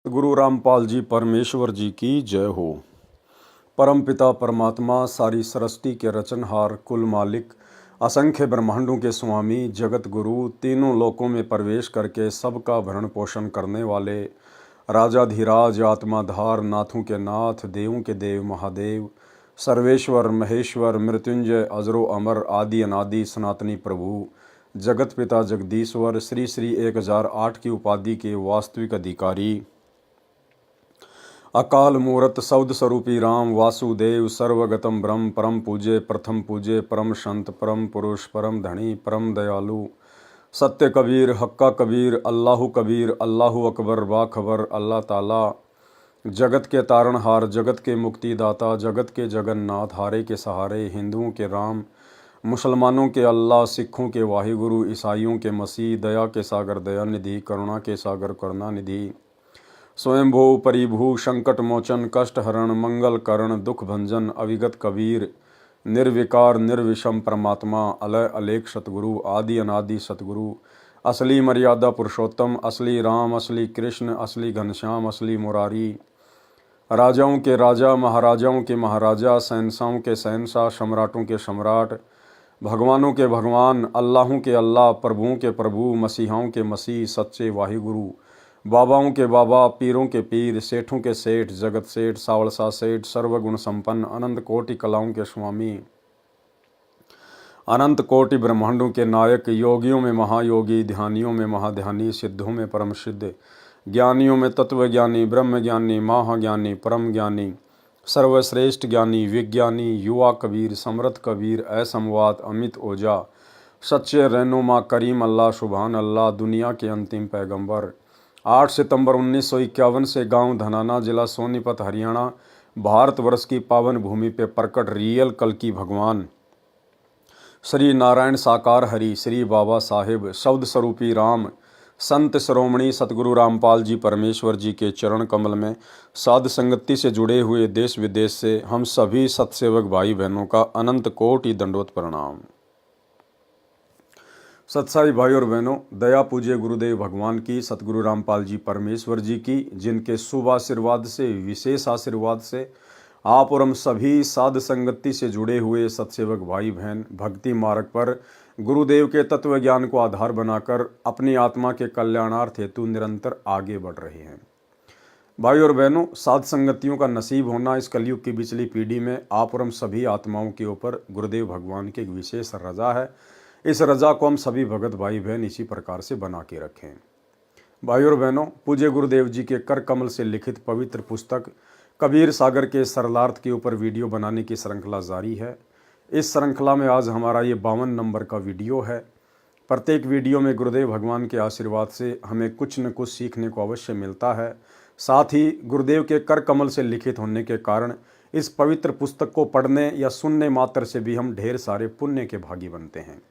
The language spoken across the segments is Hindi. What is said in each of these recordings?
गुरु रामपाल जी परमेश्वर जी की जय हो। परम पिता परमात्मा सारी सृष्टि के रचनहार कुल मालिक असंख्य ब्रह्मांडों के स्वामी जगत गुरु तीनों लोकों में प्रवेश करके सबका भरण पोषण करने वाले राजाधिराज आत्माधार नाथों के नाथ देवों के देव महादेव सर्वेश्वर महेश्वर मृत्युंजय अजरो अमर आदि अनादि सनातनी प्रभु जगत पिता जगदीश्वर श्री श्री 1008 की उपाधि के वास्तविक अधिकारी अकाल मूर्त शब्द स्वरूपी राम वासुदेव सर्वगतम ब्रह्म परम पूज्य प्रथम पूज्य परम संत परम पुरुष परम धनी परम दयालु सत्य कबीर हक्का कबीर अल्लाहु अकबर बाखबर अल्लाह ताला जगत के तारणहार जगत के मुक्तिदाता जगत के जगन्नाथ हारे के सहारे हिंदुओं के राम मुसलमानों के अल्लाह सिखों के वाहिगुरु ईसाइयों के मसीह दया के सागर दया निधि करुणा के सागर करुणा निधि स्वयंभू परिभू संकट मोचन कष्ट हरण मंगल करण दुख भंजन अविगत कबीर निर्विकार निर्विषम परमात्मा अलय अलेख सतगुरु आदि अनादि सतगुरु असली मर्यादा पुरुषोत्तम असली राम असली कृष्ण असली घनश्याम असली मुरारी राजाओं के राजा महाराजाओं के महाराजा शहंशाहों के शहंशाह सम्राटों के सम्राट भगवानों के भगवान अल्लाहों के अल्लाह प्रभुओं के प्रभु मसीहाओं के मसीह सच्चे वाहिगुरु बाबाओं के बाबा पीरों के पीर सेठों के सेठ जगत सेठ सावलसा सेठ सर्वगुण संपन्न अनंत कोटि कलाओं के स्वामी अनंत कोटि ब्रह्मांडों के नायक योगियों में महायोगी ध्यानियों में महाध्यानी सिद्धों में परम सिद्ध ज्ञानियों में तत्वज्ञानी ब्रह्म ज्ञानी महाज्ञानी परम ज्ञानी सर्वश्रेष्ठ ज्ञानी विज्ञानी युवा कबीर समृद्ध कबीर असमवात अमित ओझा सच्चे रहनुमा करीम अल्लाह सुभान अल्लाह दुनिया के अंतिम पैगंबर 8 सितंबर 1951 से गांव धनाना जिला सोनीपत हरियाणा भारतवर्ष की पावन भूमि पे प्रकट रियल कल्कि भगवान श्री नारायण साकार हरि श्री बाबा साहेब शब्द स्वरूपी राम संत शिरोमणि सतगुरु रामपाल जी परमेश्वर जी के चरण कमल में साध संगति से जुड़े हुए देश विदेश से हम सभी सत्सेवक भाई बहनों का अनंत कोटि दंडवत प्रणाम। सत्साई भाई और बहनों, दया पूज्य गुरुदेव भगवान की सतगुरु रामपाल जी परमेश्वर जी की जिनके शुभ आशीर्वाद से विशेष आशीर्वाद से आप और हम सभी साध संगति से जुड़े हुए सत्सेवक भाई बहन भक्ति मार्ग पर गुरुदेव के तत्व ज्ञान को आधार बनाकर अपनी आत्मा के कल्याणार्थ हेतु निरंतर आगे बढ़ रहे हैं। भाई और बहनों, साध संगतियों का नसीब होना इस कलयुग की पिछली पीढ़ी में आप और हम सभी आत्माओं के ऊपर गुरुदेव भगवान की एक विशेष रजा है। इस रजा को हम सभी भगत भाई बहन इसी प्रकार से बना के रखें। भाई और बहनों, पूज्य गुरुदेव जी के कर कमल से लिखित पवित्र पुस्तक कबीर सागर के सरलार्थ के ऊपर वीडियो बनाने की श्रृंखला जारी है। इस श्रृंखला में आज हमारा ये 52 नंबर का वीडियो है। प्रत्येक वीडियो में गुरुदेव भगवान के आशीर्वाद से हमें कुछ न कुछ सीखने को अवश्य मिलता है। साथ ही गुरुदेव के कर कमल से लिखित होने के कारण इस पवित्र पुस्तक को पढ़ने या सुनने मात्र से भी हम ढेर सारे पुण्य के भागी बनते हैं।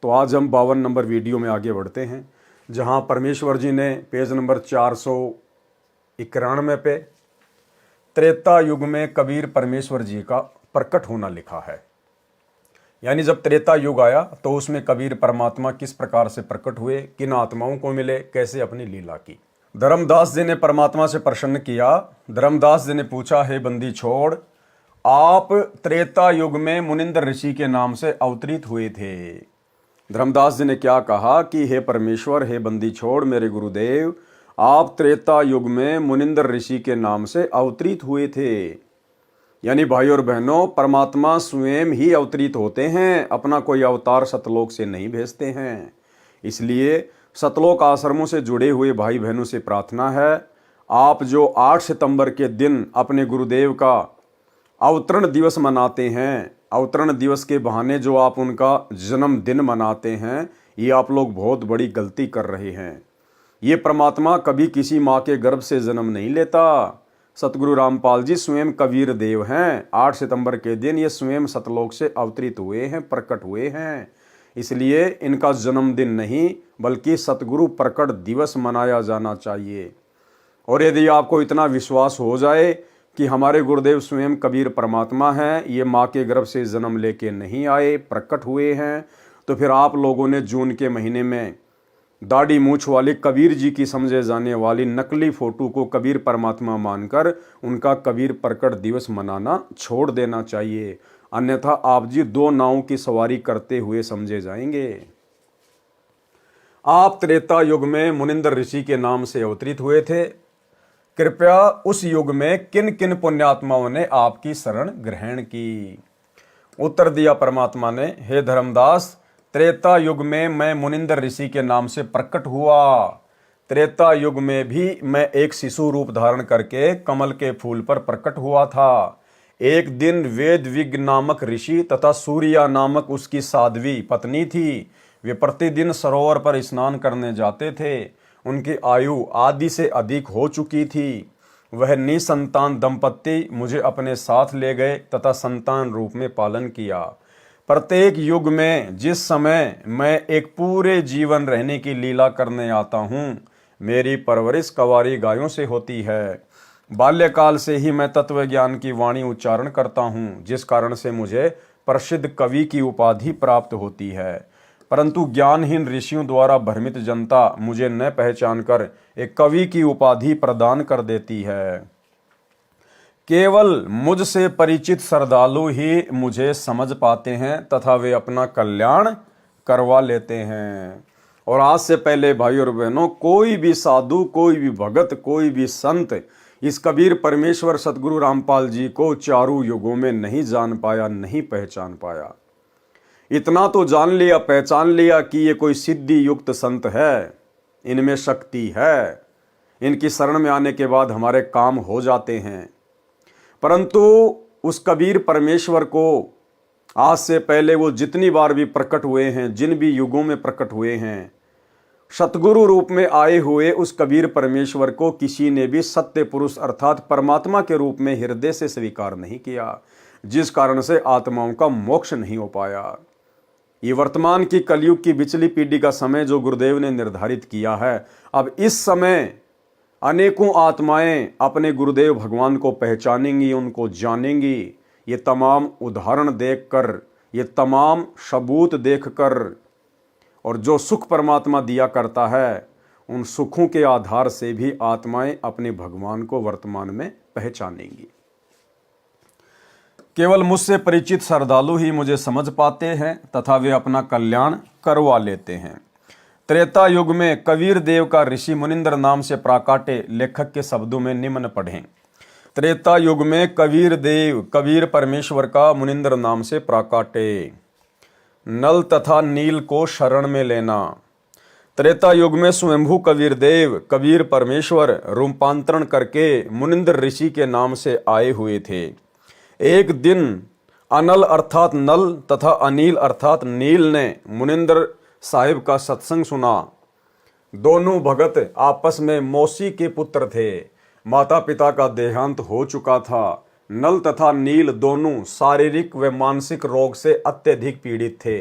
तो आज हम 52 नंबर वीडियो में आगे बढ़ते हैं, जहां परमेश्वर जी ने पेज नंबर 491 पे त्रेता युग में कबीर परमेश्वर जी का प्रकट होना लिखा है। यानी जब त्रेता युग आया तो उसमें कबीर परमात्मा किस प्रकार से प्रकट हुए, किन आत्माओं को मिले, कैसे अपनी लीला की। धर्मदास जी ने परमात्मा से प्रसन्न किया। धर्मदास जी ने पूछा, हे बंदी छोड़, आप त्रेता युग में मुनिंदर ऋषि के नाम से अवतरित हुए थे। धर्मदास जी ने क्या कहा कि हे परमेश्वर, हे बंदी छोड़, मेरे गुरुदेव, आप त्रेता युग में मुनिंदर ऋषि के नाम से अवतरित हुए थे। यानी भाई और बहनों, परमात्मा स्वयं ही अवतरित होते हैं, अपना कोई अवतार सतलोक से नहीं भेजते हैं। इसलिए सतलोक आश्रमों से जुड़े हुए भाई बहनों से प्रार्थना है, आप जो 8 सितंबर के दिन अपने गुरुदेव का अवतरण दिवस मनाते हैं, अवतरण दिवस के बहाने जो आप उनका जन्मदिन मनाते हैं, ये आप लोग बहुत बड़ी गलती कर रहे हैं। ये परमात्मा कभी किसी माँ के गर्भ से जन्म नहीं लेता। सतगुरु रामपाल जी स्वयं कबीर देव हैं। 8 सितंबर के दिन ये स्वयं सतलोक से अवतरित हुए हैं, प्रकट हुए हैं। इसलिए इनका जन्मदिन नहीं बल्कि सतगुरु प्रकट दिवस मनाया जाना चाहिए। और यदि आपको इतना विश्वास हो जाए कि हमारे गुरुदेव स्वयं कबीर परमात्मा हैं, ये माँ के गर्भ से जन्म लेके नहीं आए, प्रकट हुए हैं, तो फिर आप लोगों ने जून के महीने में दाढ़ी मूछ वाले कबीर जी की समझे जाने वाली नकली फोटो को कबीर परमात्मा मानकर उनका कबीर प्रकट दिवस मनाना छोड़ देना चाहिए, अन्यथा आप जी दो नावों की सवारी करते हुए समझे जाएंगे। आप त्रेता युग में मुनिंदर ऋषि के नाम से अवतरित हुए थे। कृपया उस युग में किन किन पुण्यात्माओं ने आपकी शरण ग्रहण की? उत्तर दिया परमात्मा ने, हे धर्मदास, त्रेता युग में मैं मुनिंदर ऋषि के नाम से प्रकट हुआ। त्रेता युग में भी मैं एक शिशु रूप धारण करके कमल के फूल पर प्रकट हुआ था। एक दिन वेद विज्ञ नामक ऋषि तथा सूर्या नामक उसकी साध्वी पत्नी थी। वे प्रतिदिन सरोवर पर स्नान करने जाते थे। उनकी आयु आदि से अधिक हो चुकी थी। वह निसंतान दंपत्ति मुझे अपने साथ ले गए तथा संतान रूप में पालन किया। प्रत्येक युग में जिस समय मैं एक पूरे जीवन रहने की लीला करने आता हूँ, मेरी परवरिश कवारी गायों से होती है। बाल्यकाल से ही मैं तत्व ज्ञान की वाणी उच्चारण करता हूँ, जिस कारण से मुझे प्रसिद्ध कवि की उपाधि प्राप्त होती है। परंतु ज्ञानहीन ऋषियों द्वारा भ्रमित जनता मुझे न पहचानकर एक कवि की उपाधि प्रदान कर देती है। केवल मुझसे परिचित श्रद्धालु ही मुझे समझ पाते हैं तथा वे अपना कल्याण करवा लेते हैं। और आज से पहले भाई और बहनों, कोई भी साधु, कोई भी भगत, कोई भी संत इस कबीर परमेश्वर सतगुरु रामपाल जी को चारों युगों में नहीं जान पाया, नहीं पहचान पाया। इतना तो जान लिया, पहचान लिया कि ये कोई सिद्धि युक्त संत है, इनमें शक्ति है, इनकी शरण में आने के बाद हमारे काम हो जाते हैं। परंतु उस कबीर परमेश्वर को आज से पहले वो जितनी बार भी प्रकट हुए हैं, जिन भी युगों में प्रकट हुए हैं, सतगुरु रूप में आए हुए उस कबीर परमेश्वर को किसी ने भी सत्य पुरुष अर्थात परमात्मा के रूप में हृदय से स्वीकार नहीं किया, जिस कारण से आत्माओं का मोक्ष नहीं हो पाया। ये वर्तमान की कलयुग की बिचली पीढ़ी का समय जो गुरुदेव ने निर्धारित किया है, अब इस समय अनेकों आत्माएं अपने गुरुदेव भगवान को पहचानेंगी, उनको जानेंगी। ये तमाम उदाहरण देखकर, ये तमाम सबूत देखकर, और जो सुख परमात्मा दिया करता है, उन सुखों के आधार से भी आत्माएं अपने भगवान को वर्तमान में पहचानेंगी। केवल मुझसे परिचित श्रद्धालु ही मुझे समझ पाते हैं तथा वे अपना कल्याण करवा लेते हैं। त्रेता युग में कबीर देव का ऋषि मुनिंदर नाम से प्राकाटे लेखक के शब्दों में निम्न पढ़ें। त्रेता युग में कबीर देव, कबीर परमेश्वर का मुनिंदर नाम से प्राकाटे। नल तथा नील को शरण में लेना। त्रेता युग में स्वयंभू कबीर देव, कबीर परमेश्वर रूपांतरण करके मुनिंदर ऋषि के नाम से आए हुए थे। एक दिन अनल अर्थात नल तथा अनिल अर्थात नील ने मुनिंदर साहिब का सत्संग सुना। दोनों भगत आपस में मौसी के पुत्र थे। माता पिता का देहांत हो चुका था। नल तथा नील दोनों शारीरिक व मानसिक रोग से अत्यधिक पीड़ित थे।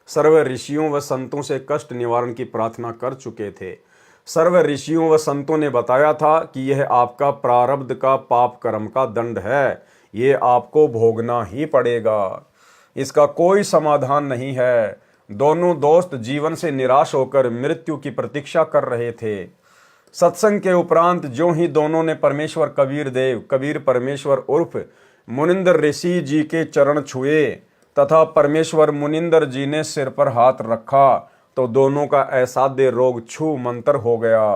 सर्व ऋषियों व संतों से कष्ट निवारण की प्रार्थना कर चुके थे। सर्व ऋषियों व संतों ने बताया था कि यह आपका प्रारब्ध का पाप कर्म का दंड है, ये आपको भोगना ही पड़ेगा, इसका कोई समाधान नहीं है। दोनों दोस्त जीवन से निराश होकर मृत्यु की प्रतीक्षा कर रहे थे। सत्संग के उपरांत जो ही दोनों ने परमेश्वर कबीर देव, कबीर परमेश्वर उर्फ मुनिंदर ऋषि जी के चरण छुए तथा परमेश्वर मुनिंदर जी ने सिर पर हाथ रखा तो दोनों का असाध्य रोग छू मंतर हो गया,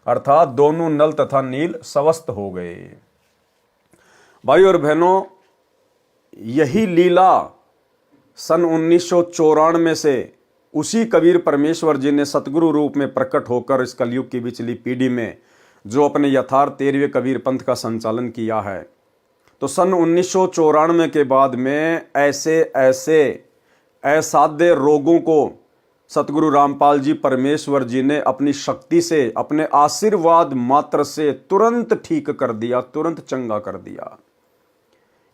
अर्थात दोनों नल तथा नील स्वस्थ हो गए। भाई और बहनों, यही लीला सन 1994 से उसी कबीर परमेश्वर जी ने सतगुरु रूप में प्रकट होकर इस कलयुग की बिचली पीढ़ी में जो अपने यथार्थ 13वें कबीर पंथ का संचालन किया है, तो सन 1994 के बाद में ऐसे असाध्य रोगों को सतगुरु रामपाल जी परमेश्वर जी ने अपनी शक्ति से, अपने आशीर्वाद मात्र से तुरंत ठीक कर दिया, तुरंत चंगा कर दिया।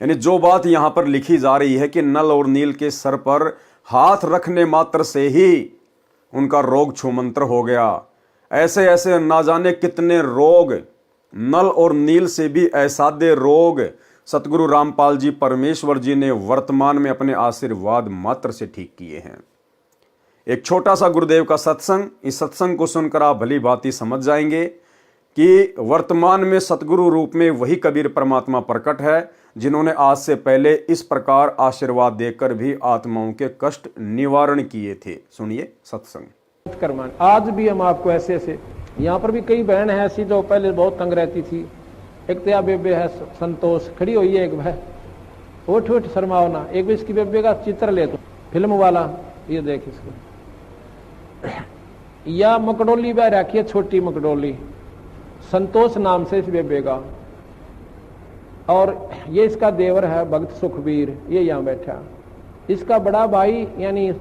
यानी जो बात यहां पर लिखी जा रही है कि नल और नील के सर पर हाथ रखने मात्र से ही उनका रोग छूमंतर हो गया, ऐसे ऐसे ना जाने कितने रोग, नल और नील से भी असाध्य रोग सतगुरु रामपाल जी परमेश्वर जी ने वर्तमान में अपने आशीर्वाद मात्र से ठीक किए हैं। एक छोटा सा गुरुदेव का सत्संग, इस सत्संग को सुनकर आप भली भांति समझ जाएंगे कि वर्तमान में सतगुरु रूप में वही कबीर परमात्मा प्रकट है जिन्होंने आज से पहले इस प्रकार आशीर्वाद देकर भी आत्माओं के कष्ट निवारण किए थे। सुनिए सत्संग। आज भी हम आपको ऐसे ऐसे, यहाँ पर भी कई बहन है ऐसी जो पहले बहुत तंग रहती थी। एक तो बेबे है संतोष, खड़ी हुई है, एक भाई उठ उठ शर्माओ ना, एक भी इसकी बेबे का चित्र ले तो फिल्म वाला, ये देख इसको। या मकड़ोली बह रखी है, छोटी मकड़ोली, संतोष नाम से इस बेबे का। और ये इसका देवर है भक्त सुखबीर, ये यहाँ बैठा। इसका बड़ा भाई यानी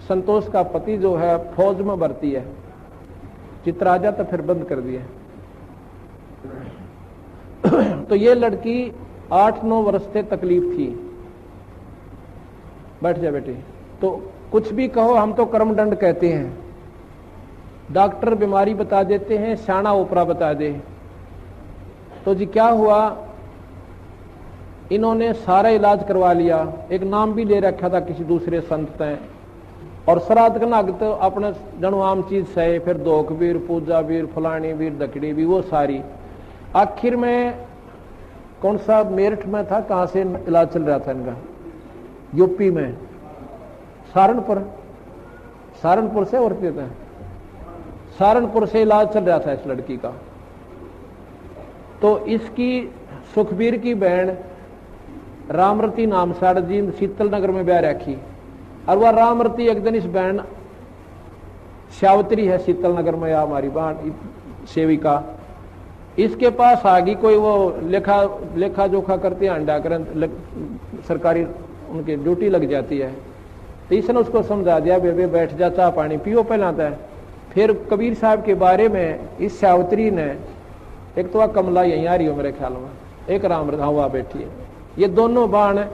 संतोष का पति जो है फौज में भर्ती है। चित्र आ जाता फिर बंद कर दिया। तो ये लड़की 8-9 वर्ष से तकलीफ थी। बैठ जा बेटी। तो कुछ भी कहो, हम तो कर्मदंड कहते हैं। डॉक्टर बीमारी बता देते हैं, शाना ओपरा बता दे। तो जी क्या हुआ, इन्होंने सारा इलाज करवा लिया, एक नाम भी ले रखा था किसी दूसरे संत ने, और श्राद्ध का नाग तो अपने जनो आम चीज सहे, फिर दोख वीर, पूजा वीर, फलानी वीर, दकड़ी भी, वो सारी। आखिर में कौन सा मेरठ में था, कहां से इलाज चल रहा था इनका, यूपी में, सहारनपुर से और कहते हैं, सहारनपुर से इलाज चल रहा था इस लड़की का। तो इसकी सुखबीर की बहन रामरती नाम साड़ जी शीतल नगर में ब्याह रखी। और वह रामरती एक दिन इस बहन श्यावत्री है शीतल नगर में, या हमारी बहन सेविका, इसके पास आ गई। कोई वो लेखा जोखा करते हैं, अंडा करन सरकारी उनकी ड्यूटी लग जाती है। तो इसने उसको समझा दिया, बेबे बैठ जा, चाह पानी पियो पहलाता है। फिर कबीर साहब के बारे में इस श्यावत्री ने, एक तो वह कमला यहीं आ रही हो मेरे ख्याल में, एक राम हवा बैठी है, ये दोनों बाण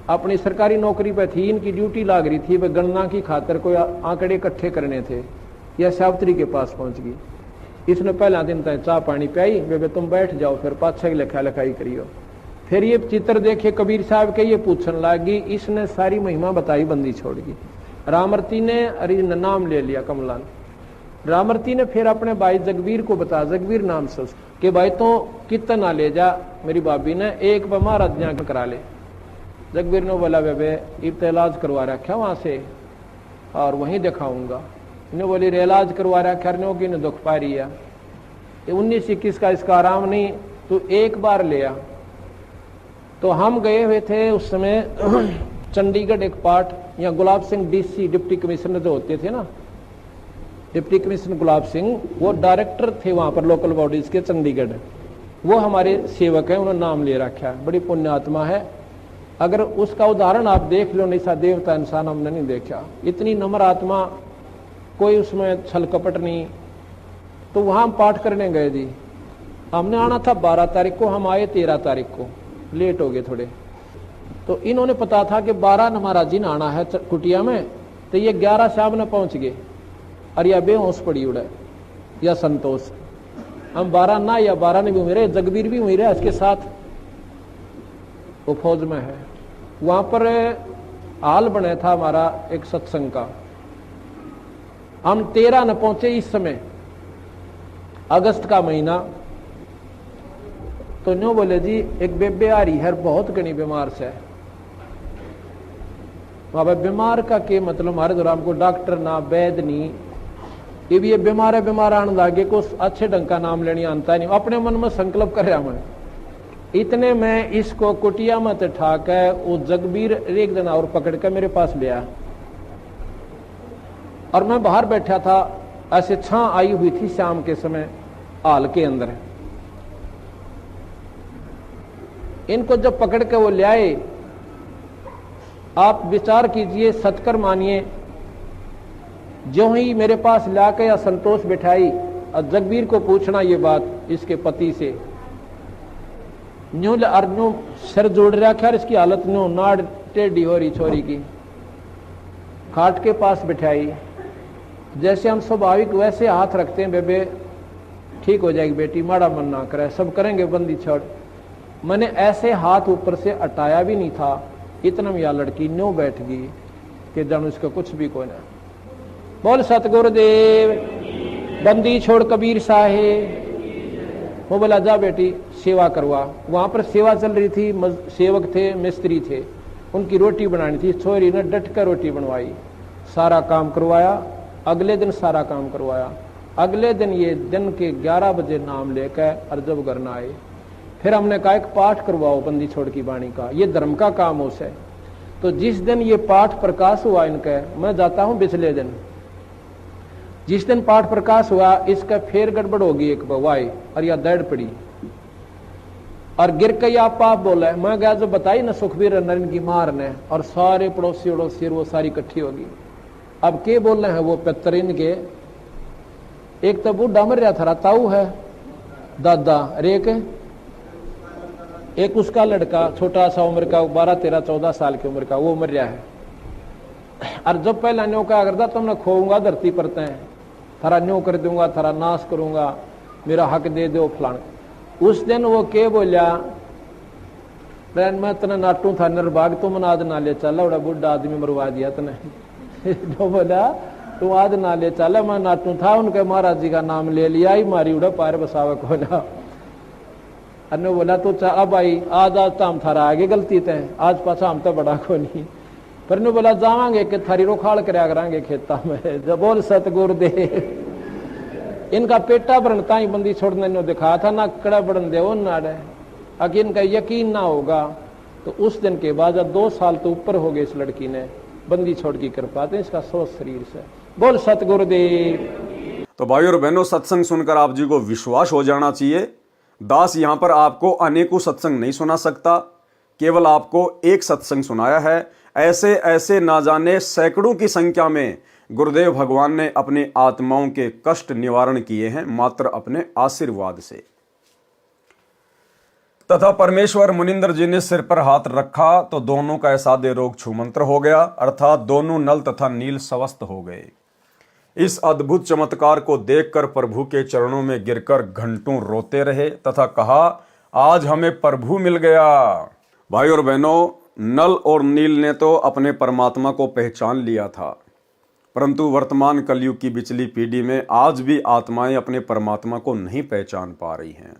अपनी सरकारी नौकरी पे थी, इनकी ड्यूटी लाग रही थी, वह गणना की खातर कोई आंकड़े इकट्ठे करने थे। यह श्यावत्री के पास पहुंच गई। इसने पहला दिन तक चाह पानी पियाई, बेबे तुम बैठ जाओ, फिर पाछे की लिखा लिखाई करियो। फिर ये चित्र देखे कबीर साहब के, ये पूछने लगी। इसने सारी महिमा बताई, बंदी छोड़ गई। रामरती ने अरे नाम ले लिया कमला ने। रामरती ने फिर अपने भाई जगवीर को बताया, जगवीर नाम से, कि भाई तो कितना ले जा, मेरी भाभी ने एक बार महाराज यहाँ करा ले। जगवीर ने बोला, बेबे इब इलाज करवा रखा वहां से और वहीं दिखाऊंगा। इन्हें बोली रे इलाज करवा रखा की ने दुख पा रही है, 19-21 का इसका आराम नहीं, तू एक बार ले आ। तो हम गए हुए थे उस समय चंडीगढ़ एक पार्ट, या Gulab Singh DC deputy commissioner जो होते थे ना, डिप्टी कमिश्नर गुलाब सिंह, वो डायरेक्टर थे वहां पर लोकल बॉडीज के चंडीगढ़। वो हमारे सेवक हैं, उन्होंने नाम ले रखा है, बड़ी पुण्य आत्मा है। अगर उसका उदाहरण आप देख लो, नहीं सा देवता इंसान हमने नहीं देखा, इतनी नम्र आत्मा, कोई उसमें छल कपट नहीं। तो वहां हम पाठ करने गए जी। हमने आना था 12 तारीख को, हम आए 13 तारीख को, लेट हो गए थोड़े। तो इन्होंने पता था कि 12 न महाराज जी ने आना है कुटिया में, तो ये 11 शाम ने पहुंच गए। और या बेहोश पड़ी उड़े या संतोष, हम 12 ना या 12 ने भी हुई रहे, जगबीर भी हुई रहे इसके साथ, वो फौज में है। वहां पर हाल बना था हमारा एक सत्संग का। हम 13 न पहुंचे इस समय, अगस्त का महीना। तो न्यू बोले जी एक बेबे आ रही है, बहुत घनी बीमार से। वहां बीमार का के मतलब हमारे दौरान को डॉक्टर ना वैद नहीं, ये भी ये बीमार है, बीमार आने लगे को अच्छे ढंग का नाम लेने आता नहीं। अपने मन में संकल्प कर रहा मैं, इतने में इसको कुटिया में ठाक है वो जगबीर एक दिन और पकड़ कर मेरे पास ले आया। और मैं बाहर बैठा था, ऐसे छां आई हुई थी शाम के समय हाल के अंदर। इनको जब पकड़ के वो ले आए, आप विचार कीजिए, सतकर मानिए, जो ही मेरे पास लाके या संतोष बिठाई और जगबीर को पूछना ये बात इसके पति से, न्यू अर्जू सिर जोड़ रखा, इसकी हालत न्यू नाड़ टेढ़ी हो रही छोरी की। खाट के पास बिठाई, जैसे हम स्वाभाविक वैसे हाथ रखते हैं, बेबे ठीक हो जाएगी बेटी, माड़ा मन ना करे, सब करेंगे, बंदी छोड़। मैंने ऐसे हाथ ऊपर से हटाया भी नहीं था, इतना में यह लड़की न्यू बैठ गई कि जानू इसका कुछ भी कोई ना। बोल सतगुरुदेव। बंदी छोड़ कबीर साहेब। वो बोला जा बेटी सेवा करवा। वहां पर सेवा चल रही थी, सेवक थे, मिस्त्री थे, उनकी रोटी बनानी थी। छोरी ने डट कर रोटी बनवाई, सारा काम करवाया। अगले दिन सारा काम करवाया। अगले दिन ये दिन के 11 बजे नाम लेकर और जब घर न आए, फिर हमने कहा एक पाठ करवाओ बंदी छोड़ की वाणी का, ये धर्म का काम हो से। तो जिस दिन ये पाठ प्रकाश हुआ इनका, मैं जाता हूं पिछले दिन, जिस दिन पाठ प्रकाश हुआ इसका फिर गड़बड़ होगी एक बवाई और या दर्द पड़ी और गिर के या पाप बोला है। मैं गया जो बताई ना सुखबीर नरेंद्र की मार ने, और सारे पड़ोसी उड़ोसी वो सारी इकट्ठी होगी। अब के बोल रहे हैं वो पितर इनके, एक तो बूढ़ा मर रहा था, ताऊ है दादा, रेक एक उसका लड़का छोटा सा उम्र का 12, 13, 14 साल की उम्र का, वो मर रहा है। और जब पहला न्यो क्या करता, तुमने खोऊंगा धरती पर तय, थारा न्यो कर दूंगा, थारा नाश करूंगा, मेरा हक दे दो फलान। उस दिन वो के बोलिया, मैं तने नाटू था निर्भाग, तुम आज ना ले चला, बड़ा बुढ़ा आदमी मरवा दिया तने। जो बोला तू आज ना ले चला, मैं नाटू था, उनके महाराज जी का नाम ले लिया ही, मारी उड़ा पार बसावक होना। अन्य बोला तो अब आई आज तो हम थारा आगे गलती तय, आज पाछा हम तो बड़ा को नहीं। पर ने बोला जावांगे कि थारी रोखाड़ करया करांगे खेता में। जब बोल सतगुरुदेव। इनका पेटा भरनता ही बंदी छोड़ने ने दिखा था ना, कड़ा बढ़न दे वो नाड़े, अगर इनका यकीन ना होगा तो उस दिन के बाद 2 साल तो ऊपर हो गए इस लड़की ने बंदी छोड़ की कृपा तो इसका स्वस्थ शरीर से। बोल सतगुरुदेव। तो भाई और बहनों, सत्संग सुनकर आप जी को विश्वास हो जाना चाहिए, दास यहां पर आपको अनेकों सत्संग नहीं सुना सकता, केवल आपको एक सत्संग सुनाया है। ऐसे ऐसे ना जाने सैकड़ों की संख्या में गुरुदेव भगवान ने अपनी आत्माओं के कष्ट निवारण किए हैं मात्र अपने आशीर्वाद से। तथा परमेश्वर मुनिंदर जी ने सिर पर हाथ रखा तो दोनों का असाध्य रोग छूमंत्र हो गया, अर्थात दोनों नल तथा नील स्वस्थ हो गए। इस अद्भुत चमत्कार को देखकर प्रभु के चरणों में गिरकर घंटों रोते रहे तथा कहा, आज हमें प्रभु मिल गया। भाई और बहनों, नल और नील ने तो अपने परमात्मा को पहचान लिया था, परंतु वर्तमान कलयुग की बिचली पीढ़ी में आज भी आत्माएं अपने परमात्मा को नहीं पहचान पा रही हैं।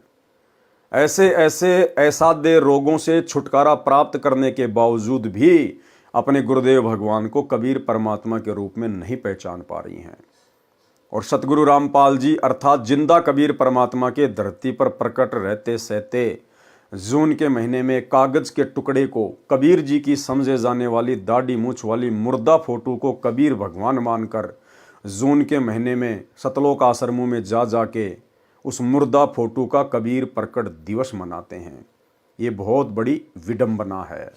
ऐसे ऐसे असाध्य रोगों से छुटकारा प्राप्त करने के बावजूद भी अपने गुरुदेव भगवान को कबीर परमात्मा के रूप में नहीं पहचान पा रही हैं। और सतगुरु रामपाल जी अर्थात जिंदा कबीर परमात्मा के धरती पर प्रकट रहते सहते जून के महीने में कागज के टुकड़े को कबीर जी की समझे जाने वाली दाढ़ी मूछ वाली मुर्दा फोटो को कबीर भगवान मानकर जून के महीने में सतलोक आश्रमों में जा जाके उस मुर्दा फोटो का कबीर प्रकट दिवस मनाते हैं। ये बहुत बड़ी विडंबना है।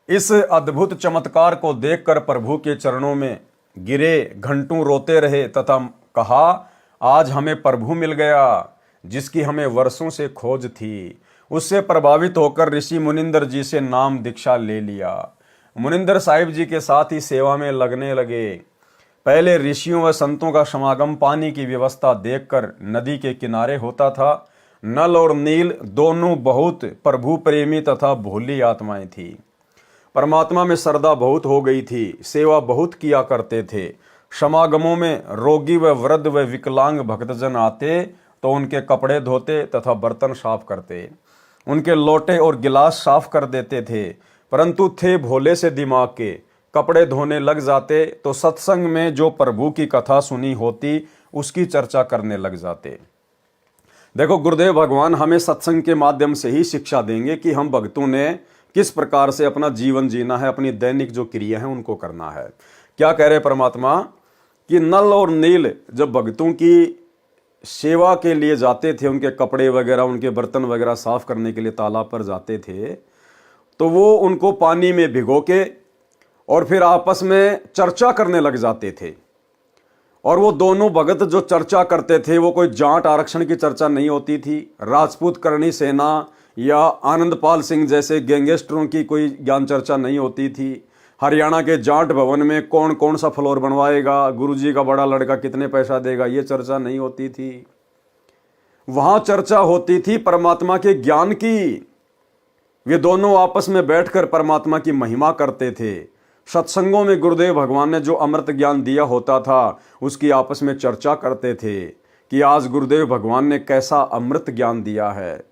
इस अद्भुत चमत्कार को देखकर प्रभु के चरणों में गिरे, घंटों रोते रहे तथा कहा, आज हमें प्रभु मिल गया जिसकी हमें वर्षों से खोज थी। उससे प्रभावित होकर ऋषि मुनिंदर जी से नाम दीक्षा ले लिया। मुनिंदर साहिब जी के साथ ही सेवा में लगने लगे। पहले ऋषियों व संतों का समागम पानी की व्यवस्था देखकर नदी के किनारे होता था। नल और नील दोनों बहुत प्रभु प्रेमी तथा भोली आत्माएं थी। परमात्मा में श्रद्धा बहुत हो गई थी, सेवा बहुत किया करते थे। समागमों में रोगी व वृद्ध व विकलांग भक्तजन आते तो उनके कपड़े धोते तथा बर्तन साफ करते, उनके लोटे और गिलास साफ कर देते थे। परंतु थे भोले से दिमाग के, कपड़े धोने लग जाते तो सत्संग में जो प्रभु की कथा सुनी होती उसकी चर्चा करने लग जाते। देखो, गुरुदेव भगवान हमें सत्संग के माध्यम से ही शिक्षा देंगे कि हम भक्तों ने किस प्रकार से अपना जीवन जीना है, अपनी दैनिक जो क्रिया है उनको करना है। क्या कह रहे परमात्मा कि नल और नील जब भक्तों की सेवा के लिए जाते थे, उनके कपड़े वगैरह उनके बर्तन वगैरह साफ करने के लिए तालाब पर जाते थे, तो वो उनको पानी में भिगो के और फिर आपस में चर्चा करने लग जाते थे। और वो दोनों भगत जो चर्चा करते थे वो कोई जाट आरक्षण की चर्चा नहीं होती थी, राजपूत करणी सेना या आनंदपाल सिंह जैसे गैंगस्टरों की कोई ज्ञान चर्चा नहीं होती थी। हरियाणा के जाट भवन में कौन कौन सा फ्लोर बनवाएगा, गुरुजी का बड़ा लड़का कितने पैसा देगा, ये चर्चा नहीं होती थी। वहां चर्चा होती थी परमात्मा के ज्ञान की। वे दोनों आपस में बैठकर परमात्मा की महिमा करते थे। सत्संगों में गुरुदेव भगवान ने जो अमृत ज्ञान दिया होता था उसकी आपस में चर्चा करते थे कि आज गुरुदेव भगवान ने कैसा अमृत ज्ञान दिया है।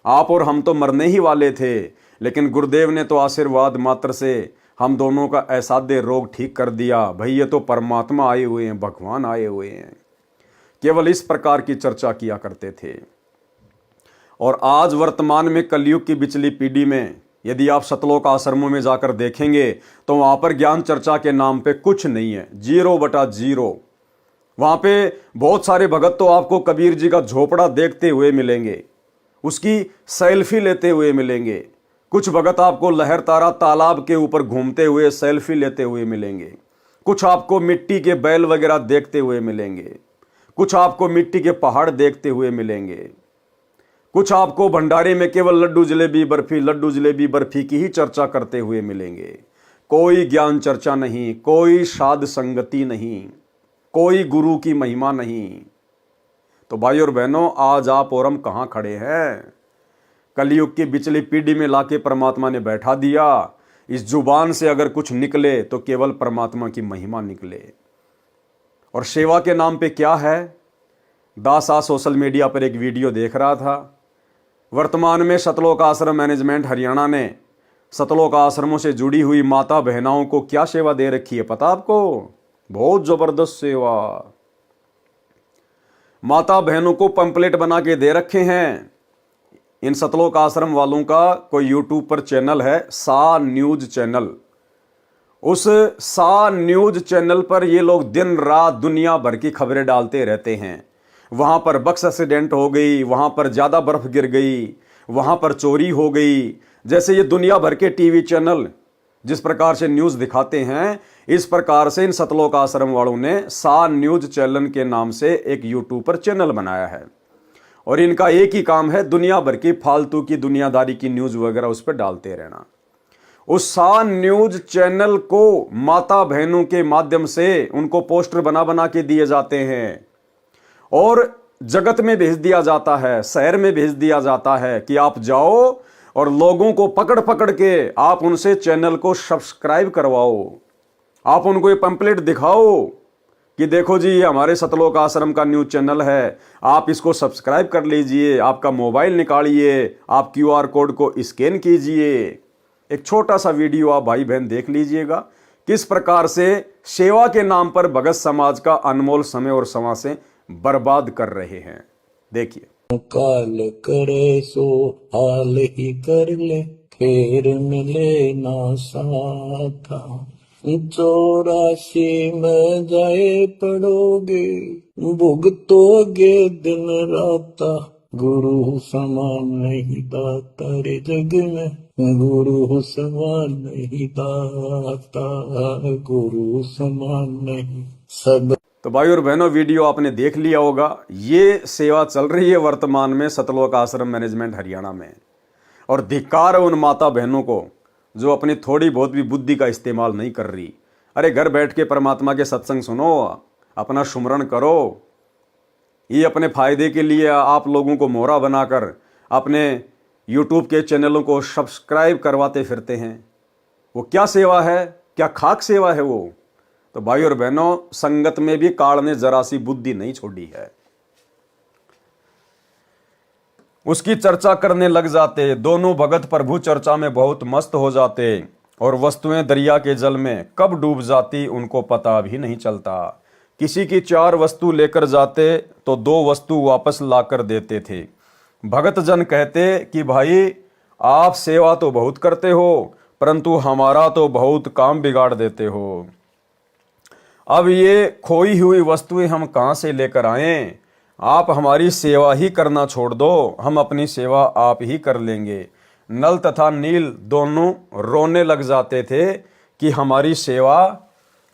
आप और हम तो मरने ही वाले थे, लेकिन गुरुदेव ने तो आशीर्वाद मात्र से हम दोनों का असाध्य रोग ठीक कर दिया। भाई ये तो परमात्मा आए हुए हैं, भगवान आए हुए हैं। केवल इस प्रकार की चर्चा किया करते थे। और आज वर्तमान में कलयुग की बिचली पीढ़ी में यदि आप सतलोक आश्रमों में जाकर देखेंगे तो वहां पर ज्ञान चर्चा के नाम पे कुछ नहीं है, 0/0। वहां पे बहुत सारे भगत तो आपको कबीर जी का झोपड़ा देखते हुए मिलेंगे, उसकी सेल्फी लेते हुए मिलेंगे। कुछ भगत आपको लहर तारा तालाब के ऊपर घूमते हुए सेल्फी लेते हुए मिलेंगे। कुछ आपको मिट्टी के बैल वगैरह देखते हुए मिलेंगे। कुछ आपको मिट्टी के पहाड़ देखते हुए मिलेंगे। कुछ आपको भंडारे में केवल लड्डू जलेबी बर्फी की ही चर्चा करते हुए मिलेंगे। कोई ज्ञान चर्चा नहीं, कोई साध संगति नहीं, कोई गुरु की महिमा नहीं। तो भाई और बहनों, आज आप और हम कहाँ खड़े हैं? कलयुग की बिचली पीढ़ी में लाके परमात्मा ने बैठा दिया। इस जुबान से अगर कुछ निकले तो केवल परमात्मा की महिमा निकले। और सेवा के नाम पे क्या है? दास आज सोशल मीडिया पर एक वीडियो देख रहा था। वर्तमान में सतलोक आश्रम मैनेजमेंट हरियाणा ने सतलोक आश्रमों से जुड़ी हुई माता बहनाओं को क्या सेवा दे रखी है पता आपको? बहुत जबरदस्त सेवा। माता बहनों को पंपलेट बना के दे रखे हैं। इन सतलोक आश्रम वालों का कोई यूट्यूब पर चैनल है, सा न्यूज चैनल। उस सा न्यूज चैनल पर ये लोग दिन रात दुनिया भर की खबरें डालते रहते हैं। वहां पर बस एक्सीडेंट हो गई, वहां पर ज्यादा बर्फ गिर गई, वहां पर चोरी हो गई। जैसे ये दुनिया भर के टीवी चैनल जिस प्रकार से न्यूज दिखाते हैं, इस प्रकार से इन सतलोक आश्रम वालों ने सा न्यूज चैनल के नाम से एक यूट्यूब पर चैनल बनाया है। और इनका एक ही काम है, दुनिया भर की फालतू की दुनियादारी की न्यूज वगैरह उस पर डालते रहना। उस सा न्यूज चैनल को माता बहनों के माध्यम से उनको पोस्टर बना बना के दिए जाते हैं और जगत में भेज दिया जाता है, शहर में भेज दिया जाता है कि आप जाओ और लोगों को पकड़ पकड़ के आप उनसे चैनल को सब्सक्राइब करवाओ। आप उनको ये पंपलेट दिखाओ कि देखो जी ये हमारे सतलोक आश्रम का न्यूज चैनल है, आप इसको सब्सक्राइब कर लीजिए। आपका मोबाइल निकालिए, आप QR कोड को स्कैन कीजिए। एक छोटा सा वीडियो आप भाई बहन देख लीजिएगा, किस प्रकार से सेवा के नाम पर भगत समाज का अनमोल समय और समय से बर्बाद कर रहे हैं। देखिए। काल करे सो हाल ही कर ले, फिर मिले ना साथा। 84 में जाए पड़ोगे, भुगतोगे दिन राता। गुरु समान नहीं दाता रे जग में, गुरु समान नहीं दाता, गुरु समान नहीं सब। तो भाई और बहनों, वीडियो आपने देख लिया होगा। ये सेवा चल रही है वर्तमान में सतलोक आश्रम मैनेजमेंट हरियाणा में। और धिक्कार है उन माता बहनों को जो अपनी थोड़ी बहुत भी बुद्धि का इस्तेमाल नहीं कर रही। अरे घर बैठ के परमात्मा के सत्संग सुनो, अपना सुमरण करो। ये अपने फायदे के लिए आप लोगों को मोहरा बनाकर अपने यूट्यूब के चैनलों को सब्सक्राइब करवाते फिरते हैं। वो क्या सेवा है? क्या खाक सेवा है वो? तो भाई और बहनों, संगत में भी काल ने जरा सी बुद्धि नहीं छोड़ी है। उसकी चर्चा करने लग जाते। दोनों भगत प्रभु चर्चा में बहुत मस्त हो जाते और वस्तुएं दरिया के जल में कब डूब जाती उनको पता भी नहीं चलता। किसी की 4 वस्तु लेकर जाते तो 2 वस्तु वापस लाकर देते थे। भगत जन कहते कि भाई आप सेवा तो बहुत करते हो, परंतु हमारा तो बहुत काम बिगाड़ देते हो। अब ये खोई हुई वस्तुएं हम कहाँ से लेकर आएं? आप हमारी सेवा ही करना छोड़ दो, हम अपनी सेवा आप ही कर लेंगे। नल तथा नील दोनों रोने लग जाते थे कि हमारी सेवा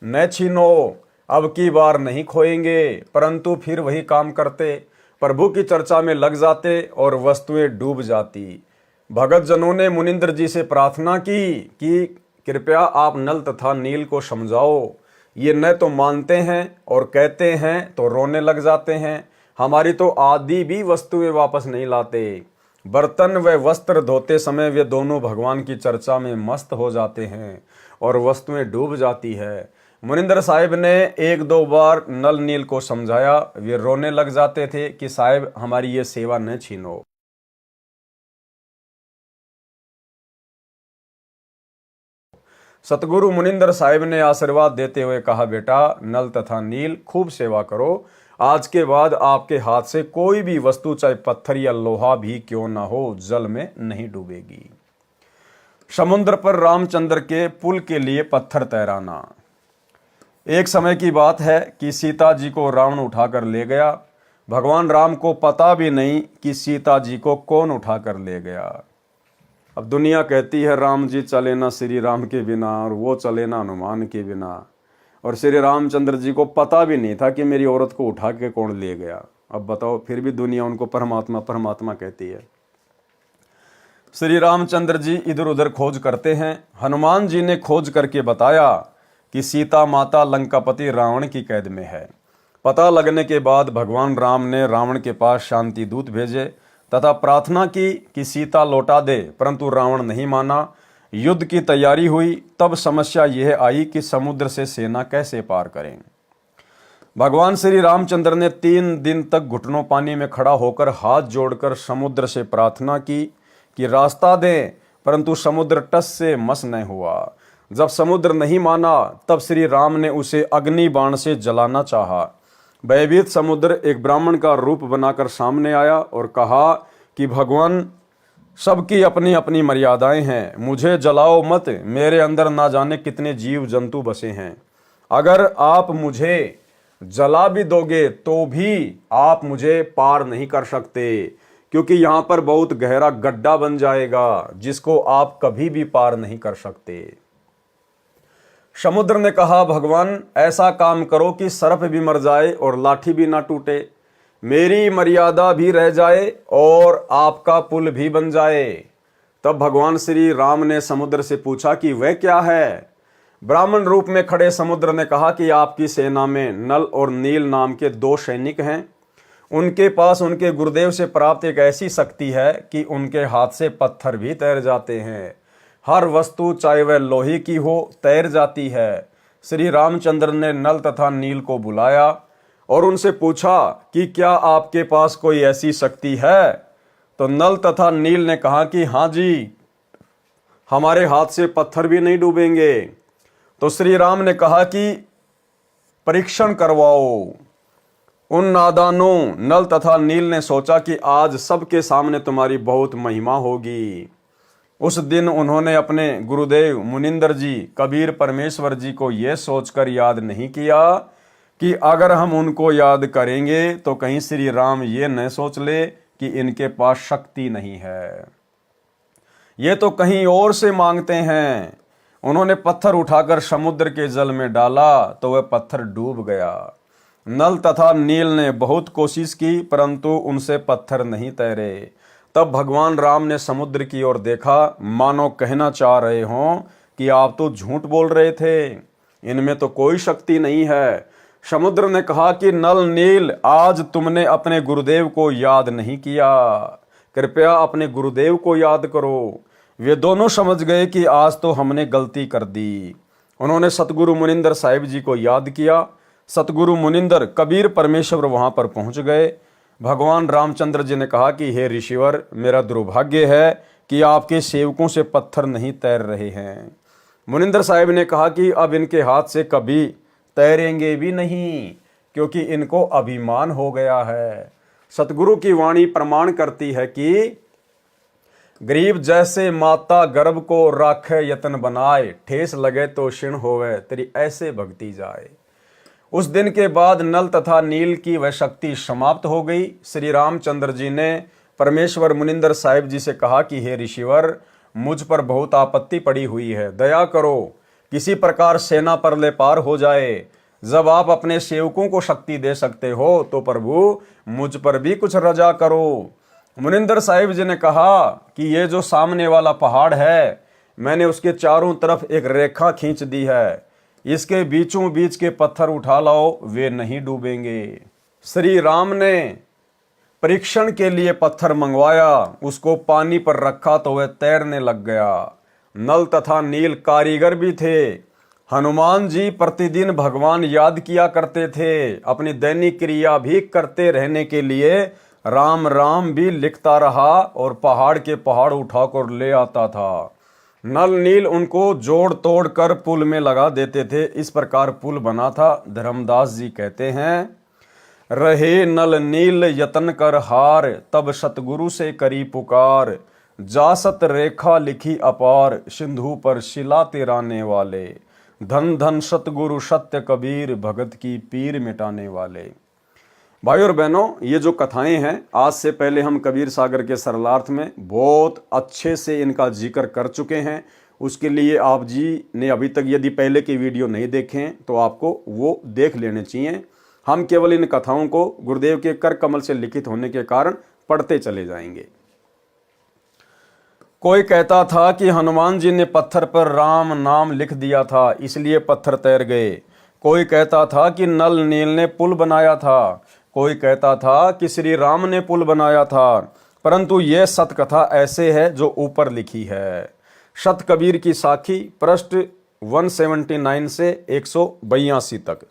न छीनो, अब की बार नहीं खोएंगे। परंतु फिर वही काम करते, प्रभु की चर्चा में लग जाते और वस्तुएं डूब जाती। भगत जनों ने मुनिंद्र जी से प्रार्थना की कि कृपया आप नल तथा नील को समझाओ। ये न तो मानते हैं और कहते हैं तो रोने लग जाते हैं। हमारी तो आदि भी वस्तुएं वापस नहीं लाते। बर्तन व वस्त्र धोते समय वे दोनों भगवान की चर्चा में मस्त हो जाते हैं और वस्तुएं डूब जाती है। मुनिंदर साहिब ने एक दो बार नल नील को समझाया, वे रोने लग जाते थे कि साहिब हमारी ये सेवा न छीनो। सतगुरु मुनिंदर साहिब ने आशीर्वाद देते हुए कहा, बेटा नल तथा नील खूब सेवा करो, आज के बाद आपके हाथ से कोई भी वस्तु चाहे पत्थर या लोहा भी क्यों ना हो जल में नहीं डूबेगी। समुद्र पर रामचंद्र के पुल के लिए पत्थर तैराना। एक समय की बात है कि सीता जी को रावण उठाकर ले गया। भगवान राम को पता भी नहीं कि सीता जी को कौन उठाकर ले गया। अब दुनिया कहती है राम जी चले ना श्री राम के बिना, और वो चले ना हनुमान के बिना, और श्री रामचंद्र जी को पता भी नहीं था कि मेरी औरत को उठा के कौन ले गया। अब बताओ, फिर भी दुनिया उनको परमात्मा परमात्मा कहती है। श्री रामचंद्र जी इधर उधर खोज करते हैं। हनुमान जी ने खोज करके बताया कि सीता माता लंकापति रावण की कैद में है। पता लगने के बाद भगवान राम ने रावण के पास शांति दूत भेजे तथा प्रार्थना की कि सीता लौटा दे, परंतु रावण नहीं माना। युद्ध की तैयारी हुई, तब समस्या यह आई कि समुद्र से सेना कैसे पार करें। भगवान श्री रामचंद्र ने 3 दिन तक घुटनों पानी में खड़ा होकर हाथ जोड़कर समुद्र से प्रार्थना की कि रास्ता दें, परंतु समुद्र टस से मस न हुआ। जब समुद्र नहीं माना, तब श्री राम ने उसे अग्नि बाण से जलाना चाहा। भयभीत समुद्र एक ब्राह्मण का रूप बनाकर सामने आया और कहा कि भगवान, सबकी अपनी अपनी मर्यादाएं हैं, मुझे जलाओ मत, मेरे अंदर ना जाने कितने जीव जंतु बसे हैं। अगर आप मुझे जला भी दोगे तो भी आप मुझे पार नहीं कर सकते, क्योंकि यहाँ पर बहुत गहरा गड्ढा बन जाएगा जिसको आप कभी भी पार नहीं कर सकते। समुद्र ने कहा, भगवान ऐसा काम करो कि सर्प भी मर जाए और लाठी भी ना टूटे, मेरी मर्यादा भी रह जाए और आपका पुल भी बन जाए। तब भगवान श्री राम ने समुद्र से पूछा कि वह क्या है। ब्राह्मण रूप में खड़े समुद्र ने कहा कि आपकी सेना में नल और नील नाम के 2 सैनिक हैं। उनके पास उनके गुरुदेव से प्राप्त एक ऐसी शक्ति है कि उनके हाथ से पत्थर भी तैर जाते हैं। हर वस्तु चाहे वह लोहे की हो तैर जाती है। श्री रामचंद्र ने नल तथा नील को बुलाया और उनसे पूछा कि क्या आपके पास कोई ऐसी शक्ति है। तो नल तथा नील ने कहा कि हाँ जी, हमारे हाथ से पत्थर भी नहीं डूबेंगे। तो श्री राम ने कहा कि परीक्षण करवाओ। उन नादानों नल तथा नील ने सोचा कि आज सबके सामने तुम्हारी बहुत महिमा होगी। उस दिन उन्होंने अपने गुरुदेव मुनिंदर जी, कबीर परमेश्वर जी को यह सोचकर याद नहीं किया कि अगर हम उनको याद करेंगे तो कहीं श्री राम ये न सोच ले कि इनके पास शक्ति नहीं है, ये तो कहीं और से मांगते हैं। उन्होंने पत्थर उठाकर समुद्र के जल में डाला तो वह पत्थर डूब गया। नल तथा नील ने बहुत कोशिश की, परंतु उनसे पत्थर नहीं तैरे। तब भगवान राम ने समुद्र की ओर देखा, मानो कहना चाह रहे हों कि आप तो झूठ बोल रहे थे, इनमें तो कोई शक्ति नहीं है। समुद्र ने कहा कि नल नील, आज तुमने अपने गुरुदेव को याद नहीं किया, कृपया अपने गुरुदेव को याद करो। वे दोनों समझ गए कि आज तो हमने गलती कर दी। उन्होंने सतगुरु मुनिंदर साहिब जी को याद किया। सतगुरु मुनिंदर कबीर परमेश्वर वहां पर पहुंच गए। भगवान रामचंद्र जी ने कहा कि हे ऋषिवर, मेरा दुर्भाग्य है कि आपके सेवकों से पत्थर नहीं तैर रहे हैं। मुनिंदर साहिब ने कहा कि अब इनके हाथ से कभी तैरेंगे भी नहीं, क्योंकि इनको अभिमान हो गया है। सतगुरु की वाणी प्रमाण करती है कि गरीब जैसे माता गर्भ को राखे यतन बनाए, ठेस लगे तो क्षीण होवे, तेरी ऐसे भक्ति जाए। उस दिन के बाद नल तथा नील की वह शक्ति समाप्त हो गई। श्री रामचंद्र जी ने परमेश्वर मुनिंदर साहिब जी से कहा कि हे ऋषिवर, मुझ पर बहुत आपत्ति पड़ी हुई है, दया करो, किसी प्रकार सेना पर ले पार हो जाए। जब आप अपने सेवकों को शक्ति दे सकते हो तो प्रभु मुझ पर भी कुछ रजा करो। मुनिंदर साहिब जी ने कहा कि ये जो सामने वाला पहाड़ है, मैंने उसके चारों तरफ एक रेखा खींच दी है, इसके बीचों बीच के पत्थर उठा लाओ, वे नहीं डूबेंगे। श्री राम ने परीक्षण के लिए पत्थर मंगवाया, उसको पानी पर रखा तो वह तैरने लग गया। नल तथा नील कारीगर भी थे। हनुमान जी प्रतिदिन भगवान याद किया करते थे। अपनी दैनिक क्रिया भी करते रहने के लिए राम राम भी लिखता रहा और पहाड़ के पहाड़ उठाकर ले आता था। नल नील उनको जोड़ तोड़ कर पुल में लगा देते थे। इस प्रकार पुल बना था। धर्मदास जी कहते हैं, रहे नल नील यतन कर हार, तब सतगुरु से करी पुकार, जासत रेखा लिखी अपार, सिंधु पर शिला तिराने वाले, धन धन सतगुरु सत्य कबीर, भगत की पीर मिटाने वाले। भाई और बहनों, ये जो कथाएं हैं, आज से पहले हम कबीर सागर के सरलार्थ में बहुत अच्छे से इनका जिक्र कर चुके हैं। उसके लिए आप जी ने अभी तक यदि पहले की वीडियो नहीं देखे हैं तो आपको वो देख लेने चाहिए। हम केवल इन कथाओं को गुरुदेव के कर कमल से लिखित होने के कारण पढ़ते चले जाएंगे। कोई कहता था कि हनुमान जी ने पत्थर पर राम नाम लिख दिया था, इसलिए पत्थर तैर गए। कोई कहता था कि नल नील ने पुल बनाया था। कोई कहता था कि श्री राम ने पुल बनाया था। परंतु यह सत कथा ऐसे है जो ऊपर लिखी है। सत कबीर की साखी, पृष्ठ 179 से 182 तक।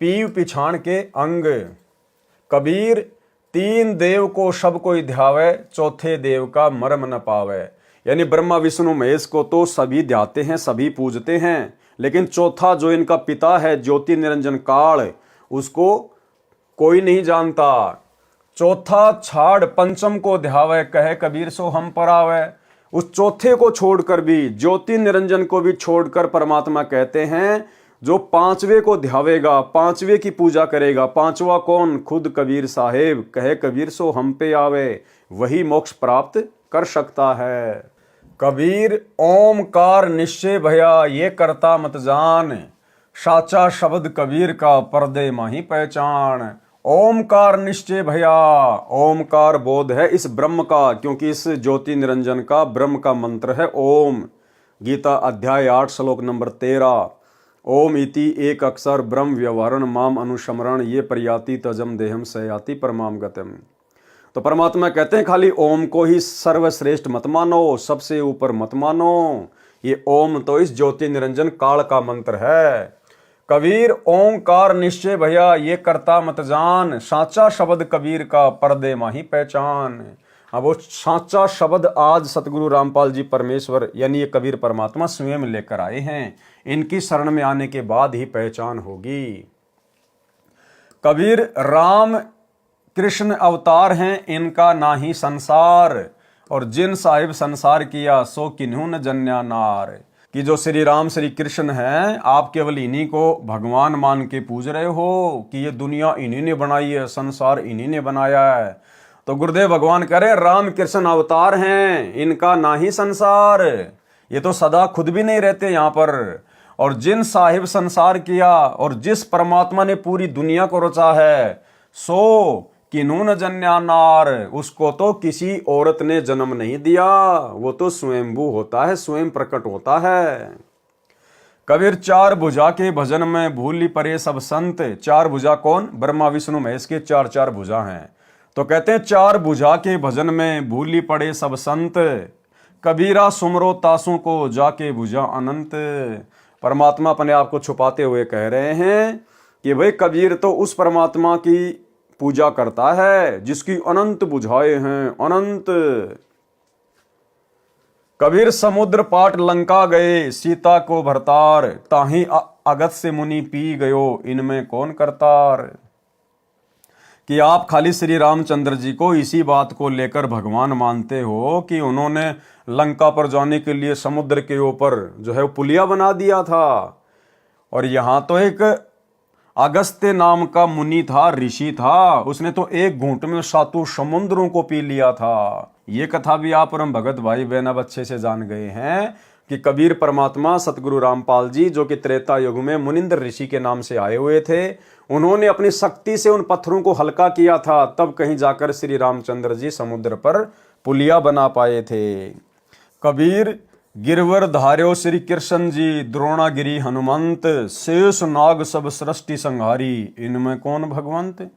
पीव पिछाण के अंग। कबीर, तीन देव को सब कोई ध्यावे, चौथे देव का मर्म न पावे। यानी ब्रह्मा विष्णु महेश को तो सभी ध्याते हैं, सभी पूजते हैं, लेकिन चौथा जो इनका पिता है ज्योति निरंजन काल, उसको कोई नहीं जानता। चौथा छाड़ पंचम को ध्यावे, कहे कबीर सो हम पर आवे। उस चौथे को छोड़कर भी, ज्योति निरंजन को भी छोड़कर परमात्मा कहते हैं जो पांचवे को ध्यावेगा, पांचवे की पूजा करेगा। पांचवा कौन? खुद कबीर साहेब, कहे कबीर सो हम पे आवे, वही मोक्ष प्राप्त कर सकता है। कबीर, ओमकार निश्चय भया, ये करता मत जान, साचा शब्द कबीर का पर्दे माही पहचान। ओमकार निश्चय भया, ओमकार बोध है इस ब्रह्म का, क्योंकि इस ज्योति निरंजन का ब्रह्म का मंत्र है ओम। गीता अध्याय 8 श्लोक नंबर 13। ओम इति एक अक्षर ब्रह्म व्यवहारण माम अनुस्मरण, ये प्रयाति तजम देहम सयाति परमाम गतम। तो परमात्मा कहते हैं खाली ओम को ही सर्वश्रेष्ठ मत मानो, सबसे ऊपर मत मानो। ये ओम तो इस ज्योति निरंजन काल का मंत्र है। कबीर, ओंकार निश्चय भैया, ये करता मत जान, साचा शब्द कबीर का पर्दे माही पहचान। अब वो साचा शब्द आज सतगुरु रामपाल जी परमेश्वर यानी ये कबीर परमात्मा स्वयं लेकर आए हैं। इनकी शरण में आने के बाद ही पहचान होगी। कबीर, राम कृष्ण अवतार हैं, इनका ना ही संसार, और जिन साहिब संसार किया सो किन्हू न जन्या नार। कि जो श्री राम श्री कृष्ण हैं, आप केवल इन्हीं को भगवान मान के पूज रहे हो कि ये दुनिया इन्हीं ने बनाई है, संसार इन्हीं ने बनाया है। तो गुरुदेव भगवान कह रहे हैं राम कृष्ण अवतार हैं, इनका ना ही संसार। ये तो सदा खुद भी नहीं रहते यहाँ पर। और जिन साहिब संसार किया, और जिस परमात्मा ने पूरी दुनिया को रचा है, सो किन्हू न जन्या नार, उसको तो किसी औरत ने जन्म नहीं दिया, वो तो स्वयंभू होता है, स्वयं प्रकट होता है। कबीर, चार भुजा के भजन में भूली परे सब संत। चार भुजा कौन? ब्रह्मा विष्णु महेश के चार चार भुजा हैं। तो कहते हैं चार भुजा के भजन में भूली पड़े सब संत, कबीरा सुमरो तासों को जाके भुजा अनंत। परमात्मा अपने आप को छुपाते हुए कह रहे हैं कि भाई कबीर तो उस परमात्मा की पूजा करता है जिसकी अनंत बुझाएं हैं, अनंत। कबीर, समुद्र पाट लंका गए, सीता को भरतार, ताही अगस्त से मुनि पी गयो, इनमें कौन करतार। कि आप खाली श्री रामचंद्र जी को इसी बात को लेकर भगवान मानते हो कि उन्होंने लंका पर जाने के लिए समुद्र के ऊपर जो है वो पुलिया बना दिया था। और यहाँ तो एक अगस्त्य नाम का मुनि था, ऋषि था, उसने तो एक घूंट में 7 समुद्रों को पी लिया था। ये कथा भी आप परम भगत भाई बहन अब अच्छे से जान गए हैं कि कबीर परमात्मा सतगुरु रामपाल जी जो कि त्रेता युग में मुनिंद्र ऋषि के नाम से आए हुए थे, उन्होंने अपनी शक्ति से उन पत्थरों को हल्का किया था, तब कहीं जाकर श्री रामचंद्र जी समुद्र पर पुलिया बना पाए थे। कबीर, गिरवर धार्यो श्री कृष्ण जी, द्रोणागिरी हनुमंत, शेष नाग सब सृष्टि संहारी, इनमें कौन भगवंत।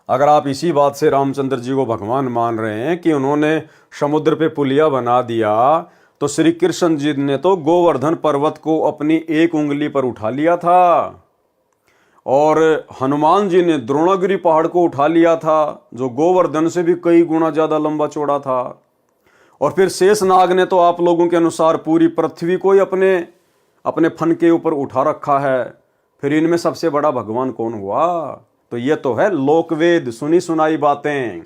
अगर आप इसी बात से रामचंद्र जी को भगवान मान रहे हैं कि उन्होंने समुद्र पे पुलिया बना दिया, तो श्री कृष्ण जी ने तो गोवर्धन पर्वत को अपनी एक उंगली पर उठा लिया था, और हनुमान जी ने द्रोणागिरी पहाड़ को उठा लिया था, जो गोवर्धन से भी कई गुना ज्यादा लंबा चौड़ा था। और फिर शेषनाग ने तो आप लोगों के अनुसार पूरी पृथ्वी को ही अपने अपने फन के ऊपर उठा रखा है। फिर इनमें सबसे बड़ा भगवान कौन हुआ? तो ये तो है लोकवेद, सुनी सुनाई बातें।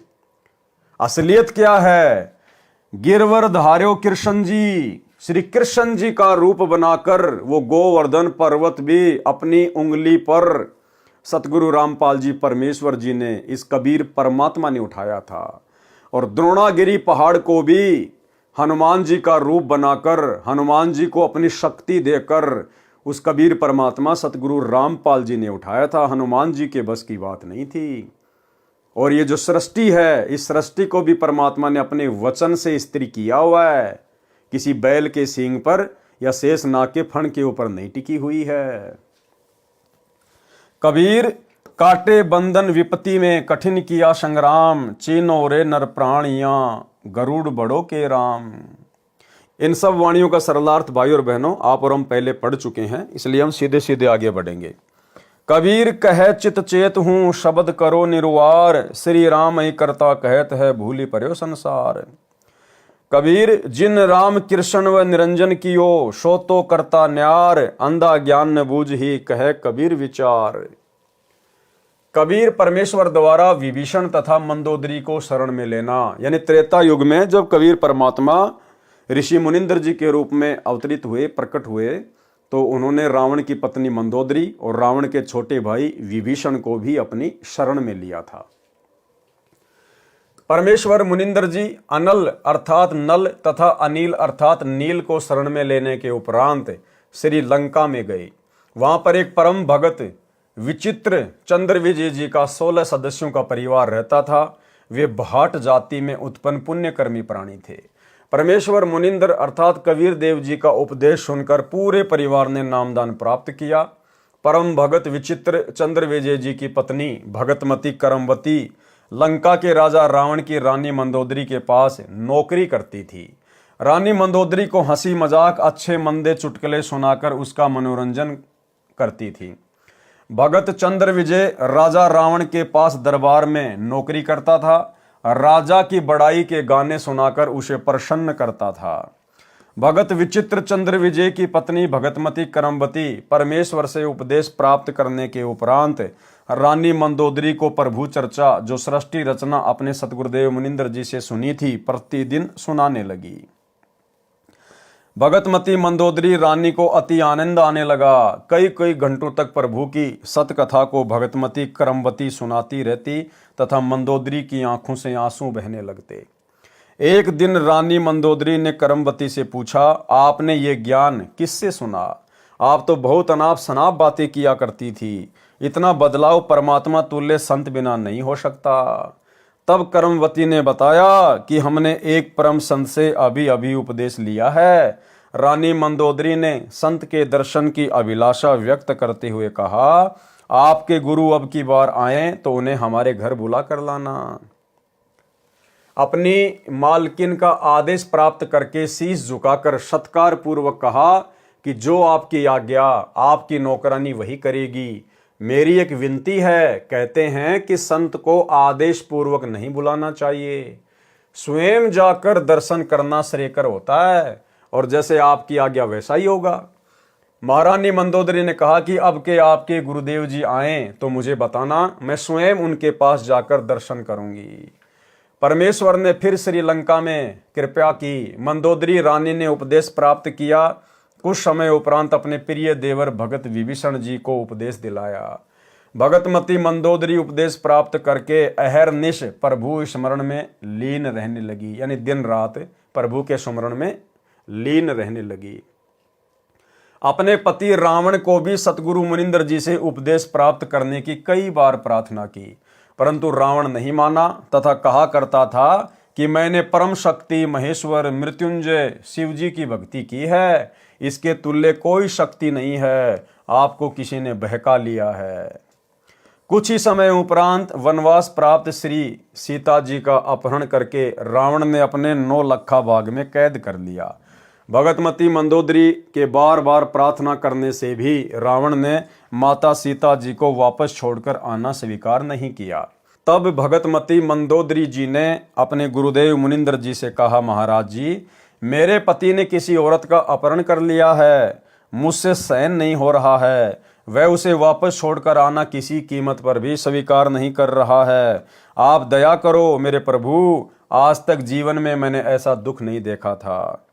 असलियत क्या है? गिरवर धार्यो कृष्ण जी, श्री कृष्ण जी का रूप बनाकर वो गोवर्धन पर्वत भी अपनी उंगली पर सतगुरु रामपाल जी परमेश्वर जी ने, इस कबीर परमात्मा ने उठाया था। और द्रोणागिरी पहाड़ को भी हनुमान जी का रूप बनाकर, हनुमान जी को अपनी शक्ति देकर उस कबीर परमात्मा सतगुरु रामपाल जी ने उठाया था। हनुमान जी के बस की बात नहीं थी। और ये जो सृष्टि है, इस सृष्टि को भी परमात्मा ने अपने वचन से स्त्री किया हुआ है, किसी बैल के सींग पर या शेषनाग के फण के ऊपर नहीं टिकी हुई है। कबीर काटे बंधन विपत्ति में कठिन किया संग्राम, चीनो रे नर प्राणियां गरुड़ बड़ो के राम। इन सब वाणियों का सरलार्थ भाई और बहनों आप और हम पहले पढ़ चुके हैं, इसलिए हम सीधे सीधे आगे बढ़ेंगे। कबीर कहे चित चेत हूं शब्द करो निर्वार, श्री राम ही करता कहत है भूली पर्यो संसार। कबीर जिन राम कृष्ण व निरंजन कियो, सो तो करता न्यार, अंधा ज्ञान न बूझ ही कहे कबीर विचार। कबीर परमेश्वर द्वारा विभीषण तथा मंदोदरी को शरण में लेना, यानी त्रेता युग में जब कबीर परमात्मा ऋषि मुनिंदर जी के रूप में अवतरित हुए, प्रकट हुए, तो उन्होंने रावण की पत्नी मंदोदरी और रावण के छोटे भाई विभीषण को भी अपनी शरण में लिया था। परमेश्वर मुनिंदर जी अनल अर्थात नल तथा अनिल अर्थात नील को शरण में लेने के उपरांत श्री लंका में गए। वहां पर एक परम भगत विचित्र चंद्र विजय जी का 16 सदस्यों का परिवार रहता था। वे भाट जाति में उत्पन्न पुण्यकर्मी प्राणी थे। परमेश्वर मुनिंदर अर्थात कबीर देव जी का उपदेश सुनकर पूरे परिवार ने नामदान प्राप्त किया। परम भगत विचित्र चंद्र विजय जी की पत्नी भगतमती करमवती लंका के राजा रावण की रानी मंदोदरी के पास नौकरी करती थी। रानी मंदोदरी को हंसी मजाक, अच्छे मंदे चुटकुले सुनाकर उसका मनोरंजन करती थी। भगत चंद्र विजय राजा रावण के पास दरबार में नौकरी करता था। राजा की बड़ाई के गाने सुनाकर उसे प्रसन्न करता था। भगत विचित्र चंद्र विजय की पत्नी भगतमती करमवती परमेश्वर से उपदेश प्राप्त करने के उपरांत रानी मंदोदरी को प्रभु चर्चा, जो सृष्टि रचना अपने सतगुरुदेव मुनिंदर जी से सुनी थी, प्रतिदिन सुनाने लगी। भगतमती मंदोदरी रानी को अति आनंद आने लगा। कई कई घंटों तक प्रभु की सतकथा को भगतमती करमवती सुनाती रहती तथा मंदोदरी की आंखों से आंसू बहने लगते। एक दिन रानी मंदोदरी ने करमवती से पूछा, आपने ये ज्ञान किससे सुना? आप तो बहुत अनाप शनाप बातें किया करती थी। इतना बदलाव परमात्मा तुल्य संत बिना नहीं हो सकता। तब करमवती ने बताया कि हमने एक परम संत से अभी अभी उपदेश लिया है। रानी मंदोदरी ने संत के दर्शन की अभिलाषा व्यक्त करते हुए कहा, आपके गुरु अब की बार आए तो उन्हें हमारे घर बुला कर लाना। अपनी मालकिन का आदेश प्राप्त करके शीश झुकाकर सत्कार पूर्वक कहा कि जो आपकी आज्ञा, आपकी नौकरानी वही करेगी। मेरी एक विनती है, कहते हैं कि संत को आदेश पूर्वक नहीं बुलाना चाहिए, स्वयं जाकर दर्शन करना श्रेयकर होता है, और जैसे आपकी आज्ञा वैसा ही होगा। महारानी मंदोदरी ने कहा कि अब के आपके गुरुदेव जी आए तो मुझे बताना, मैं स्वयं उनके पास जाकर दर्शन करूंगी। परमेश्वर ने फिर श्रीलंका में कृपा की। मंदोदरी रानी ने उपदेश प्राप्त किया। कुछ समय उपरांत अपने प्रिय देवर भगत विभीषण जी को उपदेश दिलाया। भगतमती मंदोदरी उपदेश प्राप्त करके अहरनिश प्रभु स्मरण में लीन रहने लगी, यानी दिन रात प्रभु के स्मरण में लीन रहने लगी। अपने पति रावण को भी सतगुरु मुनिंदर जी से उपदेश प्राप्त करने की कई बार प्रार्थना की, परंतु रावण नहीं माना तथा कहा करता था कि मैंने परम शक्ति महेश्वर मृत्युंजय शिव जी की भक्ति की है, इसके तुल्य कोई शक्ति नहीं है, आपको किसी ने बहका लिया है। कुछ ही समय उपरांत वनवास प्राप्त श्री सीता जी का अपहरण करके रावण ने अपने 9 लखा बाग में कैद कर लिया। भगतमती मंदोदरी के बार बार प्रार्थना करने से भी रावण ने माता सीता जी को वापस छोड़कर आना स्वीकार नहीं किया। तब भगतमती मंदोदरी जी ने अपने गुरुदेव मुनिंद्र जी से कहा, महाराज जी, मेरे पति ने किसी औरत का अपहरण कर लिया है, मुझसे सहन नहीं हो रहा है, वह उसे वापस छोड़कर आना किसी कीमत पर भी स्वीकार नहीं कर रहा है। आप दया करो मेरे प्रभु, आज तक जीवन में मैंने ऐसा दुख नहीं देखा था।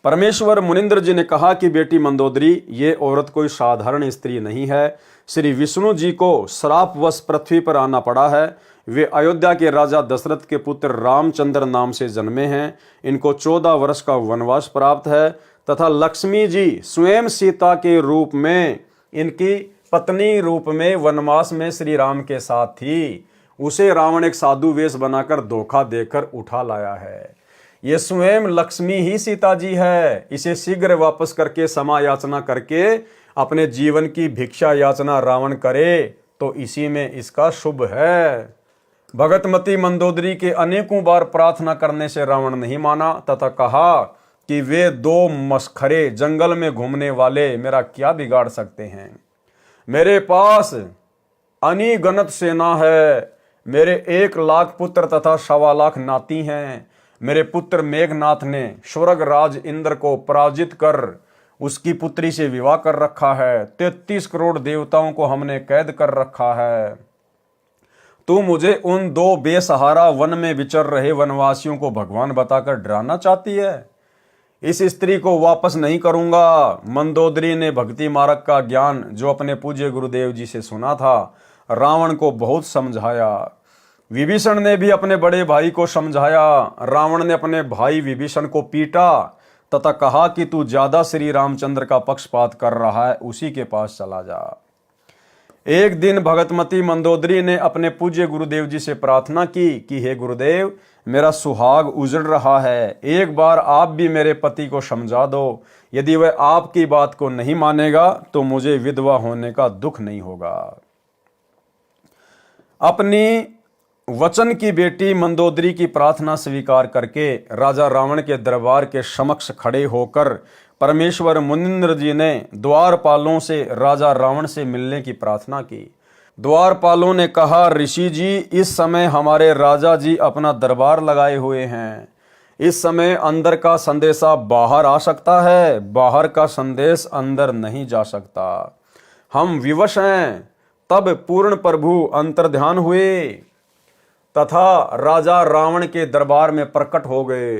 परमेश्वर मुनिंद्र जी ने कहा कि बेटी मंदोदरी, ये औरत कोई साधारण स्त्री नहीं है। श्री विष्णु जी को श्रापवश पृथ्वी पर आना पड़ा है। वे अयोध्या के राजा दशरथ के पुत्र रामचंद्र नाम से जन्मे हैं। इनको 14 वर्ष का वनवास प्राप्त है तथा लक्ष्मी जी स्वयं सीता के रूप में, इनकी पत्नी रूप में वनवास में श्री राम के साथ थी। उसे रावण एक साधु वेश बनाकर धोखा देकर उठा लाया है। ये स्वयं लक्ष्मी ही सीता जी है। इसे शीघ्र वापस करके क्षमा याचना करके अपने जीवन की भिक्षा याचना रावण करे तो इसी में इसका शुभ है। भगतमती मंदोदरी के अनेकों बार प्रार्थना करने से रावण नहीं माना तथा कहा कि वे 2 मस्खरे जंगल में घूमने वाले मेरा क्या बिगाड़ सकते हैं। मेरे पास अनिगनत सेना है। मेरे 1 लाख पुत्र तथा 1.25 लाख नाती हैं। मेरे पुत्र मेघनाथ ने स्वर्ग राज इंद्र को पराजित कर उसकी पुत्री से विवाह कर रखा है। 33 करोड़ देवताओं को हमने कैद कर रखा है। तू मुझे उन 2 बेसहारा वन में विचर रहे वनवासियों को भगवान बताकर डराना चाहती है। इस स्त्री को वापस नहीं करूंगा। मंदोदरी ने भक्ति मार्ग का ज्ञान जो अपने पूज्य गुरुदेव जी से सुना था, रावण को बहुत समझाया। विभीषण ने भी अपने बड़े भाई को समझाया। रावण ने अपने भाई विभीषण को पीटा तथा कहा कि तू ज्यादा श्री रामचंद्र का पक्षपात कर रहा है, उसी के पास चला जा। एक दिन भगतमती मंदोदरी ने अपने पूज्य गुरुदेव जी से प्रार्थना की कि हे गुरुदेव, मेरा सुहाग उजड़ रहा है, एक बार आप भी मेरे पति को समझा दो। यदि वह आपकी बात को नहीं मानेगा तो मुझे विधवा होने का दुख नहीं होगा। अपनी वचन की बेटी मंदोदरी की प्रार्थना स्वीकार करके राजा रावण के दरबार के समक्ष खड़े होकर परमेश्वर मुनिंद्र जी ने द्वारपालों से राजा रावण से मिलने की प्रार्थना की। द्वारपालों ने कहा, ऋषि जी, इस समय हमारे राजा जी अपना दरबार लगाए हुए हैं। इस समय अंदर का संदेशा बाहर आ सकता है, बाहर का संदेश अंदर नहीं जा सकता। हम विवश हैं। तब पूर्ण प्रभु अंतर्ध्यान हुए तथा राजा रावण के दरबार में प्रकट हो गए।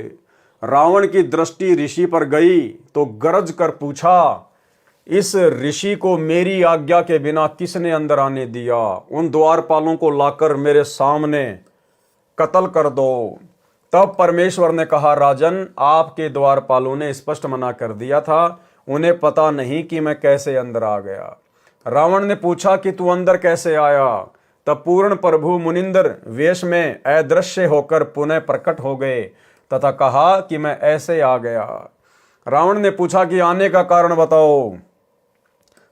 रावण की दृष्टि ऋषि पर गई तो गरज कर पूछा, इस ऋषि को मेरी आज्ञा के बिना किसने अंदर आने दिया? उन द्वारपालों को लाकर मेरे सामने कत्ल कर दो। तब परमेश्वर ने कहा, राजन, आपके द्वारपालों ने स्पष्ट मना कर दिया था, उन्हें पता नहीं कि मैं कैसे अंदर आ गया। रावण ने पूछा कि तू अंदर कैसे आया? तब पूर्ण प्रभु मुनिंदर वेश में अदृश्य होकर पुनः प्रकट हो गए तथा कहा कि मैं ऐसे आ गया। रावण ने पूछा कि आने का कारण बताओ।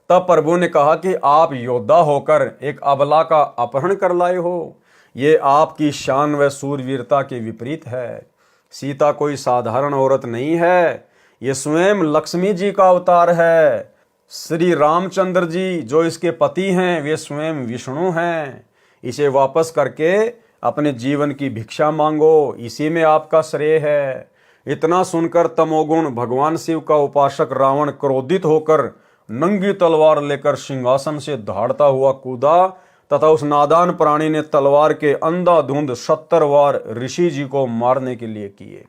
तब प्रभु ने कहा कि आप योद्धा होकर एक अबला का अपहरण कर लाए हो। ये आपकी शान व सूरवीरता के विपरीत है। सीता कोई साधारण औरत नहीं है, ये स्वयं लक्ष्मी जी का अवतार है। श्री रामचंद्र जी जो इसके पति हैं, वे स्वयं विष्णु हैं। इसे वापस करके अपने जीवन की भिक्षा मांगो, इसी में आपका श्रेय है। इतना सुनकर तमोगुण भगवान शिव का उपासक रावण क्रोधित होकर नंगी तलवार लेकर सिंहासन से दहाड़ता हुआ कूदा तथा उस नादान प्राणी ने तलवार के अंधाधुंध 70 वार ऋषि जी को मारने के लिए किए।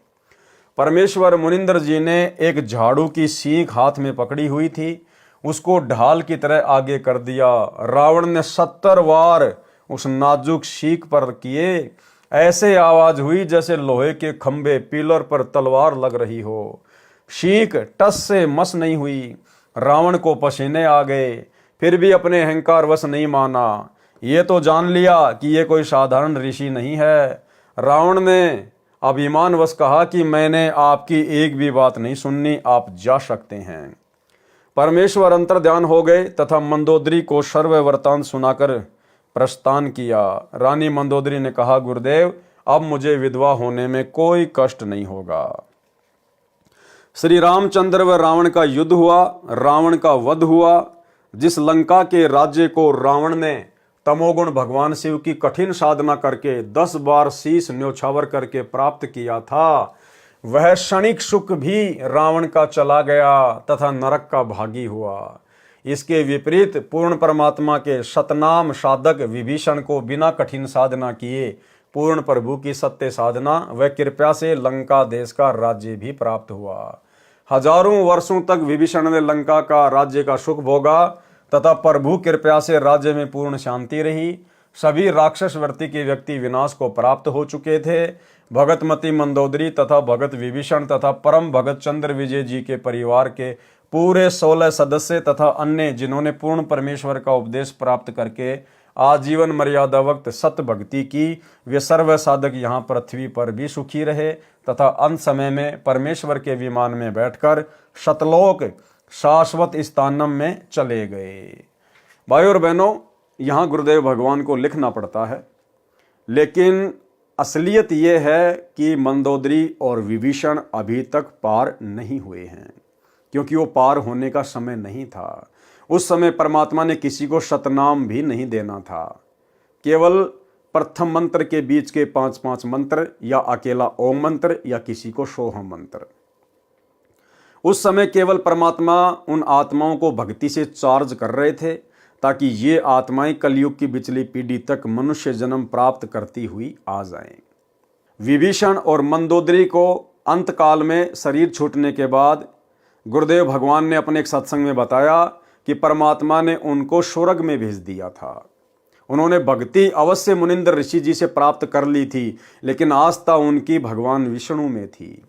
परमेश्वर मुनिंद्र जी ने एक झाड़ू की सीख हाथ में पकड़ी हुई थी, उसको ढाल की तरह आगे कर दिया। रावण ने 70 वार उस नाजुक सीख पर किए। ऐसे आवाज हुई जैसे लोहे के खंभे पिलर पर तलवार लग रही हो। सीख टस से मस नहीं हुई। रावण को पसीने आ गए, फिर भी अपने अहंकार वश नहीं माना। ये तो जान लिया कि ये कोई साधारण ऋषि नहीं है। रावण ने अभिमान वश कहा कि मैंने आपकी एक भी बात नहीं सुननी, आप जा सकते हैं। परमेश्वर अंतर्ध्यान हो गए तथा मंदोदरी को सर्व वृत्तांत सुनाकर प्रस्थान किया। रानी मंदोदरी ने कहा, गुरुदेव, अब मुझे विधवा होने में कोई कष्ट नहीं होगा। श्री रामचंद्र व रावण का युद्ध हुआ, रावण का वध हुआ। जिस लंका के राज्य को रावण ने तमोगुण भगवान शिव की कठिन साधना करके 10 बार शीश न्योछावर करके प्राप्त किया था, वह क्षणिक सुख भी रावण का चला गया तथा नरक का भागी हुआ। इसके विपरीत पूर्ण परमात्मा के सतनाम साधक विभीषण को बिना कठिन साधना किए पूर्ण प्रभु की सत्य साधना व कृपा से लंका देश का राज्य भी प्राप्त हुआ। हजारों वर्षों तक विभीषण ने लंका का राज्य का सुख भोगा तथा प्रभु कृपा से राज्य में पूर्ण शांति रही। सभी राक्षस वृत्ति के व्यक्ति विनाश को प्राप्त हो चुके थे। भगतमती मंदोदरी तथा भगत विभीषण तथा परम भगत चंद्र विजय जी के परिवार के पूरे 16 सदस्य तथा अन्य जिन्होंने पूर्ण परमेश्वर का उपदेश प्राप्त करके आजीवन मर्यादा वक्त सत्य भक्ति की, वे सर्व साधक यहाँ पृथ्वी पर भी सुखी रहे तथा अंत समय में परमेश्वर के विमान में बैठकर शतलोक शाश्वत स्थानम में चले गए। भाइयों और बहनों, यहाँ गुरुदेव भगवान को लिखना पड़ता है, लेकिन असलियत ये है कि मंदोदरी और विभीषण अभी तक पार नहीं हुए हैं, क्योंकि वो पार होने का समय नहीं था। उस समय परमात्मा ने किसी को शतनाम भी नहीं देना था। केवल प्रथम मंत्र के बीच के 5-5 मंत्र या अकेला ओम मंत्र या किसी को सोहम मंत्र। उस समय केवल परमात्मा उन आत्माओं को भक्ति से चार्ज कर रहे थे ताकि ये आत्माएं कलयुग की पिछली पीढ़ी तक मनुष्य जन्म प्राप्त करती हुई आ जाएं। विभीषण और मंदोदरी को अंतकाल में शरीर छूटने के बाद गुरुदेव भगवान ने अपने एक सत्संग में बताया कि परमात्मा ने उनको स्वर्ग में भेज दिया था। उन्होंने भक्ति अवश्य मुनिंद्र ऋषि जी से प्राप्त कर ली थी, लेकिन आस्था उनकी भगवान विष्णु में थी।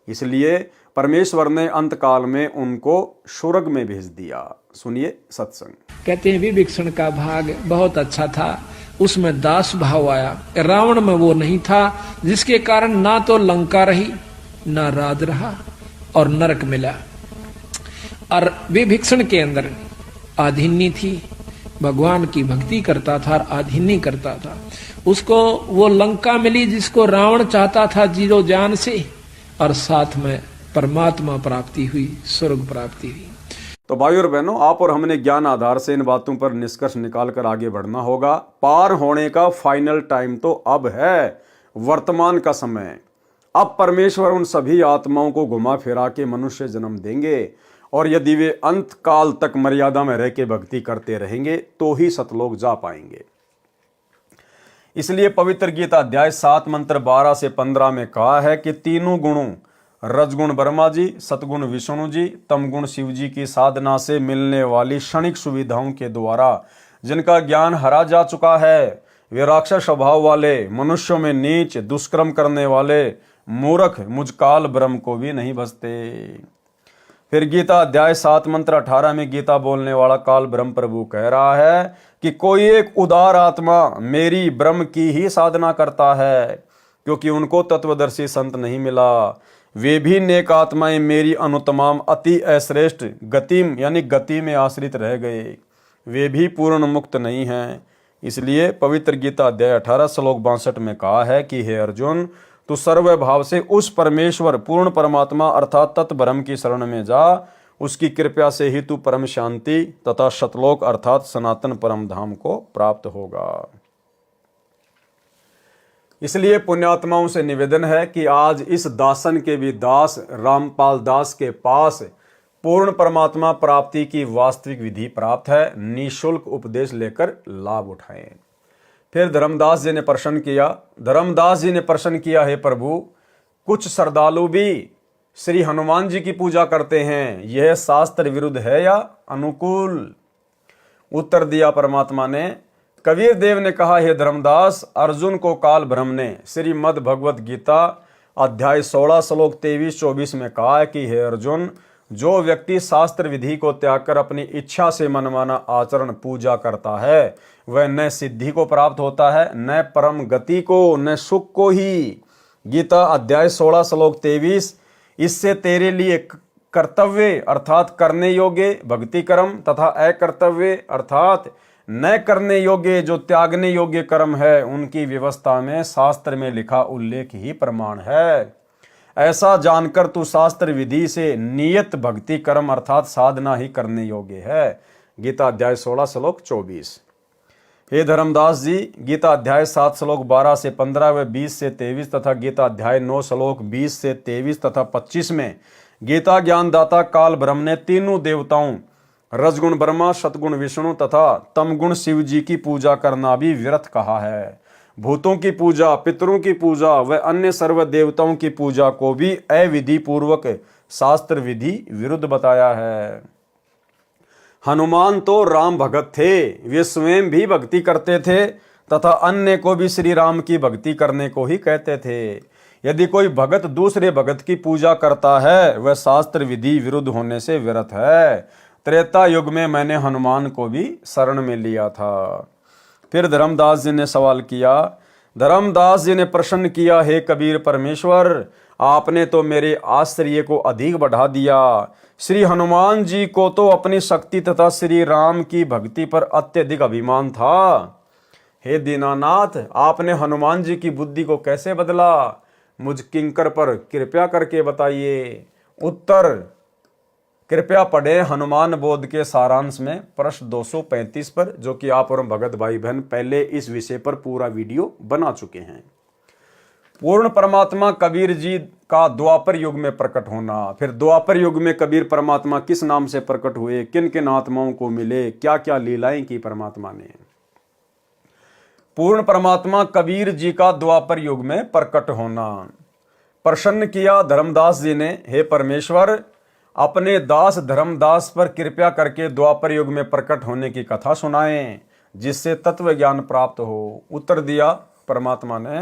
इसलिए परमेश्वर ने अंतकाल में उनको स्वर्ग में भेज दिया। सुनिए सत्संग। कहते हैं विभीषण का भाग बहुत अच्छा था, उसमें दास भाव आया। रावण में वो नहीं था, जिसके कारण ना तो लंका रही, ना राज रहा और नरक मिला। और विभीषण के अंदर आधीनी थी, भगवान की भक्ति करता था और आधीनी करता था। उसको वो लंका मिली जिसको रावण चाहता था जीरो जान से, और साथ में परमात्मा प्राप्ति हुई, स्वर्ग प्राप्ति हुई। तो भाइयों और बहनों, आप और हमने ज्ञान आधार से इन बातों पर निष्कर्ष निकालकर आगे बढ़ना होगा। पार होने का फाइनल टाइम तो अब है, वर्तमान का समय। अब परमेश्वर उन सभी आत्माओं को घुमा फिरा के मनुष्य जन्म देंगे, और यदि वे अंत काल तक मर्यादा में रह के भक्ति करते रहेंगे तो ही सतलोक जा पाएंगे। इसलिए पवित्र गीता अध्याय 7 मंत्र 12 से 15 में कहा है कि तीनों गुणों रजगुण ब्रह्मा जी, सतगुण विष्णु जी, तमगुण शिव जी की साधना से मिलने वाली क्षणिक सुविधाओं के द्वारा जिनका ज्ञान हरा जा चुका है, वे राक्षस स्वभाव वाले, मनुष्यों में नीच दुष्कर्म करने वाले मूर्ख मुझकाल ब्रह्म को भी नहीं भजते। फिर गीता अध्याय 7 मंत्र 18 में गीता बोलने वाला काल ब्रह्म प्रभु कह रहा है कि कोई एक उदार आत्मा मेरी ब्रह्म की ही साधना करता है, क्योंकि उनको तत्वदर्शी संत नहीं मिला। वे भी नेक आत्माएं मेरी अनुतमाम अति अश्रेष्ठ गतिम यानी गति में आश्रित रह गए, वे भी पूर्ण मुक्त नहीं हैं। इसलिए पवित्र गीता अध्याय 18 श्लोक 62 में कहा है कि हे अर्जुन, तू सर्व भाव से उस परमेश्वर पूर्ण परमात्मा अर्थात तत् ब्रह्म की शरण में जा, उसकी कृपा से ही तू परम शांति तथा शतलोक अर्थात सनातन परम धाम को प्राप्त होगा। इसलिए पुण्यात्माओं से निवेदन है कि आज इस दासन के भी दास रामपाल दास के पास पूर्ण परमात्मा प्राप्ति की वास्तविक विधि प्राप्त है, निःशुल्क उपदेश लेकर लाभ उठाएं। फिर धर्मदास जी ने प्रश्न किया, धर्मदास जी ने प्रश्न किया, हे प्रभु, कुछ श्रद्धालु भी श्री हनुमान जी की पूजा करते हैं, यह शास्त्र विरुद्ध है या अनुकूल? उत्तर दिया परमात्मा ने, कबीर देव ने कहा, हे धर्मदास, अर्जुन को काल ब्रह्म ने श्रीमद् भगवत गीता अध्याय 16 श्लोक 23-24 में कहा है कि हे अर्जुन, जो व्यक्ति शास्त्र विधि को त्याग कर अपनी इच्छा से मनमाना आचरण पूजा करता है, वह न सिद्धि को प्राप्त होता है, न परम गति को, न सुख को ही। गीता अध्याय 16 श्लोक 23, इससे तेरे लिए कर्तव्य अर्थात करने योग्य भक्ति कर्म तथा अकर्तव्य अर्थात न करने योग्य जो त्यागने योग्य कर्म है, उनकी व्यवस्था में शास्त्र में लिखा उल्लेख ही प्रमाण है। ऐसा जानकर तू शास्त्र विधि से नियत भक्ति कर्म अर्थात साधना ही करने योग्य है। गीता अध्याय 16 श्लोक 24। हे धर्मदास जी, गीता अध्याय 7 श्लोक 12 से 15 व 20 से 23 तथा गीता अध्याय 9 श्लोक 20 से 23 तथा 25 में गीता ज्ञानदाता काल ब्रह्म ने तीनों देवताओं रजगुण ब्रह्मा, सतगुण विष्णु तथा तमगुण शिव जी की पूजा करना भी व्यर्थ कहा है। भूतों की पूजा, पितरों की पूजा व अन्य सर्व देवताओं की पूजा को भी अविधि पूर्वक शास्त्र विधि विरुद्ध बताया है। हनुमान तो राम भगत थे, वे स्वयं भी भक्ति करते थे तथा अन्य को भी श्री राम की भक्ति करने को ही कहते थे। यदि कोई भगत दूसरे भगत की पूजा करता है वह शास्त्र विधि विरुद्ध होने से व्यर्थ है। त्रेता युग में मैंने हनुमान को भी शरण में लिया था। फिर धर्मदास जी ने सवाल किया। धर्मदास जी ने प्रश्न किया, हे कबीर परमेश्वर, आपने तो मेरे आश्चर्य को अधिक बढ़ा दिया। श्री हनुमान जी को तो अपनी शक्ति तथा श्री राम की भक्ति पर अत्यधिक अभिमान था। हे दीनानाथ, आपने हनुमान जी की बुद्धि को कैसे बदला? मुझ किंकर पर कृपा करके बताइए। उत्तर कृपया पढ़े हनुमान बोध के सारांश में प्रश्न 235 पर, जो कि आप और भगत भाई बहन पहले इस विषय पर पूरा वीडियो बना चुके हैं। पूर्ण परमात्मा कबीर जी का द्वापर युग में प्रकट होना। फिर द्वापर युग में कबीर परमात्मा किस नाम से प्रकट हुए, किन किन आत्माओं को मिले, क्या क्या लीलाएं की परमात्मा ने। पूर्ण परमात्मा कबीर जी का द्वापर युग में प्रकट होना। प्रसन्न किया धर्मदास जी ने, हे परमेश्वर, अपने दास धर्मदास पर कृपया करके द्वापर युग में प्रकट होने की कथा सुनाएं, जिससे तत्व ज्ञान प्राप्त हो। उत्तर दिया परमात्मा ने।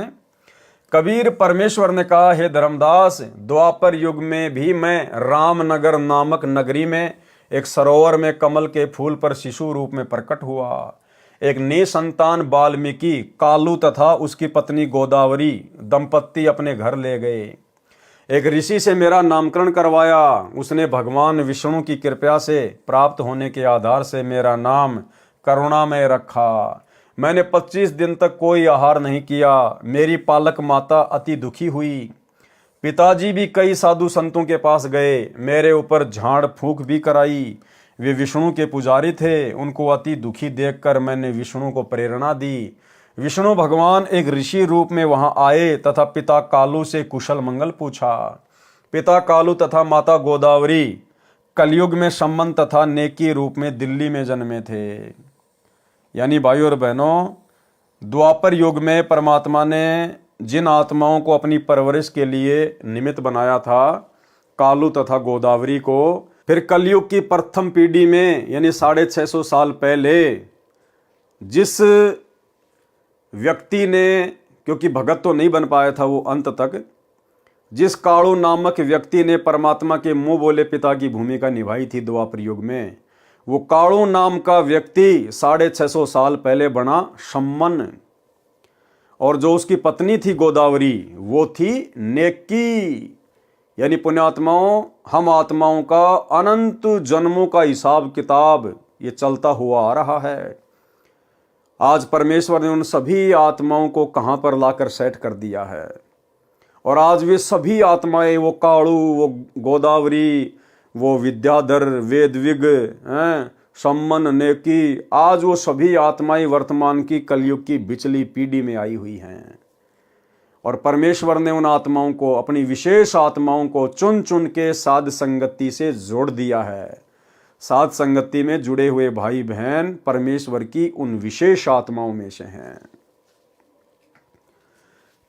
कबीर परमेश्वर ने कहा, हे धर्मदास, द्वापर युग में भी मैं रामनगर नामक नगरी में एक सरोवर में कमल के फूल पर शिशु रूप में प्रकट हुआ। एक निसंतान वाल्मीकि कालू तथा उसकी पत्नी गोदावरी दंपत्ति अपने घर ले गए। एक ऋषि से मेरा नामकरण करवाया। उसने भगवान विष्णु की कृपा से प्राप्त होने के आधार से मेरा नाम करुणामय रखा। मैंने 25 दिन तक कोई आहार नहीं किया। मेरी पालक माता अति दुखी हुई। पिताजी भी कई साधु संतों के पास गए, मेरे ऊपर झाड़ फूंक भी कराई। वे विष्णु के पुजारी थे। उनको अति दुखी देखकर मैंने विष्णु को प्रेरणा दी। विष्णु भगवान एक ऋषि रूप में वहां आए तथा पिता कालू से कुशल मंगल पूछा। पिता कालू तथा माता गोदावरी कलयुग में सम्मन तथा नेकी रूप में दिल्ली में जन्मे थे। यानी भाइयों और बहनों, द्वापर युग में परमात्मा ने जिन आत्माओं को अपनी परवरिश के लिए निमित्त बनाया था, कालू तथा गोदावरी को, फिर कलयुग की प्रथम पीढ़ी में यानी 650 साल पहले जिस व्यक्ति ने, क्योंकि भगत तो नहीं बन पाया था वो अंत तक, जिस कालू नामक व्यक्ति ने परमात्मा के मुंह बोले पिता की भूमिका निभाई थी द्वापर युग में, वो कालू नाम का व्यक्ति 650 साल पहले बना सम्मन। और जो उसकी पत्नी थी गोदावरी, वो थी नेकी। यानी पुण्यात्माओं, हम आत्माओं का अनंत जन्मों का हिसाब किताब ये चलता हुआ आ रहा है। आज परमेश्वर ने उन सभी आत्माओं को कहां पर लाकर सेट कर दिया है, और आज वे सभी आत्माएं, वो कालू, वो गोदावरी, वो विद्याधर, वेदविग, सम्मन, नेकी, आज वो सभी आत्माएं वर्तमान की कलयुग की बिचली पीढ़ी में आई हुई हैं। और परमेश्वर ने उन आत्माओं को, अपनी विशेष आत्माओं को चुन चुन के साध संगति से जोड़ दिया है। साध संगति में जुड़े हुए भाई बहन परमेश्वर की उन विशेष आत्माओं में से हैं।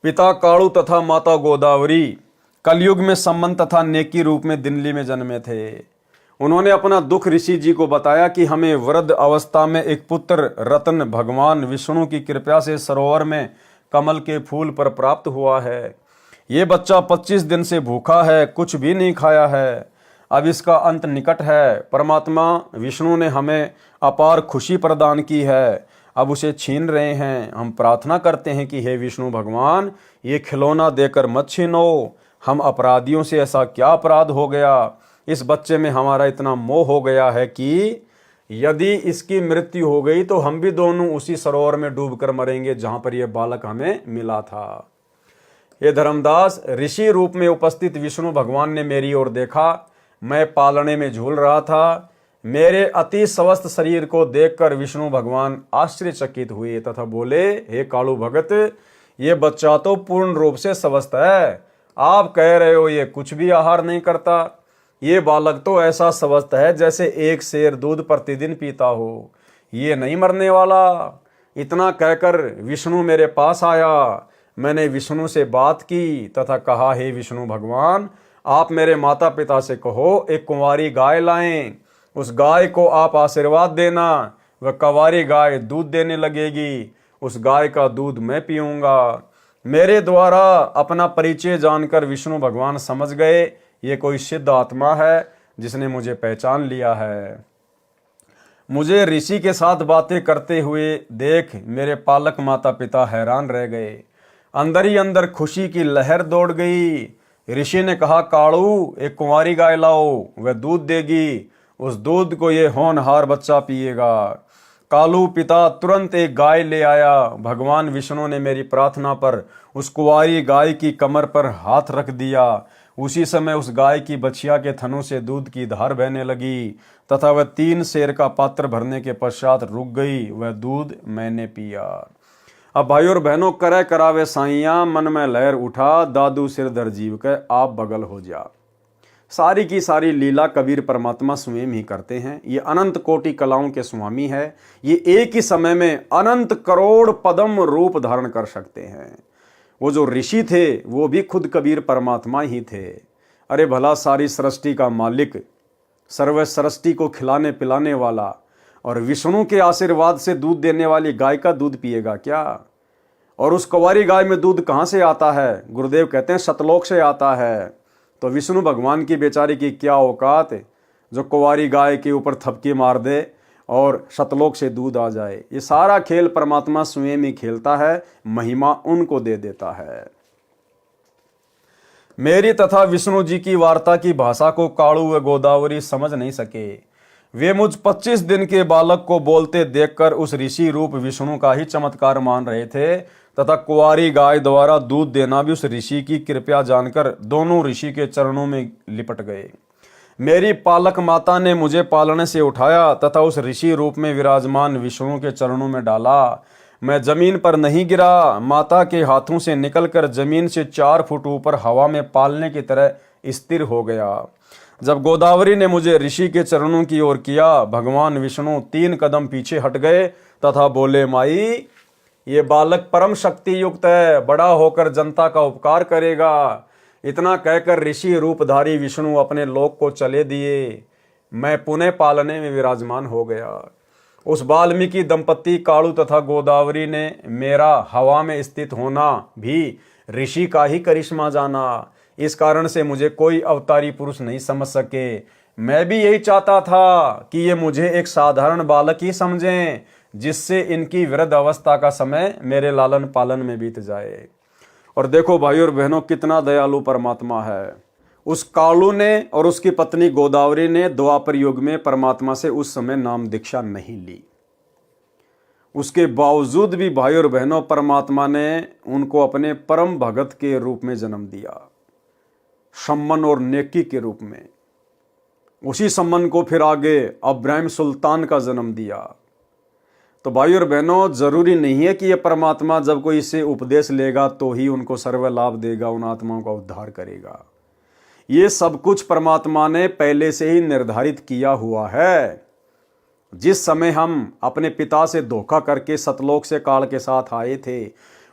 पिता कालू तथा माता गोदावरी कलयुग में सम्मन तथा नेकी रूप में दिल्ली में जन्मे थे। उन्होंने अपना दुख ऋषि जी को बताया कि हमें वृद्ध अवस्था में एक पुत्र रत्न भगवान विष्णु की कृपा से सरोवर में कमल के फूल पर प्राप्त हुआ है। ये बच्चा 25 दिन से भूखा है, कुछ भी नहीं खाया है। अब इसका अंत निकट है। परमात्मा विष्णु ने हमें अपार खुशी प्रदान की है, अब उसे छीन रहे हैं। हम प्रार्थना करते हैं कि हे विष्णु भगवान, ये खिलौना देकर मत छीनो। हम अपराधियों से ऐसा क्या अपराध हो गया, इस बच्चे में हमारा इतना मोह हो गया है कि यदि इसकी मृत्यु हो गई तो हम भी दोनों उसी सरोवर में डूबकर मरेंगे जहां पर यह बालक हमें मिला था। ये धर्मदास, ऋषि रूप में उपस्थित विष्णु भगवान ने मेरी ओर देखा। मैं पालने में झूल रहा था। मेरे अति स्वस्थ शरीर को देखकर विष्णु भगवान आश्चर्यचकित हुए तथा बोले, हे कालू भगत, ये बच्चा तो पूर्ण रूप से स्वस्थ है। आप कह रहे हो ये कुछ भी आहार नहीं करता। ये बालक तो ऐसा स्वस्थ है जैसे एक शेर दूध प्रतिदिन पीता हो। ये नहीं मरने वाला। इतना कहकर विष्णु मेरे पास आया। मैंने विष्णु से बात की तथा कहा, हे विष्णु भगवान, आप मेरे माता पिता से कहो एक कुंवारी गाय लाएं। उस गाय को आप आशीर्वाद देना। वह कुंवारी गाय दूध देने लगेगी। उस गाय का दूध मैं पीऊंगा। मेरे द्वारा अपना परिचय जानकर विष्णु भगवान समझ गए ये कोई सिद्ध आत्मा है जिसने मुझे पहचान लिया है। मुझे ऋषि के साथ बातें करते हुए देख मेरे पालक माता पिता हैरान रह गए। अंदर ही अंदर खुशी की लहर दौड़ गई। ऋषि ने कहा, कालू, एक कुंवारी गाय लाओ, वह दूध देगी। उस दूध को ये होनहार बच्चा पिएगा। कालू पिता तुरंत एक गाय ले आया। भगवान विष्णु ने मेरी प्रार्थना पर उस कुंवारी गाय की कमर पर हाथ रख दिया। उसी समय उस गाय की बछिया के थनों से दूध की धार बहने लगी तथा वह 3 सेर का पात्र भरने के पश्चात रुक गई। वह दूध मैंने पिया। अब भाई और बहनों, करे करावे साइया, मन में लहर उठा, दादू सिर दर जीव के आप बगल हो जा। सारी की सारी लीला कबीर परमात्मा स्वयं ही करते हैं। ये अनंत कोटि कलाओं के स्वामी है। ये एक ही समय में अनंत करोड़ पदम रूप धारण कर सकते हैं। वो जो ऋषि थे वो भी खुद कबीर परमात्मा ही थे। अरे भला, सारी सृष्टि का मालिक, सर्व सृष्टि को खिलाने पिलाने वाला और विष्णु के आशीर्वाद से दूध देने वाली गाय का दूध पिएगा क्या? और उस कुंवारी गाय में दूध कहाँ से आता है? गुरुदेव कहते हैं सतलोक से आता है। तो विष्णु भगवान की बेचारी की क्या औकात जो कुंवारी गाय के ऊपर थपकी मार दे और सतलोक से दूध आ जाए। ये सारा खेल परमात्मा स्वयं ही खेलता है, महिमा उनको दे देता है। मेरी तथा विष्णु जी की वार्ता की भाषा को कालू व गोदावरी समझ नहीं सके। वे मुझ 25 दिन के बालक को बोलते देखकर उस ऋषि रूप विष्णु का ही चमत्कार मान रहे थे तथा कुंवारी गाय द्वारा दूध देना भी उस ऋषि की कृपा जानकर दोनों ऋषि के चरणों में लिपट गए। मेरी पालक माता ने मुझे पालने से उठाया तथा उस ऋषि रूप में विराजमान विष्णु के चरणों में डाला। मैं जमीन पर नहीं गिरा। माता के हाथों से निकलकर जमीन से 4 फुट ऊपर हवा में पालने की तरह स्थिर हो गया। जब गोदावरी ने मुझे ऋषि के चरणों की ओर किया, भगवान विष्णु 3 कदम पीछे हट गए तथा बोले, माई, ये बालक परम शक्ति युक्त है, बड़ा होकर जनता का उपकार करेगा। इतना कहकर ऋषि रूपधारी विष्णु अपने लोक को चले दिए। मैं पुनः पालने में विराजमान हो गया। उस वाल्मीकि दंपति कालू तथा गोदावरी ने मेरा हवा में स्थित होना भी ऋषि का ही करिश्मा जाना। इस कारण से मुझे कोई अवतारी पुरुष नहीं समझ सके। मैं भी यही चाहता था कि ये मुझे एक साधारण बालक ही समझें, जिससे इनकी वृद्ध अवस्था का समय मेरे लालन पालन में बीत जाए। और देखो भाई और बहनों, कितना दयालु परमात्मा है। उस कालू ने और उसकी पत्नी गोदावरी ने द्वापर युग में परमात्मा से उस समय नाम दीक्षा नहीं ली। उसके बावजूद भी भाई और बहनों, परमात्मा ने उनको अपने परम भगत के रूप में जन्म दिया, सम्मन और नेकी के रूप में। उसी सम्मन को फिर आगे अब्राहिम सुल्तान का जन्म दिया। तो भाई और बहनों, जरूरी नहीं है कि यह परमात्मा जब कोई इससे उपदेश लेगा तो ही उनको सर्व लाभ देगा, उन आत्माओं का उद्धार करेगा। ये सब कुछ परमात्मा ने पहले से ही निर्धारित किया हुआ है। जिस समय हम अपने पिता से धोखा करके सतलोक से काल के साथ आए थे,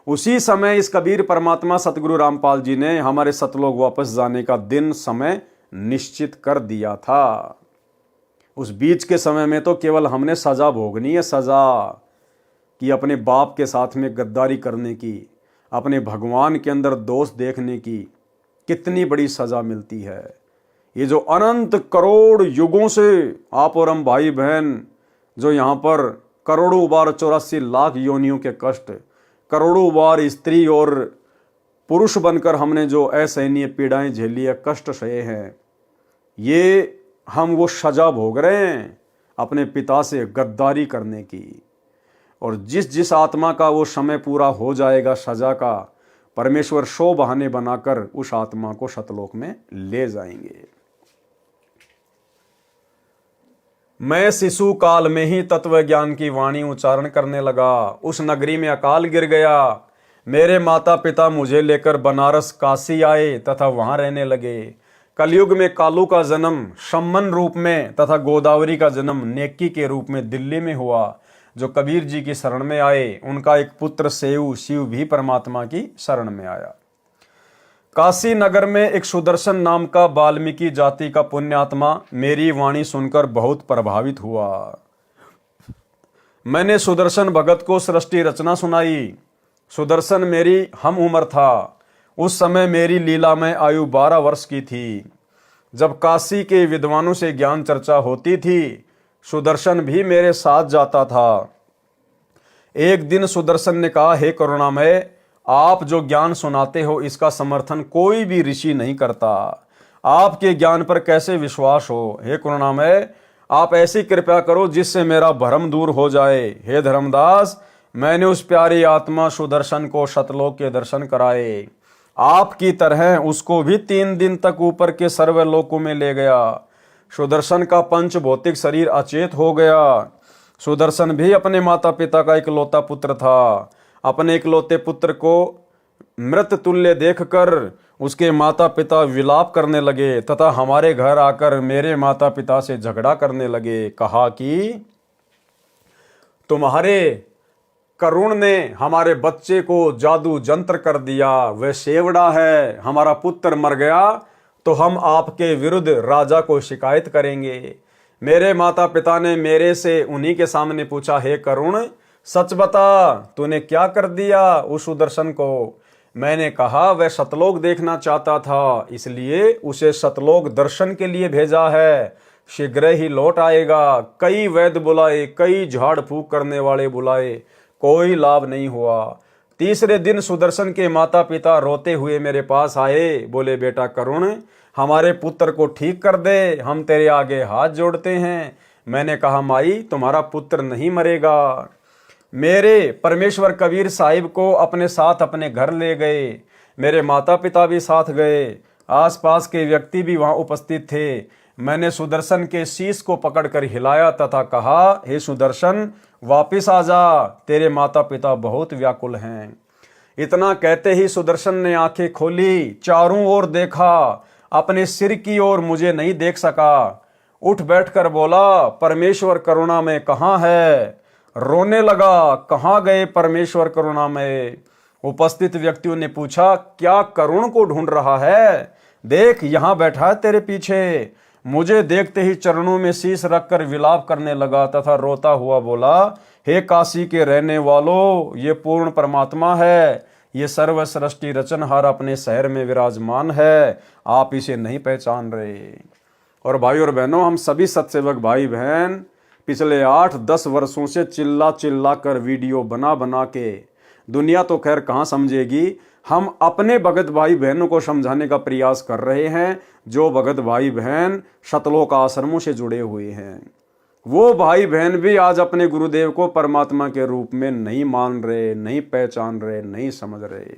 उसी समय इस कबीर परमात्मा सतगुरु रामपाल जी ने हमारे सतलोक वापस जाने का दिन समय निश्चित कर दिया था। उस बीच के समय में तो केवल हमने सजा भोगनी है, सजा कि अपने बाप के साथ में गद्दारी करने की, अपने भगवान के अंदर दोष देखने की कितनी बड़ी सजा मिलती है। ये जो अनंत करोड़ युगों से आप और हम भाई बहन जो यहाँ पर करोड़ों बार 84 लाख योनियों के कष्ट, करोड़ों बार स्त्री और पुरुष बनकर हमने जो असहनीय पीड़ाएं झेली है, कष्ट सहे हैं, ये हम वो सजा भोग रहे हैं अपने पिता से गद्दारी करने की। और जिस जिस आत्मा का वो समय पूरा हो जाएगा सजा का, परमेश्वर 100 बहाने बनाकर उस आत्मा को सतलोक में ले जाएंगे। मैं शिशु काल में ही तत्व ज्ञान की वाणी उच्चारण करने लगा। उस नगरी में अकाल गिर गया। मेरे माता पिता मुझे लेकर बनारस काशी आए तथा वहां रहने लगे। कलयुग में कालू का जन्म सम्मन रूप में तथा गोदावरी का जन्म नेकी के रूप में दिल्ली में हुआ। जो कबीर जी की शरण में आए, उनका एक पुत्र शिव भी परमात्मा की शरण में आया। काशी नगर में एक सुदर्शन नाम का वाल्मीकि जाति का पुण्यात्मा मेरी वाणी सुनकर बहुत प्रभावित हुआ। मैंने सुदर्शन भगत को सृष्टि रचना सुनाई। सुदर्शन मेरी हम उम्र था। उस समय मेरी लीला में आयु 12 वर्ष की थी। जब काशी के विद्वानों से ज्ञान चर्चा होती थी, सुदर्शन भी मेरे साथ जाता था। एक दिन सुदर्शन ने कहा, हे करुणामय, आप जो ज्ञान सुनाते हो इसका समर्थन कोई भी ऋषि नहीं करता। आपके ज्ञान पर कैसे विश्वास हो? हे करुणामय, आप ऐसी कृपा करो जिससे मेरा भ्रम दूर हो जाए। हे धर्मदास, मैंने उस प्यारी आत्मा सुदर्शन को सतलोक के दर्शन कराए। आपकी तरह उसको भी 3 दिन तक ऊपर के सर्वलोकों में ले गया। सुदर्शन का पंच भौतिक शरीर अचेत हो गया। सुदर्शन भी अपने माता पिता का इकलौता पुत्र था। अपने इकलौते पुत्र को मृत तुल्य देखकर उसके माता पिता विलाप करने लगे तथा हमारे घर आकर मेरे माता पिता से झगड़ा करने लगे। कहा कि तुम्हारे करुण ने हमारे बच्चे को जादू जंत्र कर दिया, वह सेवड़ा है। हमारा पुत्र मर गया तो हम आपके विरुद्ध राजा को शिकायत करेंगे। मेरे माता पिता ने मेरे से उन्हीं के सामने पूछा, हे करुण, सच बता, तूने क्या कर दिया उस सुदर्शन को? मैंने कहा, वह सतलोक देखना चाहता था, इसलिए उसे सतलोक दर्शन के लिए भेजा है। शीघ्र ही लौट आएगा। कई वैद्य बुलाए, कई झाड़ फूक करने वाले बुलाए, कोई लाभ नहीं हुआ। तीसरे दिन सुदर्शन के माता पिता रोते हुए मेरे पास आए। बोले, बेटा करुण, हमारे पुत्र को ठीक कर दे, हम तेरे आगे हाथ जोड़ते हैं। मैंने कहा, माई, तुम्हारा पुत्र नहीं मरेगा। मेरे परमेश्वर कबीर साहिब को अपने साथ अपने घर ले गए। मेरे माता पिता भी साथ गए। आसपास के व्यक्ति भी वहां उपस्थित थे। मैंने सुदर्शन के शीश को पकड़कर हिलाया तथा कहा, हे सुदर्शन, वापिस आ जा, तेरे माता पिता बहुत व्याकुल हैं। इतना कहते ही सुदर्शन ने आंखें खोली, चारों ओर देखा, अपने सिर की ओर मुझे नहीं देख सका। उठ बैठकर बोला, परमेश्वर करुणा में कहाँ है? रोने लगा, कहाँ गए परमेश्वर करुणा में? उपस्थित व्यक्तियों ने पूछा, क्या करुण को ढूंढ रहा है? देख, यहां बैठा है तेरे पीछे। मुझे देखते ही चरणों में शीश रखकर विलाप करने लगा तथा रोता हुआ बोला, हे काशी के रहने वालों, ये पूर्ण परमात्मा है। ये सर्व सृष्टि रचनहार अपने शहर में विराजमान है। आप इसे नहीं पहचान रहे। और भाई और बहनों, हम सभी सत्सेवक भाई बहन पिछले 8-10 वर्षों से चिल्ला चिल्ला कर वीडियो बना बना के, दुनिया तो खैर कहाँ समझेगी, हम अपने भगत भाई बहनों को समझाने का प्रयास कर रहे हैं। जो भगत भाई बहन सतलोक आश्रमों से जुड़े हुए हैं, वो भाई बहन भी आज अपने गुरुदेव को परमात्मा के रूप में नहीं मान रहे, नहीं पहचान रहे, नहीं समझ रहे।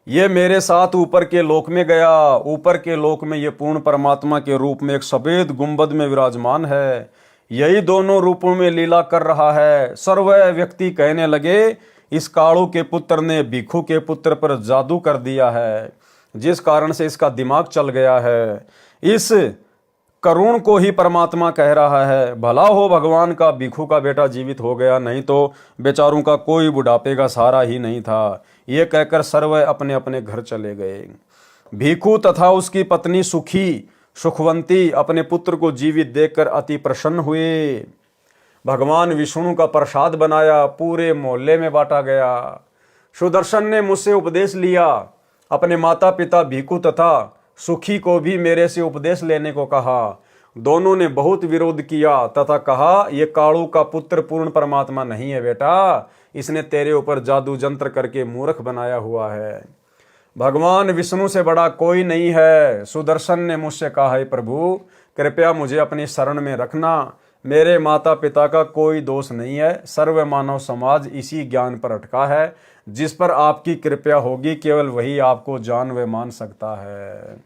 ये मेरे साथ ऊपर के लोक में गया। ऊपर के लोक में ये पूर्ण परमात्मा के रूप में एक सफेद गुंबद में विराजमान है। यही दोनों रूपों में लीला कर रहा है। सर्व व्यक्ति कहने लगे, इस कालू के पुत्र ने भिक्षु के पुत्र पर जादू कर दिया है, जिस कारण से इसका दिमाग चल गया है। इस करुण को ही परमात्मा कह रहा है। भला हो भगवान का भिक्षु का बेटा जीवित हो गया, नहीं तो बेचारों का कोई बुढ़ापे का सहारा ही नहीं था। ये कहकर सर्व अपने अपने घर चले गए। भिक्षु तथा उसकी पत्नी सुखवंती अपने पुत्र को जीवित देखकर अति प्रसन्न हुए। भगवान विष्णु का प्रसाद बनाया, पूरे मोहल्ले में बांटा गया। सुदर्शन ने मुझसे उपदेश लिया। अपने माता पिता भिक्षु तथा सुखी को भी मेरे से उपदेश लेने को कहा। दोनों ने बहुत विरोध किया तथा कहा, ये कालू का पुत्र पूर्ण परमात्मा नहीं है बेटा, इसने तेरे ऊपर जादू जंत्र करके मूर्ख बनाया हुआ है। भगवान विष्णु से बड़ा कोई नहीं है। सुदर्शन ने मुझसे कहा, है प्रभु, कृपया मुझे अपनी शरण में रखना। मेरे माता पिता का कोई दोष नहीं है। सर्व मानव समाज इसी ज्ञान पर अटका है। जिस पर आपकी कृपा होगी केवल वही आपको जान व मान सकता है।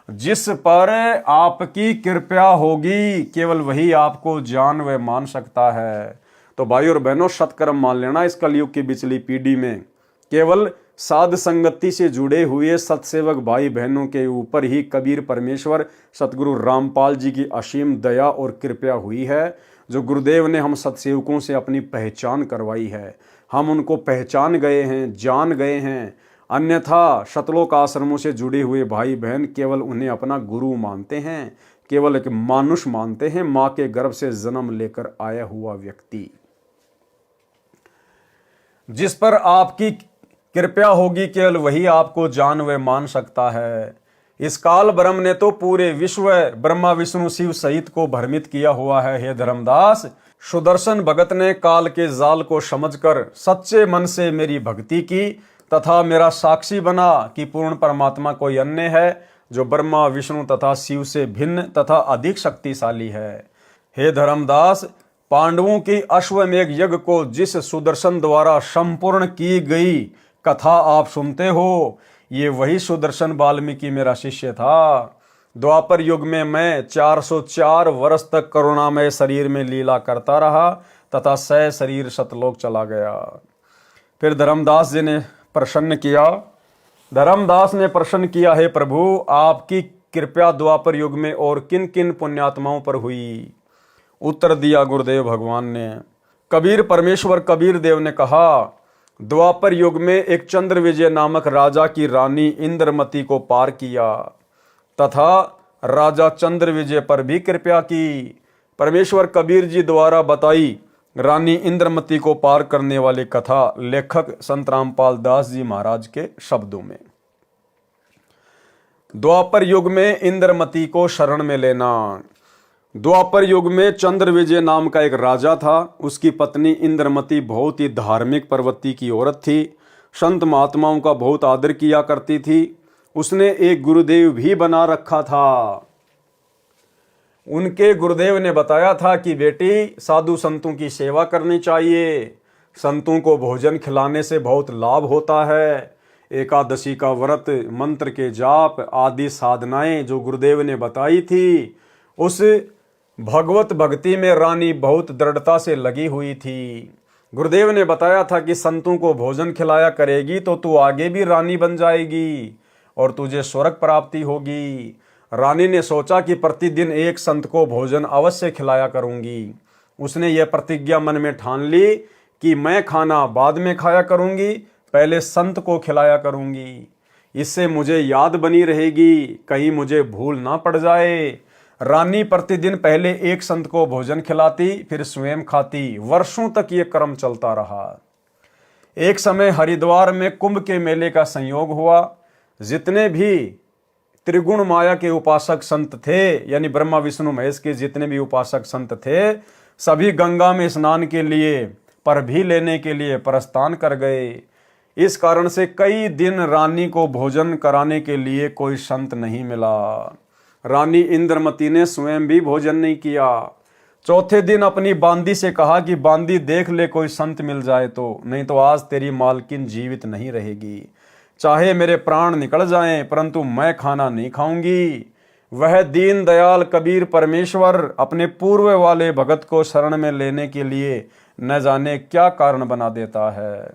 जिस पर आपकी कृपा होगी केवल वही आपको जान व मान सकता है। तो भाई और बहनों, सत्कर्म मान लेना। इस कलयुग की बिचली पीढ़ी में केवल साध संगति से जुड़े हुए सत्सेवक भाई बहनों के ऊपर ही कबीर परमेश्वर सतगुरु रामपाल जी की असीम दया और कृपा हुई है, जो गुरुदेव ने हम सत्सेवकों से अपनी पहचान करवाई है। हम उनको पहचान गए हैं, जान गए हैं। अन्यथा शतलोक आश्रमों से जुड़े हुए भाई बहन केवल उन्हें अपना गुरु मानते हैं, केवल एक मानुष मानते हैं, माँ के गर्भ से जन्म लेकर आया हुआ व्यक्ति। जिस पर आपकी कृपा होगी केवल वही आपको जान व मान सकता है। इस काल ब्रह्म ने तो पूरे विश्व ब्रह्मा विष्णु शिव सहित को भ्रमित किया हुआ है। हे धर्मदास, सुदर्शन भगत ने काल के जाल को समझकर सच्चे मन से मेरी भक्ति की तथा मेरा साक्षी बना कि पूर्ण परमात्मा कोई अन्य है जो ब्रह्मा विष्णु तथा शिव से भिन्न तथा अधिक शक्तिशाली है। हे धर्मदास, पांडवों की अश्वमेघ यज्ञ को जिस सुदर्शन द्वारा संपूर्ण की गई कथा आप सुनते हो, ये वही सुदर्शन वाल्मीकि मेरा शिष्य था। द्वापर युग में मैं 404 वर्ष तक करुणामय शरीर में लीला करता रहा तथा सह शरीर सतलोक चला गया। फिर धर्मदास जी ने प्रसन्न किया। धर्मदास ने प्रश्न किया, हे प्रभु, आपकी कृपा द्वापर युग में और किन किन पुण्यात्माओं पर हुई? उत्तर दिया गुरुदेव भगवान ने। कबीर परमेश्वर कबीर देव ने कहा, द्वापर युग में एक चंद्र विजय नामक राजा की रानी इंद्रमती को पार किया तथा राजा चंद्र विजय पर भी कृपा की। परमेश्वर कबीर जी द्वारा बताई रानी इंद्रमती को पार करने वाली कथा लेखक संत रामपाल दास जी महाराज के शब्दों में। द्वापर युग में इंद्रमती को शरण में लेना। द्वापर युग में चंद्र विजय नाम का एक राजा था। उसकी पत्नी इंद्रमती बहुत ही धार्मिक प्रवृत्ति की औरत थी। संत महात्माओं का बहुत आदर किया करती थी। उसने एक गुरुदेव भी बना रखा था। उनके गुरुदेव ने बताया था कि बेटी, साधु संतों की सेवा करनी चाहिए। संतों को भोजन खिलाने से बहुत लाभ होता है। एकादशी का व्रत, मंत्र के जाप आदि साधनाएं जो गुरुदेव ने बताई थी, उस भगवत भक्ति में रानी बहुत दृढ़ता से लगी हुई थी। गुरुदेव ने बताया था कि संतों को भोजन खिलाया करेगी तो तू आगे भी रानी बन जाएगी और तुझे स्वर्ग प्राप्ति होगी। रानी ने सोचा कि प्रतिदिन एक संत को भोजन अवश्य खिलाया करूंगी। उसने यह प्रतिज्ञा मन में ठान ली कि मैं खाना बाद में खाया करूंगी, पहले संत को खिलाया करूंगी। इससे मुझे याद बनी रहेगी, कहीं मुझे भूल ना पड़ जाए। रानी प्रतिदिन पहले एक संत को भोजन खिलाती, फिर स्वयं खाती। वर्षों तक ये क्रम चलता रहा। एक समय हरिद्वार में कुंभ के मेले का संयोग हुआ। जितने भी त्रिगुण माया के उपासक संत थे, यानी ब्रह्मा विष्णु महेश के जितने भी उपासक संत थे, सभी गंगा में स्नान के लिए पर भी लेने के लिए प्रस्थान कर गए। इस कारण से कई दिन रानी को भोजन कराने के लिए कोई संत नहीं मिला। रानी इंद्रमती ने स्वयं भी भोजन नहीं किया। चौथे दिन अपनी बांदी से कहा कि बांदी, देख ले कोई संत मिल जाए तो, नहीं तो आज तेरी मालकिन जीवित नहीं रहेगी। चाहे मेरे प्राण निकल जाएं, परंतु मैं खाना नहीं खाऊंगी। वह दीन दयाल कबीर परमेश्वर अपने पूर्व वाले भगत को शरण में लेने के लिए न जाने क्या कारण बना देता है।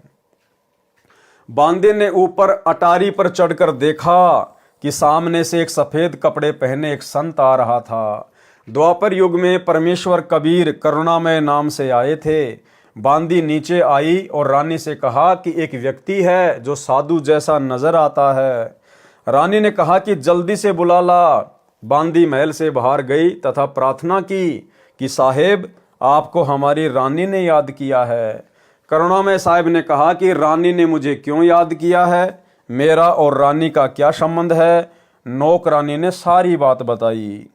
बांदे ने ऊपर अटारी पर चढ़कर देखा कि सामने से एक सफेद कपड़े पहने एक संत आ रहा था। द्वापर युग में परमेश्वर कबीर करुणामय नाम से आए थे। बांदी नीचे आई और रानी से कहा कि एक व्यक्ति है जो साधु जैसा नजर आता है। रानी ने कहा कि जल्दी से बुला ला। बांदी महल से बाहर गई तथा प्रार्थना की कि साहेब, आपको हमारी रानी ने याद किया है। करुणामय साहब ने कहा कि रानी ने मुझे क्यों याद किया है, मेरा और रानी का क्या संबंध है। नौकरानी ने सारी बात बताई।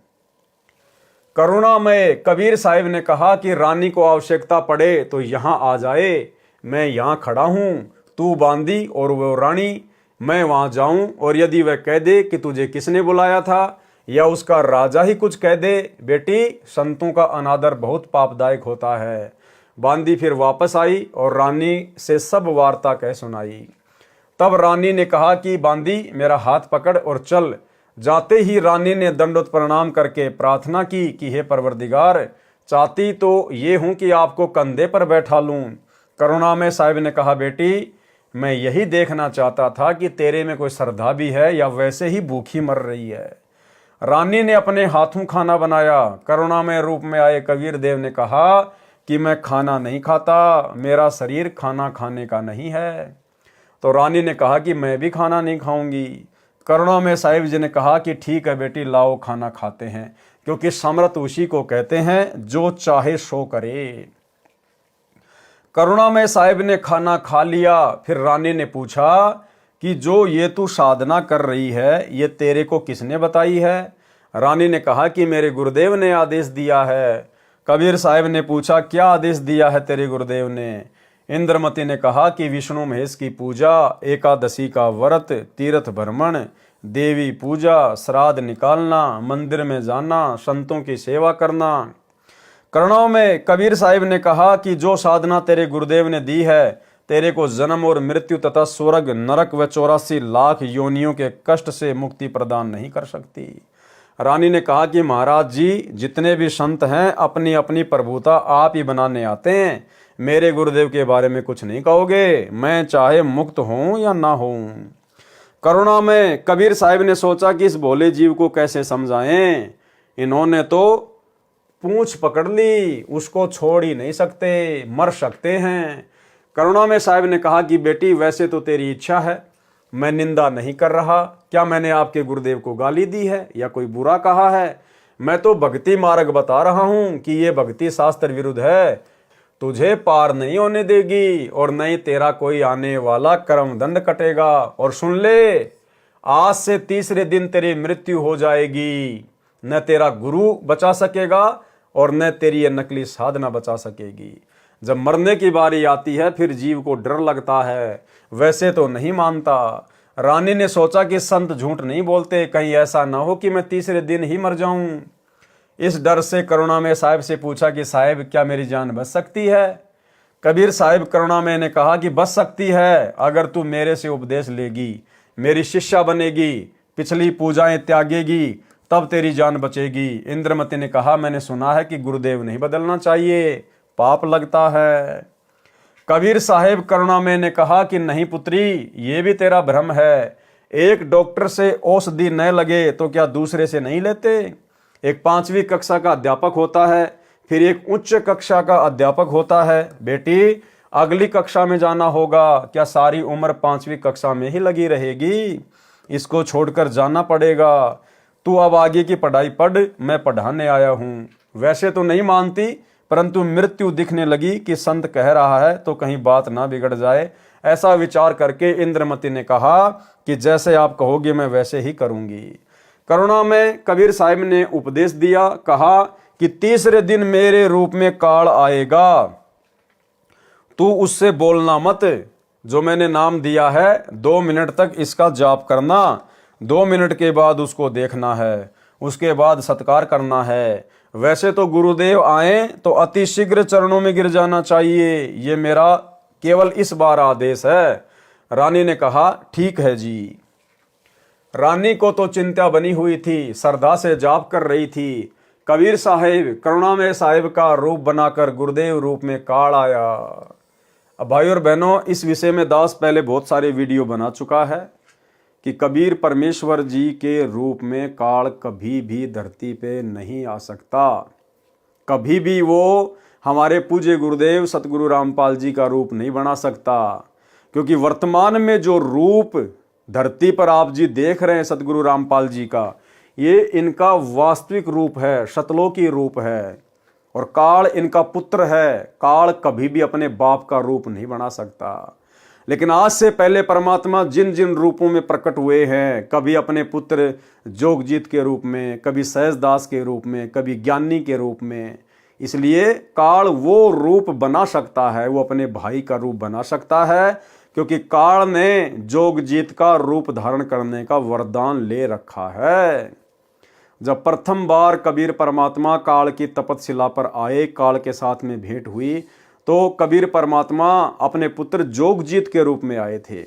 करुणामय कबीर साहिब ने कहा कि रानी को आवश्यकता पड़े तो यहाँ आ जाए, मैं यहाँ खड़ा हूँ, तू बांदी और वो रानी, मैं वहाँ जाऊँ और यदि वह कह दे कि तुझे किसने बुलाया था या उसका राजा ही कुछ कह दे। बेटी, संतों का अनादर बहुत पापदायक होता है। बांदी फिर वापस आई और रानी से सब वार्ता कह सुनाई। तब रानी ने कहा कि बांदी, मेरा हाथ पकड़ और चल। जाते ही रानी ने दंडोत प्रणाम करके प्रार्थना की कि हे परवरदिगार, चाहती तो ये हूं कि आपको कंधे पर बैठा लूं। करुणामय साहिब ने कहा, बेटी, मैं यही देखना चाहता था कि तेरे में कोई श्रद्धा भी है या वैसे ही भूखी मर रही है। रानी ने अपने हाथों खाना बनाया। करुणामय रूप में आए कबीर देव ने कहा कि मैं खाना नहीं खाता, मेरा शरीर खाना खाने का नहीं है। तो रानी ने कहा कि मैं भी खाना नहीं खाऊंगी। करुणामय साहिब जी ने कहा कि ठीक है बेटी, लाओ खाना खाते हैं, क्योंकि समर्थ उसी को कहते हैं जो चाहे सो करे। करुणामय साहिब ने खाना खा लिया। फिर रानी ने पूछा कि जो ये तू साधना कर रही है, ये तेरे को किसने बताई है? रानी ने कहा कि मेरे गुरुदेव ने आदेश दिया है। कबीर साहिब ने पूछा, क्या आदेश दिया है तेरे गुरुदेव ने? इंद्रमती ने कहा कि विष्णु महेश की पूजा, एकादशी का व्रत, तीर्थ भ्रमण, देवी पूजा, श्राद्ध निकालना, मंदिर में जाना, संतों की सेवा करना। करुणाओं में कबीर साहिब ने कहा कि जो साधना तेरे गुरुदेव ने दी है, तेरे को जन्म और मृत्यु तथा स्वर्ग, नरक व 84 लाख योनियों के कष्ट से मुक्ति प्रदान नहीं कर सकती। रानी ने कहा कि महाराज जी, जितने भी संत हैं अपनी अपनी प्रभुता आप ही बनाने आते हैं। मेरे गुरुदेव के बारे में कुछ नहीं कहोगे, मैं चाहे मुक्त हूं या ना हूं। करुणा में कबीर साहिब ने सोचा कि इस भोले जीव को कैसे समझाएं। इन्होंने तो पूंछ पकड़ ली, उसको छोड़ ही नहीं सकते, मर सकते हैं। करुणा में साहिब ने कहा कि बेटी, वैसे तो तेरी इच्छा है, मैं निंदा नहीं कर रहा। क्या मैंने आपके गुरुदेव को गाली दी है या कोई बुरा कहा है? मैं तो भक्ति मार्ग बता रहा हूं कि ये भक्ति शास्त्र विरुद्ध है, तुझे पार नहीं होने देगी और नहीं तेरा कोई आने वाला कर्म दंड कटेगा। और सुन ले, आज से तीसरे दिन तेरी मृत्यु हो जाएगी। न तेरा गुरु बचा सकेगा और न तेरी ये नकली साधना बचा सकेगी। जब मरने की बारी आती है फिर जीव को डर लगता है, वैसे तो नहीं मानता। रानी ने सोचा कि संत झूठ नहीं बोलते, कहीं ऐसा ना हो कि मैं तीसरे दिन ही मर जाऊं। इस डर से करुणामय साहिब से पूछा कि साहिब, क्या मेरी जान बच सकती है? कबीर साहिब करुणामय ने कहा कि बच सकती है, अगर तू मेरे से उपदेश लेगी, मेरी शिष्या बनेगी, पिछली पूजाएं त्यागेगी, तब तेरी जान बचेगी। इंद्रमती ने कहा, मैंने सुना है कि गुरुदेव नहीं बदलना चाहिए, पाप लगता है। कबीर साहिब करुणामय ने कहा कि नहीं पुत्री, ये भी तेरा भ्रम है। एक डॉक्टर से औषधि न लगे तो क्या दूसरे से नहीं लेते? एक 5वीं कक्षा का अध्यापक होता है, फिर एक उच्च कक्षा का अध्यापक होता है। बेटी, अगली कक्षा में जाना होगा, क्या सारी उम्र 5वीं कक्षा में ही लगी रहेगी? इसको छोड़कर जाना पड़ेगा। तू अब आगे की पढ़ाई पढ़, मैं पढ़ाने आया हूँ। वैसे तो नहीं मानती, परंतु मृत्यु दिखने लगी कि संत कह रहा है तो कहीं बात ना बिगड़ जाए। ऐसा विचार करके इंद्रमती ने कहा कि जैसे आप कहोगे मैं वैसे ही करूंगी। करुणा में कबीर साहिब ने उपदेश दिया, कहा कि तीसरे दिन मेरे रूप में काल आएगा, तू उससे बोलना मत। जो मैंने नाम दिया है 2 मिनट तक इसका जाप करना, 2 मिनट के बाद उसको देखना है, उसके बाद सत्कार करना है। वैसे तो गुरुदेव आए तो अति शीघ्र चरणों में गिर जाना चाहिए, ये मेरा केवल इस बार आदेश है। रानी ने कहा, ठीक है जी। रानी को तो चिंता बनी हुई थी, श्रद्धा से जाप कर रही थी। कबीर साहिब करुणामय साहिब का रूप बनाकर गुरुदेव रूप में काल आया। अब भाई और बहनों, इस विषय में दास पहले बहुत सारे वीडियो बना चुका है कि कबीर परमेश्वर जी के रूप में काल कभी भी धरती पे नहीं आ सकता। कभी भी वो हमारे पूज्य गुरुदेव सतगुरु रामपाल जी का रूप नहीं बना सकता, क्योंकि वर्तमान में जो रूप धरती पर आप जी देख रहे हैं सतगुरु रामपाल जी का, ये इनका वास्तविक रूप है, शतलोकी रूप है, और काल इनका पुत्र है। काल कभी भी अपने बाप का रूप नहीं बना सकता। लेकिन आज से पहले परमात्मा जिन जिन रूपों में प्रकट हुए हैं, कभी अपने पुत्र जोगजीत के रूप में, कभी सहजदास के रूप में, कभी ज्ञानी के रूप में, इसलिए काल वो रूप बना सकता है, वो अपने भाई का रूप बना सकता है, क्योंकि काल ने जोगजीत का रूप धारण करने का वरदान ले रखा है। जब प्रथम बार कबीर परमात्मा काल की तपतशिला पर आए, काल के साथ में भेंट हुई, तो कबीर परमात्मा अपने पुत्र जोगजीत के रूप में आए थे।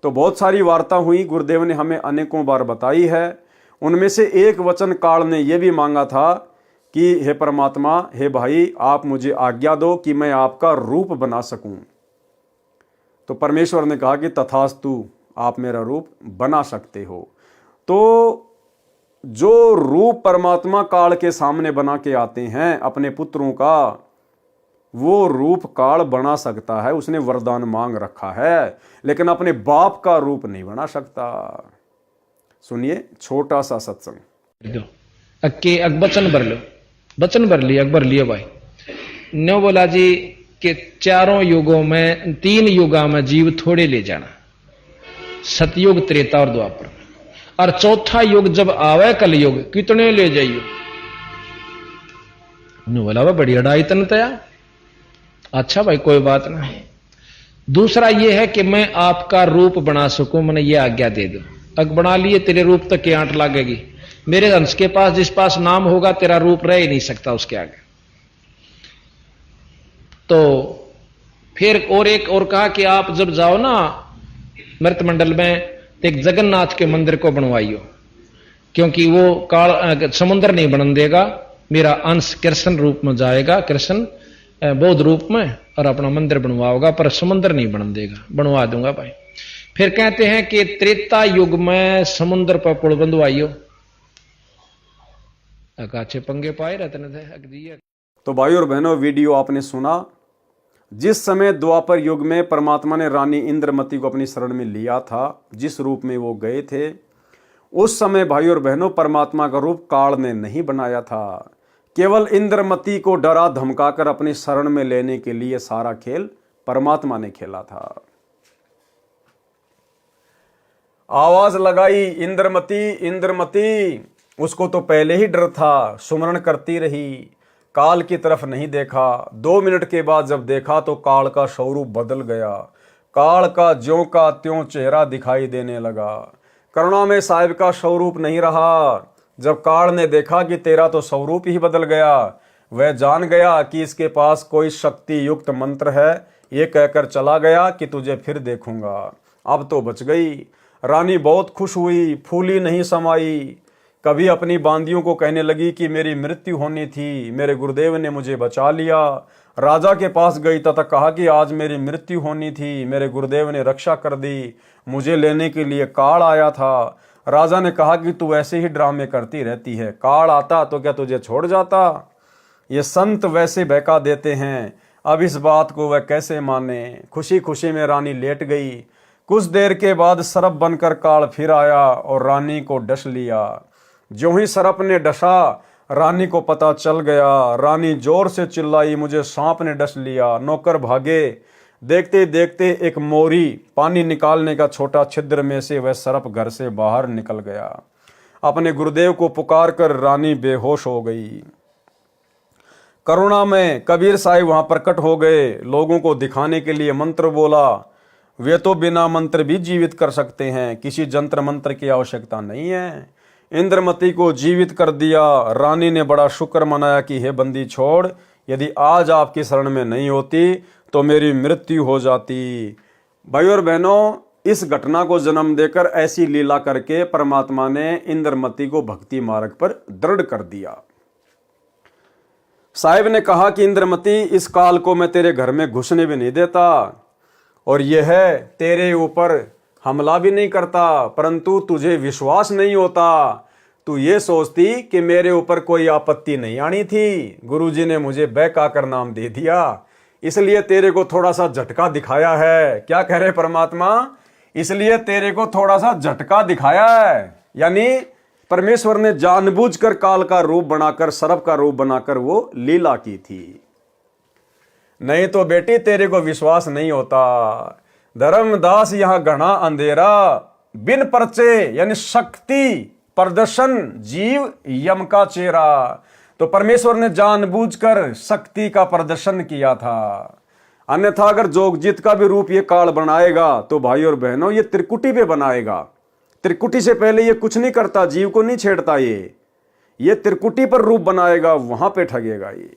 तो बहुत सारी वार्ता हुई, गुरुदेव ने हमें अनेकों बार बताई है। उनमें से एक वचन काल ने यह भी मांगा था कि हे परमात्मा, हे भाई, आप मुझे आज्ञा दो कि मैं आपका रूप बना सकूं। तो परमेश्वर ने कहा कि तथास्तु, आप मेरा रूप बना सकते हो। तो जो रूप परमात्मा काल के सामने बना के आते हैं अपने पुत्रों का, वो रूप काल बना सकता है, उसने वरदान मांग रखा है, लेकिन अपने बाप का रूप नहीं बना सकता। सुनिए छोटा सा सत्संग। अक्के वचन भर लो, वचन भर लिया, अकबर लिए भाई नो बोला जी कि चारों युगों में, 3 युगा में जीव थोड़े ले जाना, सतयुग, त्रेता और द्वापर, और चौथा युग जब आवे कलयुग, कितने ले जाइयो। बोला वह बड़ी अड़ाई तन तया। अच्छा भाई कोई बात नहीं। दूसरा यह है कि मैं आपका रूप बना सकूं, मैंने ये आज्ञा दे दो। अग बना लिए, तेरे रूप तक की आंट लगेगी। मेरे अंश के पास जिस पास नाम होगा, तेरा रूप रह ही नहीं सकता उसके आगे। तो फिर और एक और कहा कि आप जब जाओ ना मृत मंडल में, तो एक जगन्नाथ के मंदिर को बनवाइयो, क्योंकि वो काल समुद्र नहीं बनन देगा, मेरा अंश कृष्ण रूप में जाएगा, कृष्ण बौद्ध रूप में, और अपना मंदिर बनवाओगा, पर समुद्र नहीं बनन देगा। बनवा दूंगा भाई। फिर कहते हैं कि त्रेता युग में समुद्र पर पुल बंधवाइयो। अकाछे पंगे पाए रहते थे। तो भाई और बहनों, वीडियो आपने सुना। जिस समय द्वापर युग में परमात्मा ने रानी इंद्रमती को अपनी शरण में लिया था, जिस रूप में वो गए थे, उस समय भाई और बहनों परमात्मा का रूप काल ने नहीं बनाया था। केवल इंद्रमती को डरा धमकाकर अपनी शरण में लेने के लिए सारा खेल परमात्मा ने खेला था। आवाज लगाई इंद्रमती, इंद्रमती। उसको तो पहले ही डर था, सुमरण करती रही, काल की तरफ नहीं देखा। 2 मिनट के बाद जब देखा तो काल का स्वरूप बदल गया। काल का ज्यों का त्यों चेहरा दिखाई देने लगा। करुणा में साहिब का स्वरूप नहीं रहा। जब काल ने देखा कि तेरा तो स्वरूप ही बदल गया, वह जान गया कि इसके पास कोई शक्ति युक्त मंत्र है। ये कहकर चला गया कि तुझे फिर देखूंगा। अब तो बच गई। रानी बहुत खुश हुई, फूली नहीं समाई। कभी अपनी बांदियों को कहने लगी कि मेरी मृत्यु होनी थी, मेरे गुरुदेव ने मुझे बचा लिया। राजा के पास गई तथा कहा कि आज मेरी मृत्यु होनी थी, मेरे गुरुदेव ने रक्षा कर दी, मुझे लेने के लिए काल आया था। राजा ने कहा कि तू ऐसे ही ड्रामे करती रहती है, काल आता तो क्या तुझे छोड़ जाता। ये संत वैसे बहका देते हैं, अब इस बात को वह कैसे माने। खुशी खुशी में रानी लेट गई। कुछ देर के बाद सर्प बनकर काल फिर आया और रानी को डस लिया। ज्यों ही सर्प ने डसा, रानी को पता चल गया। रानी जोर से चिल्लाई, मुझे सांप ने डस लिया। नौकर भागे। देखते देखते एक मोरी पानी निकालने का छोटा छिद्र में से वह सर्प घर से बाहर निकल गया। अपने गुरुदेव को पुकार कर रानी बेहोश हो गई। करुणा में कबीर साहिब वहां प्रकट हो गए। लोगों को दिखाने के लिए मंत्र बोला। वे तो बिना मंत्र भी जीवित कर सकते हैं, किसी जंत्र मंत्र की आवश्यकता नहीं है। इंद्रमती को जीवित कर दिया। रानी ने बड़ा शुक्र मनाया कि हे बंदी छोड़, यदि आज आपकी शरण में नहीं होती तो मेरी मृत्यु हो जाती। भाई और बहनों, इस घटना को जन्म देकर ऐसी लीला करके परमात्मा ने इंद्रमती को भक्ति मार्ग पर दृढ़ कर दिया। साहिब ने कहा कि इंद्रमती, इस काल को मैं तेरे घर में घुसने भी नहीं देता और यह तेरे ऊपर हमला भी नहीं करता, परंतु तुझे विश्वास नहीं होता। तू ये सोचती कि मेरे ऊपर कोई आपत्ति नहीं आनी थी। गुरुजी ने मुझे बहका कर नाम दे दिया, इसलिए तेरे को थोड़ा सा झटका दिखाया है। क्या कह रहे परमात्मा? इसलिए तेरे को थोड़ा सा झटका दिखाया है। यानी परमेश्वर ने जानबूझकर काल का रूप बनाकर, सर्प का रूप बनाकर वो लीला की थी। नहीं तो बेटी तेरे को विश्वास नहीं होता। धर्मदास यहां घना अंधेरा, बिन परचे यानी शक्ति प्रदर्शन जीव यम का चेहरा। तो परमेश्वर ने जानबूझकर शक्ति का प्रदर्शन किया था। अन्यथा अगर जोगजीत का भी रूप ये काल बनाएगा तो भाई और बहनों ये त्रिकुटी पे बनाएगा। त्रिकुटी से पहले ये कुछ नहीं करता, जीव को नहीं छेड़ता। ये त्रिकुटी पर रूप बनाएगा, वहां पे ठगेगा ये।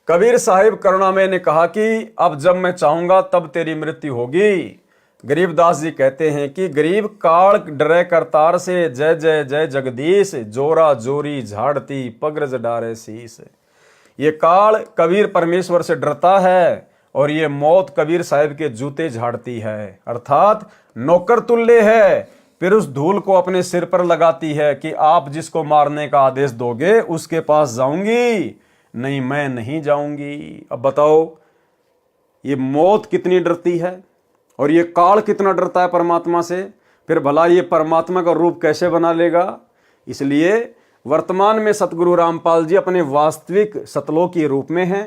कबीर साहिब करुणामय ने कहा कि अब जब मैं चाहूंगा तब तेरी मृत्यु होगी। गरीबदास जी कहते हैं कि गरीब काल डरे करतार से, जय जय जय जगदीश, जोरा जोरी झाड़ती पगरज डारे शीस। ये काल कबीर परमेश्वर से डरता है और ये मौत कबीर साहिब के जूते झाड़ती है, अर्थात नौकर तुल्य है। फिर उस धूल को अपने सिर पर लगाती है कि आप जिसको मारने का आदेश दोगे उसके पास जाऊंगी, नहीं मैं नहीं जाऊंगी। अब बताओ ये मौत कितनी डरती है और ये काल कितना डरता है परमात्मा से, फिर भला ये परमात्मा का रूप कैसे बना लेगा। इसलिए वर्तमान में सतगुरु रामपाल जी अपने वास्तविक सतलोकी रूप में हैं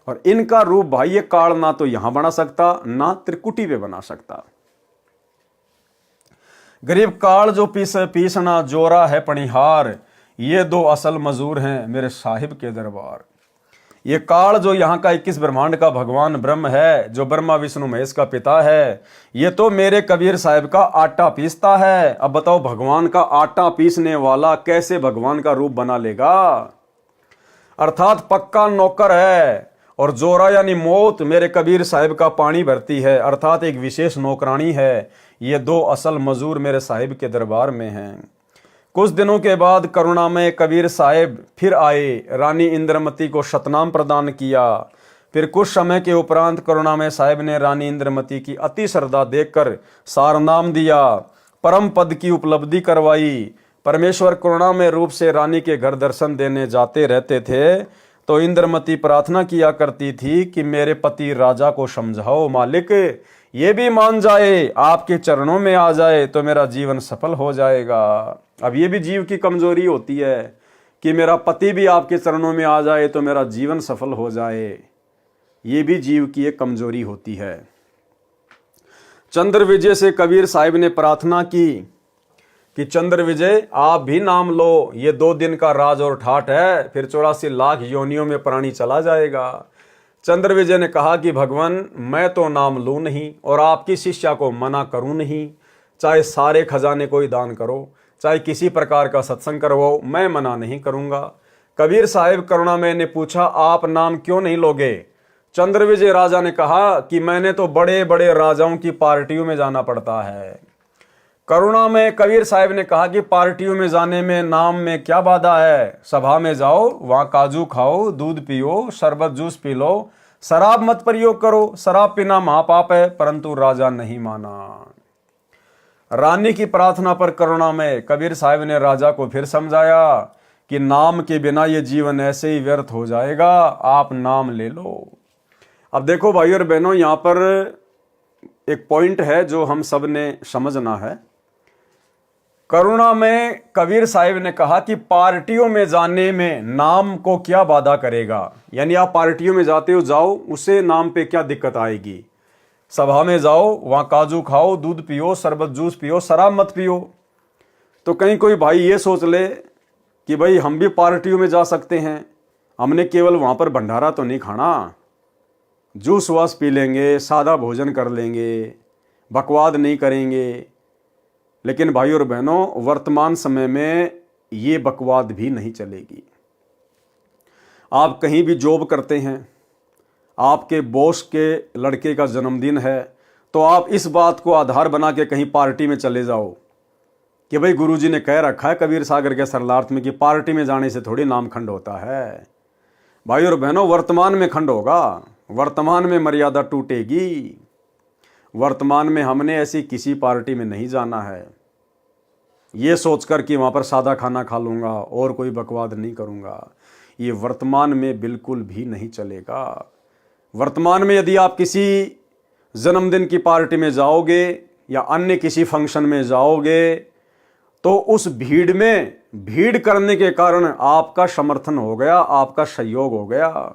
और इनका रूप भाई ये काल ना तो यहां बना सकता ना त्रिकुटी पे बना सकता। गरीब काल जो पीसना जोरा है पणिहार, ये दो असल मजूर हैं मेरे साहिब के दरबार। ये काल जो यहाँ का 21 ब्रह्मांड का भगवान ब्रह्म है, जो ब्रह्मा विष्णु महेश का पिता है, ये तो मेरे कबीर साहिब का आटा पीसता है। अब बताओ भगवान का आटा पीसने वाला कैसे भगवान का रूप बना लेगा। अर्थात पक्का नौकर है और जोरा यानी मौत मेरे कबीर साहिब का पानी भरती है, अर्थात एक विशेष नौकरानी है। ये दो असल मजूर मेरे साहिब के दरबार में हैं। कुछ दिनों के बाद करुणामय कबीर साहिब फिर आए, रानी इंद्रमती को शतनाम प्रदान किया। फिर कुछ समय के उपरांत करुणामय साहिब ने रानी इंद्रमती की अति श्रद्धा देखकर सारनाम दिया, परम पद की उपलब्धि करवाई। परमेश्वर करुणामय रूप से रानी के घर दर्शन देने जाते रहते थे तो इंद्रमती प्रार्थना किया करती थी कि मेरे पति राजा को समझाओ मालिक, ये भी मान जाए, आपके चरणों में आ जाए तो मेरा जीवन सफल हो जाएगा। अब ये भी जीव की कमजोरी होती है कि मेरा पति भी आपके चरणों में आ जाए तो मेरा जीवन सफल हो जाए। ये भी जीव की एक कमजोरी होती है। चंद्र विजय से कबीर साहिब ने प्रार्थना की कि चंद्र विजय आप भी नाम लो, ये 2 दिन का राज और ठाठ है, फिर 84 लाख योनियों में प्राणी चला जाएगा। चंद्र विजय ने कहा कि भगवान मैं तो नाम लूं नहीं और आपकी शिष्या को मना करूं नहीं, चाहे सारे खजाने को ही दान करो, चाहे किसी प्रकार का सत्संग करवाओ, मैं मना नहीं करूंगा। कबीर साहिब करुणामय ने पूछा आप नाम क्यों नहीं लोगे। चंद्र विजय राजा ने कहा कि मैंने तो बड़े बड़े राजाओं की पार्टियों में जाना पड़ता है। करुणामय कबीर साहिब ने कहा कि पार्टियों में जाने में नाम में क्या बाधा है, सभा में जाओ, वहां काजू खाओ, दूध पियो, शरबत जूस पी लो, शराब मत प्रयोग करो, शराब पीना महापाप है। परंतु राजा नहीं माना। रानी की प्रार्थना पर करुणामय कबीर साहिब ने राजा को फिर समझाया कि नाम के बिना ये जीवन ऐसे ही व्यर्थ हो जाएगा, आप नाम ले लो। अब देखो भाई और बहनों, यहाँ पर एक पॉइंट है जो हम सब ने समझना है। करुणामय कबीर साहिब ने कहा कि पार्टियों में जाने में नाम को क्या बाधा करेगा, यानी आप पार्टियों में जाते हो जाओ, उससे नाम पे क्या दिक्कत आएगी। सभा में जाओ, वहां काजू खाओ, दूध पियो, शरबत जूस पियो, शराब मत पियो। तो कहीं कोई भाई ये सोच ले कि भाई हम भी पार्टियों में जा सकते हैं, हमने केवल वहां पर भंडारा तो नहीं खाना, जूस वास पी लेंगे, सादा भोजन कर लेंगे, बकवाद नहीं करेंगे। लेकिन भाई और बहनों, वर्तमान समय में ये बकवाद भी नहीं चलेगी। आप कहीं भी जॉब करते हैं, आपके बॉस के लड़के का जन्मदिन है, तो आप इस बात को आधार बना के कहीं पार्टी में चले जाओ कि भाई गुरुजी ने कह रखा है कबीर सागर के सरलार्थ में कि पार्टी में जाने से थोड़ी नाम खंड होता है। भाई और बहनों, वर्तमान में खंड होगा, वर्तमान में मर्यादा टूटेगी। वर्तमान में हमने ऐसी किसी पार्टी में नहीं जाना है ये सोचकर कि वहाँ पर सादा खाना खा लूँगा और कोई बकवाद नहीं करूँगा। ये वर्तमान में बिल्कुल भी नहीं चलेगा। वर्तमान में यदि आप किसी जन्मदिन की पार्टी में जाओगे या अन्य किसी फंक्शन में जाओगे तो उस भीड़ में भीड़ करने के कारण आपका समर्थन हो गया, आपका सहयोग हो गया।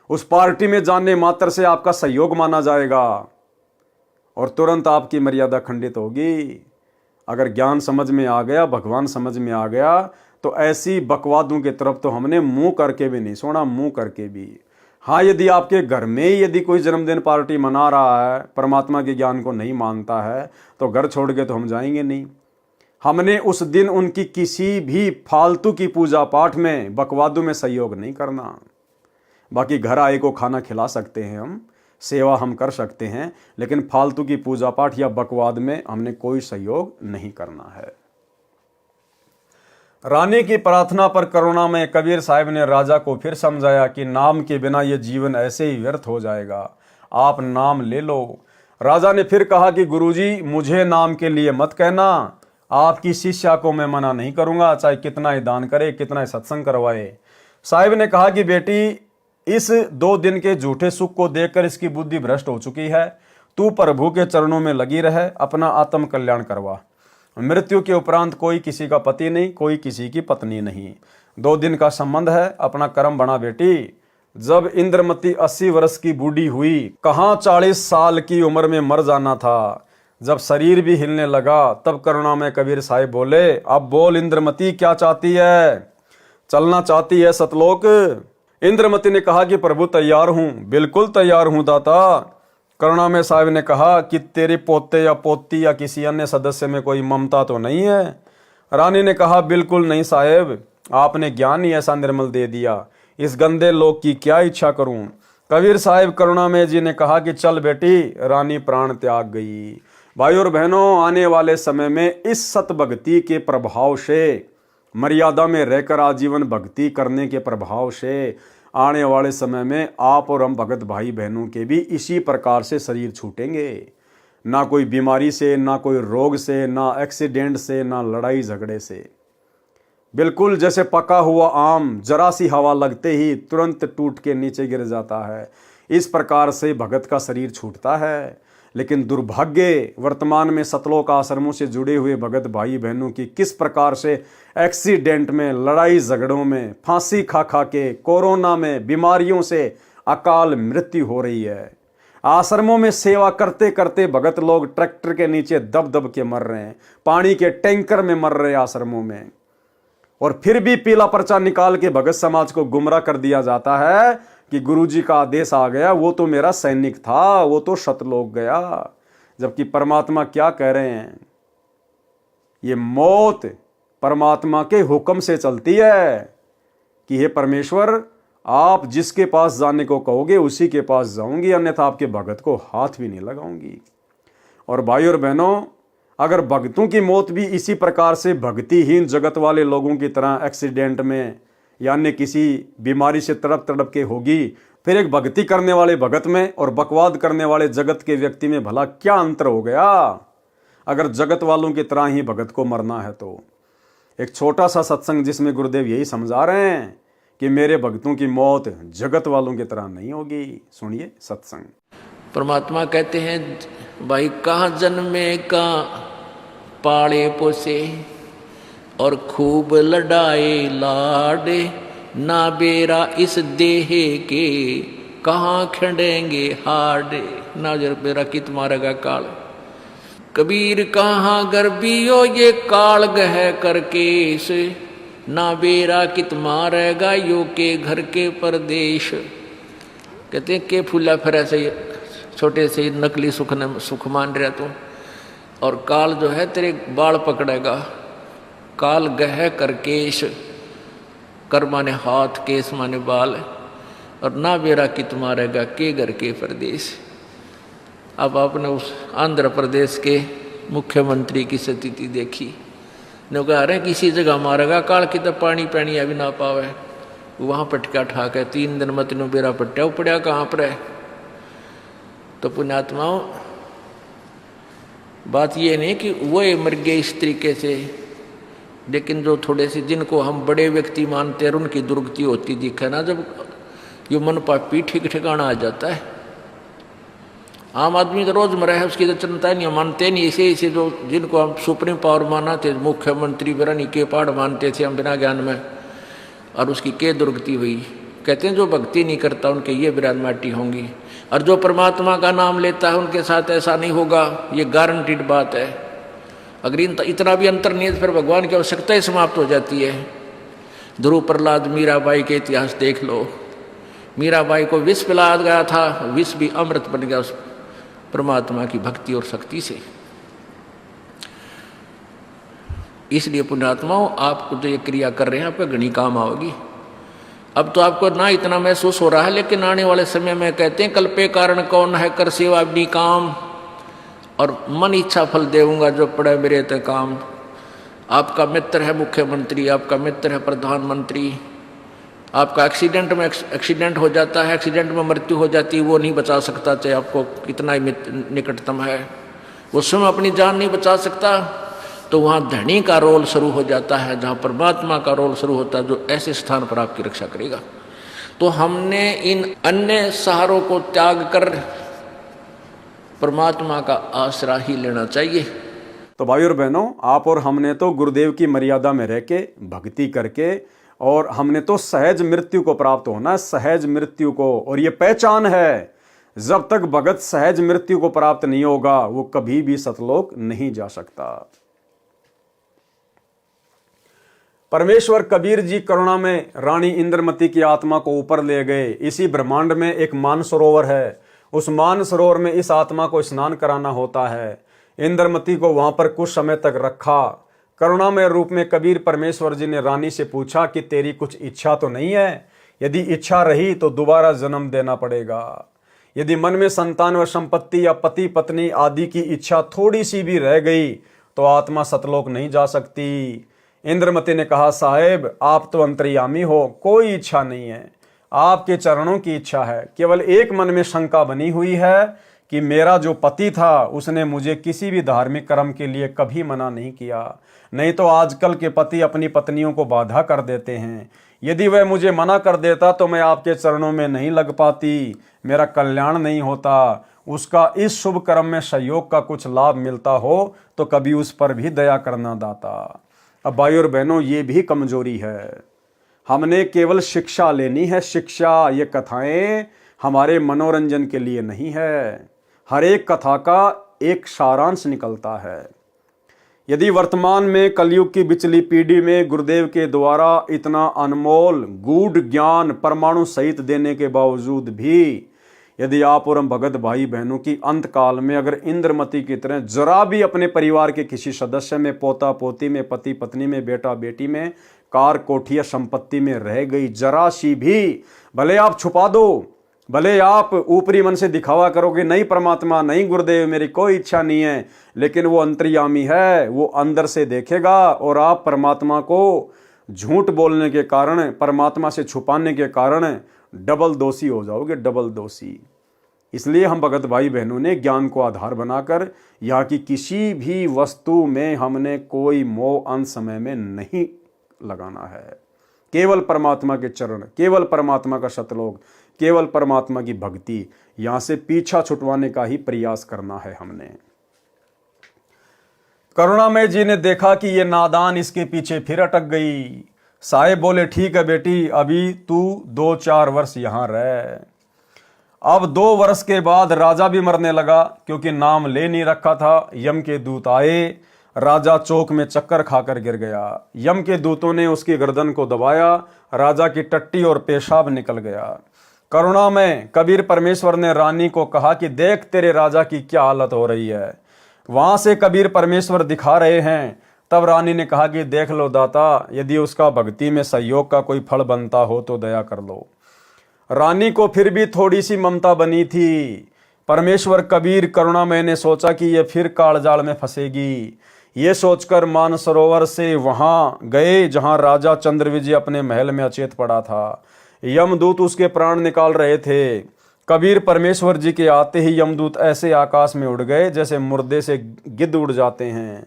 उस पार्टी में जाने मात्र से आपका सहयोग माना जाएगा और तुरंत आपकी मर्यादा खंडित होगी। अगर ज्ञान समझ में आ गया, भगवान समझ में आ गया, तो ऐसी बकवादों की तरफ तो हमने मुंह करके भी नहीं सोना, मुंह करके भी। हाँ, यदि आपके घर में ही यदि कोई जन्मदिन पार्टी मना रहा है, परमात्मा के ज्ञान को नहीं मानता है, तो घर छोड़ के तो हम जाएंगे नहीं। हमने उस दिन उनकी किसी भी फालतू की पूजा पाठ में, बकवादों में सहयोग नहीं करना। बाकी घर आए को खाना खिला सकते हैं, हम सेवा हम कर सकते हैं, लेकिन फालतू की पूजा पाठ या बकवाद में हमने कोई सहयोग नहीं करना है। रानी की प्रार्थना पर करुणामय कबीर साहब ने राजा को फिर समझाया कि नाम के बिना यह जीवन ऐसे ही व्यर्थ हो जाएगा, आप नाम ले लो। राजा ने फिर कहा कि गुरुजी, मुझे नाम के लिए मत कहना, आपकी शिष्या को मैं मना नहीं करूंगा, चाहे कितना ही दान करे, कितना ही सत्संग करवाए। साहिब ने कहा कि बेटी, इस 2 दिन के झूठे सुख को देखकर इसकी बुद्धि भ्रष्ट हो चुकी है, तू प्रभु के चरणों में लगी रहे, अपना आत्म कल्याण करवा। मृत्यु के उपरांत कोई किसी का पति नहीं, कोई किसी की पत्नी नहीं, 2 दिन का संबंध है, अपना कर्म बना बेटी। जब इंद्रमती 80 वर्ष की बूढ़ी हुई, कहाँ 40 साल की उम्र में मर जाना था। जब शरीर भी हिलने लगा तब करुणामय कबीर साहिब बोले, अब बोल इंद्रमती, क्या चाहती है? चलना चाहती है सतलोक? इंद्रमती ने कहा कि प्रभु तैयार हूं, बिल्कुल तैयार हूं दाता। करुणामय साहिब ने कहा कि तेरे पोते या पोती या किसी अन्य सदस्य में कोई ममता तो नहीं है? रानी ने कहा, बिल्कुल नहीं साहेब, आपने ज्ञान ही ऐसा निर्मल दे दिया, इस गंदे लोक की क्या इच्छा करूं। कबीर साहिब करुणामय जी ने कहा कि चल बेटी। रानी प्राण त्याग गई। भाई और बहनों, आने वाले समय में इस सत भक्ति के प्रभाव से, मर्यादा में रहकर आजीवन भक्ति करने के प्रभाव से, आने वाले समय में आप और हम भगत भाई बहनों के भी इसी प्रकार से शरीर छूटेंगे। ना कोई बीमारी से, ना कोई रोग से, ना एक्सीडेंट से, ना लड़ाई झगड़े से। बिल्कुल जैसे पका हुआ आम जरा सी हवा लगते ही तुरंत टूट के नीचे गिर जाता है, इस प्रकार से भगत का शरीर छूटता है। लेकिन दुर्भाग्य, वर्तमान में सतलोक आश्रमों से जुड़े हुए भगत भाई बहनों की किस प्रकार से एक्सीडेंट में, लड़ाई झगड़ों में, फांसी खा खा के, कोरोना में, बीमारियों से अकाल मृत्यु हो रही है। आश्रमों में सेवा करते करते भगत लोग ट्रैक्टर के नीचे दब दब के मर रहे हैं, पानी के टैंकर में मर रहे हैं आश्रमों में। और फिर भी पीला पर्चा निकाल के भगत समाज को गुमराह कर दिया जाता है कि गुरुजी का आदेश आ गया, वो तो मेरा सैनिक था, वो तो सतलोक गया। जबकि परमात्मा क्या कह रहे हैं? ये मौत परमात्मा के हुक्म से चलती है कि हे परमेश्वर, आप जिसके पास जाने को कहोगे उसी के पास जाऊंगी, अन्यथा आपके भगत को हाथ भी नहीं लगाऊंगी। और भाई और बहनों, अगर भक्तों की मौत भी इसी प्रकार से भक्तिहीन जगत वाले लोगों की तरह एक्सीडेंट में यानी किसी बीमारी से तड़प तड़प के होगी, फिर एक भक्ति करने वाले भगत में और बकवाद करने वाले जगत के व्यक्ति में भला क्या अंतर हो गया? अगर जगत वालों की तरह ही भगत को मरना है तो एक छोटा सा सत्संग जिसमें गुरुदेव यही समझा रहे हैं कि मेरे भक्तों की मौत जगत वालों की तरह नहीं होगी। सुनिए सत्संग। परमात्मा कहते हैं, भाई कहाँ जन्मे कहाँ पाले पोसे और खूब लड़ाए लाडे, ना बेरा इस देह के कहाँ खंडेंगे हाडे, ना जर बेरा कित मारेगा काल। कबीर कहाँ गर्बियो ये काल गह करके से, ना बेरा कित मारेगा यो के घर के परदेश। कहते हैं के फूला फिर ऐसे छोटे से नकली सुख मान रहा तू, और काल जो है तेरे बाल पकड़ेगा। काल गह कर केश, कर माने हाथ, केस माने बाल, और ना बेरा कित मारेगा के घर के प्रदेश। अब आपने उस आंध्र प्रदेश के मुख्यमंत्री की स्थिति देखी, ने कहा रहे किसी जगह मारेगा काल की तो पानी पैनी अभी ना पावे, वहाँ पटका ठाक है 3 दिन मत नो बेरा पट्टा पड़ा कहाँ पर है। तो पुण्यात्माओं, बात ये नहीं कि वो मर गए इस तरीके से, लेकिन जो थोड़े से जिनको हम बड़े व्यक्ति मानते हैं उनकी दुर्गति होती दिखे ना, जब ये मन पापी ठीक ठिकाना आ जाता है। आम आदमी तो रोज मरा है, उसकी तो चिंता नहीं, मानते नहीं। इसे जो जिनको हम सुप्रीम पावर माना थे, मुख्यमंत्री बिरानी के पहाड़ मानते थे हम बिना ज्ञान में, और उसकी क्या दुर्गति हुई। कहते हैं जो भक्ति नहीं करता उनके ये बिरान माटी होंगी, और जो परमात्मा का नाम लेता है उनके साथ ऐसा नहीं होगा, ये गारंटीड बात है। अगर इतना भी अंतर नहीं है फिर भगवान की आवश्यकता ही समाप्त हो जाती है। ध्रुव प्रहलाद मीराबाई के इतिहास देख लो, मीराबाई को विष पिलाया गया था, विष भी अमृत बन गया उस परमात्मा की भक्ति और शक्ति से। इसलिए पुण्यात्माओं, आपको जो ये क्रिया कर रहे हैं आपका घनी काम आओगी। अब तो आपको ना इतना महसूस हो रहा है, लेकिन आने वाले समय में कहते हैं कल्पे कारण कौन है, कर सेवा भी काम, और मन इच्छा फल देऊंगा जो पड़े मेरे ते काम। आपका मित्र है मुख्यमंत्री, आपका मित्र है प्रधानमंत्री, आपका एक्सीडेंट हो जाता है, एक्सीडेंट में मृत्यु हो जाती है, वो नहीं बचा सकता, चाहे आपको कितना ही निकटतम है, वो स्वयं अपनी जान नहीं बचा सकता। तो वहाँ धनी का रोल शुरू हो जाता है, जहाँ परमात्मा का रोल शुरू होता है, जो ऐसे स्थान पर आपकी रक्षा करेगा। तो हमने इन अन्य सहारों को त्याग कर परमात्मा का आसरा ही लेना चाहिए। तो भाई और बहनों, आप और हमने तो गुरुदेव की मर्यादा में रह के भक्ति करके, और हमने तो सहज मृत्यु को प्राप्त होना है, सहज मृत्यु को। और ये पहचान है, जब तक भगत सहज मृत्यु को प्राप्त नहीं होगा वो कभी भी सतलोक नहीं जा सकता। परमेश्वर कबीर जी करुणा में रानी इंद्रमती की आत्मा को ऊपर ले गए। इसी ब्रह्मांड में एक मानसरोवर है, उस मानसरोवर में इस आत्मा को स्नान कराना होता है। इंद्रमती को वहां पर कुछ समय तक रखा। करुणामय रूप में कबीर परमेश्वर जी ने रानी से पूछा कि तेरी कुछ इच्छा तो नहीं है? यदि इच्छा रही तो दोबारा जन्म देना पड़ेगा। यदि मन में संतान व संपत्ति या पति पत्नी आदि की इच्छा थोड़ी सी भी रह गई तो आत्मा सतलोक नहीं जा सकती। इंद्रमती ने कहा, साहेब आप तो अंतर्यामी हो, कोई इच्छा नहीं है, आपके चरणों की इच्छा है। केवल एक मन में शंका बनी हुई है कि मेरा जो पति था उसने मुझे किसी भी धार्मिक कर्म के लिए कभी मना नहीं किया, नहीं तो आजकल के पति अपनी पत्नियों को बाधा कर देते हैं। यदि वह मुझे मना कर देता तो मैं आपके चरणों में नहीं लग पाती, मेरा कल्याण नहीं होता। उसका इस शुभ कर्म में सहयोग का कुछ लाभ मिलता हो तो कभी उस पर भी दया करना दाता। अब भाई और बहनों, ये भी कमजोरी है। हमने केवल शिक्षा लेनी है, शिक्षा। ये कथाएं हमारे मनोरंजन के लिए नहीं है, हर एक कथा का एक सारांश निकलता है। यदि वर्तमान में कलयुग की बिचली पीढ़ी में गुरुदेव के द्वारा इतना अनमोल गूढ़ ज्ञान परमाणु सहित देने के बावजूद भी यदि आप और हम भगत भाई बहनों की अंत काल में अगर इंद्रमती की तरह जरा भी अपने परिवार के किसी सदस्य में, पोता पोती में, पति पत्नी में, बेटा बेटी में, कार कोठी या संपत्ति में रह गई जरा सी भी, भले आप छुपा दो, भले आप ऊपरी मन से दिखावा करोगे नहीं परमात्मा, नहीं गुरुदेव मेरी कोई इच्छा नहीं है, लेकिन वो अंतर्यामी है, वो अंदर से देखेगा। और आप परमात्मा को झूठ बोलने के कारण, परमात्मा से छुपाने के कारण डबल दोषी हो जाओगे, डबल दोषी। इसलिए हम भगत भाई बहनों ने ज्ञान को आधार बनाकर यहाँ की किसी भी वस्तु में हमने कोई मोह अंत समय में नहीं लगाना है। केवल परमात्मा के चरण, केवल परमात्मा का सतलोक, केवल परमात्मा की भक्ति, यहाँ से पीछा छुटवाने का ही प्रयास करना है हमने। करुणामय जी ने देखा कि ये नादान इसके पीछे फिर अटक गई। साहेब बोले, ठीक है बेटी, अभी तू 2-4 वर्ष यहाँ रह। अब 2 वर्ष के बाद राजा भी मरने लगा, क्योंकि नाम ले नहीं रखा था। यम के दूत आए, राजा चौक में चक्कर खाकर गिर गया। यम के दूतों ने उसकी गर्दन को दबाया, राजा की टट्टी और पेशाब निकल गया। करुणा में कबीर परमेश्वर ने रानी को कहा कि देख तेरे राजा की क्या हालत हो रही है। वहां से कबीर परमेश्वर दिखा रहे हैं। तब रानी ने कहा कि देख लो दाता, यदि उसका भक्ति में सहयोग का कोई फल बनता हो तो दया कर लो। रानी को फिर भी थोड़ी सी ममता बनी थी। परमेश्वर कबीर करुणामय ने सोचा कि ये फिर कालजाल में फंसेगी। ये सोचकर मानसरोवर से वहां गए जहां राजा चंद्रविजय अपने महल में अचेत पड़ा था। यमदूत उसके प्राण निकाल रहे थे। कबीर परमेश्वर जी के आते ही यमदूत ऐसे आकाश में उड़ गए जैसे मुर्दे से गिद्ध उड़ जाते हैं।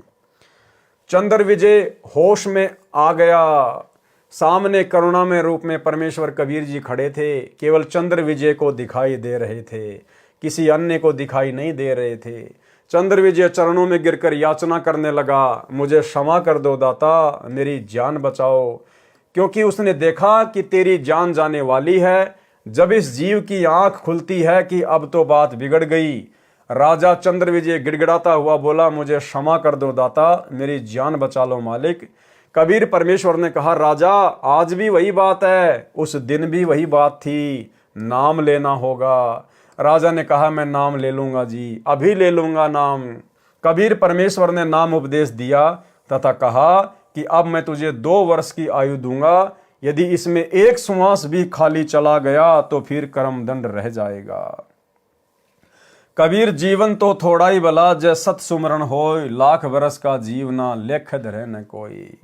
चंद्रविजय होश में आ गया। सामने करुणामय रूप में परमेश्वर कबीर जी खड़े थे। केवल चंद्रविजय को दिखाई दे रहे थे, किसी अन्य को दिखाई नहीं दे रहे थे। चंद्रविजय चरणों में गिरकर याचना करने लगा, मुझे क्षमा कर दो दाता, मेरी जान बचाओ, क्योंकि उसने देखा कि तेरी जान जाने वाली है। जब इस जीव की आंख खुलती है कि अब तो बात बिगड़ गई। राजा चंद्रविजय गिड़गिड़ाता हुआ बोला, मुझे क्षमा कर दो दाता, मेरी जान बचा लो मालिक। कबीर परमेश्वर ने कहा, राजा आज भी वही बात है, उस दिन भी वही बात थी, नाम लेना होगा। राजा ने कहा, मैं नाम ले लूंगा जी, अभी ले लूंगा नाम। कबीर परमेश्वर ने नाम उपदेश दिया। तथा कहा कि अब मैं तुझे 2 वर्ष की आयु दूंगा, यदि इसमें एक श्वास भी खाली चला गया तो फिर कर्मदंड रह जाएगा। कबीर जीवन तो थोड़ा ही भला, जय सत सुमरण होय, लाख बरस का जीवना लेख धरे न कोई।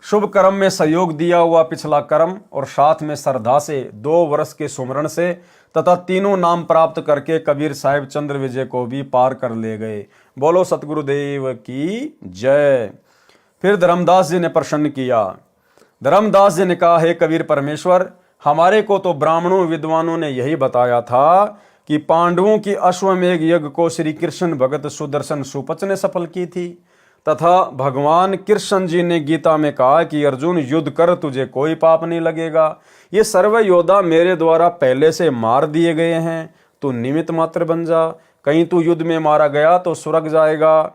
शुभ कर्म में सहयोग दिया हुआ पिछला कर्म और साथ में श्रद्धा से 2 वर्ष के सुमरण से तथा तीनों नाम प्राप्त करके कबीर साहिब चंद्र विजय को भी पार कर ले गए। बोलो सतगुरुदेव की जय। फिर धर्मदास जी ने प्रश्न किया। धर्मदास जी ने कहा, हे कबीर परमेश्वर, हमारे को तो ब्राह्मणों विद्वानों ने यही बताया था कि पांडवों की अश्वमेघ यज्ञ को श्री कृष्ण भगत सुदर्शन सुपच ने सफल की थी तथा भगवान कृष्ण जी ने गीता में कहा कि अर्जुन युद्ध कर, तुझे कोई पाप नहीं लगेगा। ये सर्व योद्धा मेरे द्वारा पहले से मार दिए गए हैं, तू निमित्त मात्र बन जा। कहीं तू युद्ध में मारा गया तो स्वर्ग जाएगा,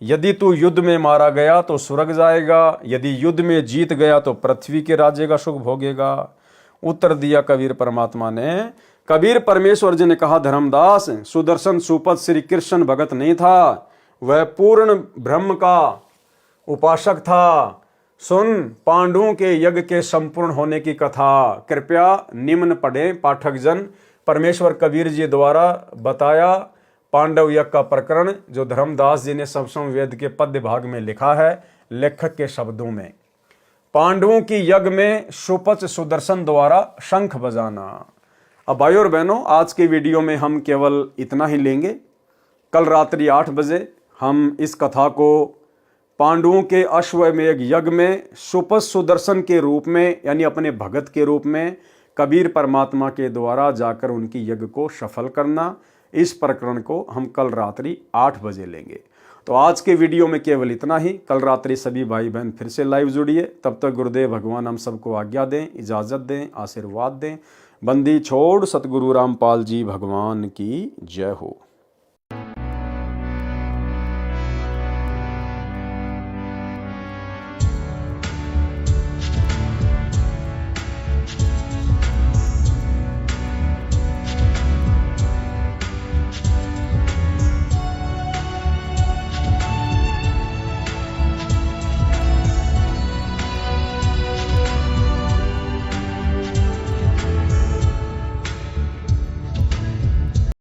यदि तू युद्ध में मारा गया तो स्वर्ग जाएगा, यदि युद्ध में जीत गया तो पृथ्वी के राज्य का सुख भोगेगा। उत्तर दिया कबीर परमात्मा ने। कबीर परमेश्वर जी ने कहा, धर्मदास, सुदर्शन सुपथ श्री कृष्ण भगत नहीं था, वह पूर्ण ब्रह्म का उपासक था। सुन पांडवों के यज्ञ के संपूर्ण होने की कथा, कृपया निम्न पढ़े पाठक जन। परमेश्वर कबीर जी द्वारा बताया पांडव यज्ञ का प्रकरण, जो धर्मदास जी ने सप्तम वेद के पद्य भाग में लिखा है लेखक के शब्दों में। पांडवों की यज्ञ में सुपच सुदर्शन द्वारा शंख बजाना। अब भाई और बहनों, आज के वीडियो में हम केवल इतना ही लेंगे। कल रात्रि 8 बजे हम इस कथा को पांडवों के अश्वमेघ यज्ञ में सुपच सुदर्शन के रूप में, यानी अपने भगत के रूप में कबीर परमात्मा के द्वारा जाकर उनकी यज्ञ को सफल करना, इस प्रकरण को हम कल रात्रि 8 बजे लेंगे। तो आज के वीडियो में केवल इतना ही। कल रात्रि सभी भाई बहन फिर से लाइव जुड़िए। तब तक गुरुदेव भगवान हम सबको आज्ञा दें, इजाज़त दें, आशीर्वाद दें। बंदी छोड़ सतगुरु रामपाल जी भगवान की जय हो।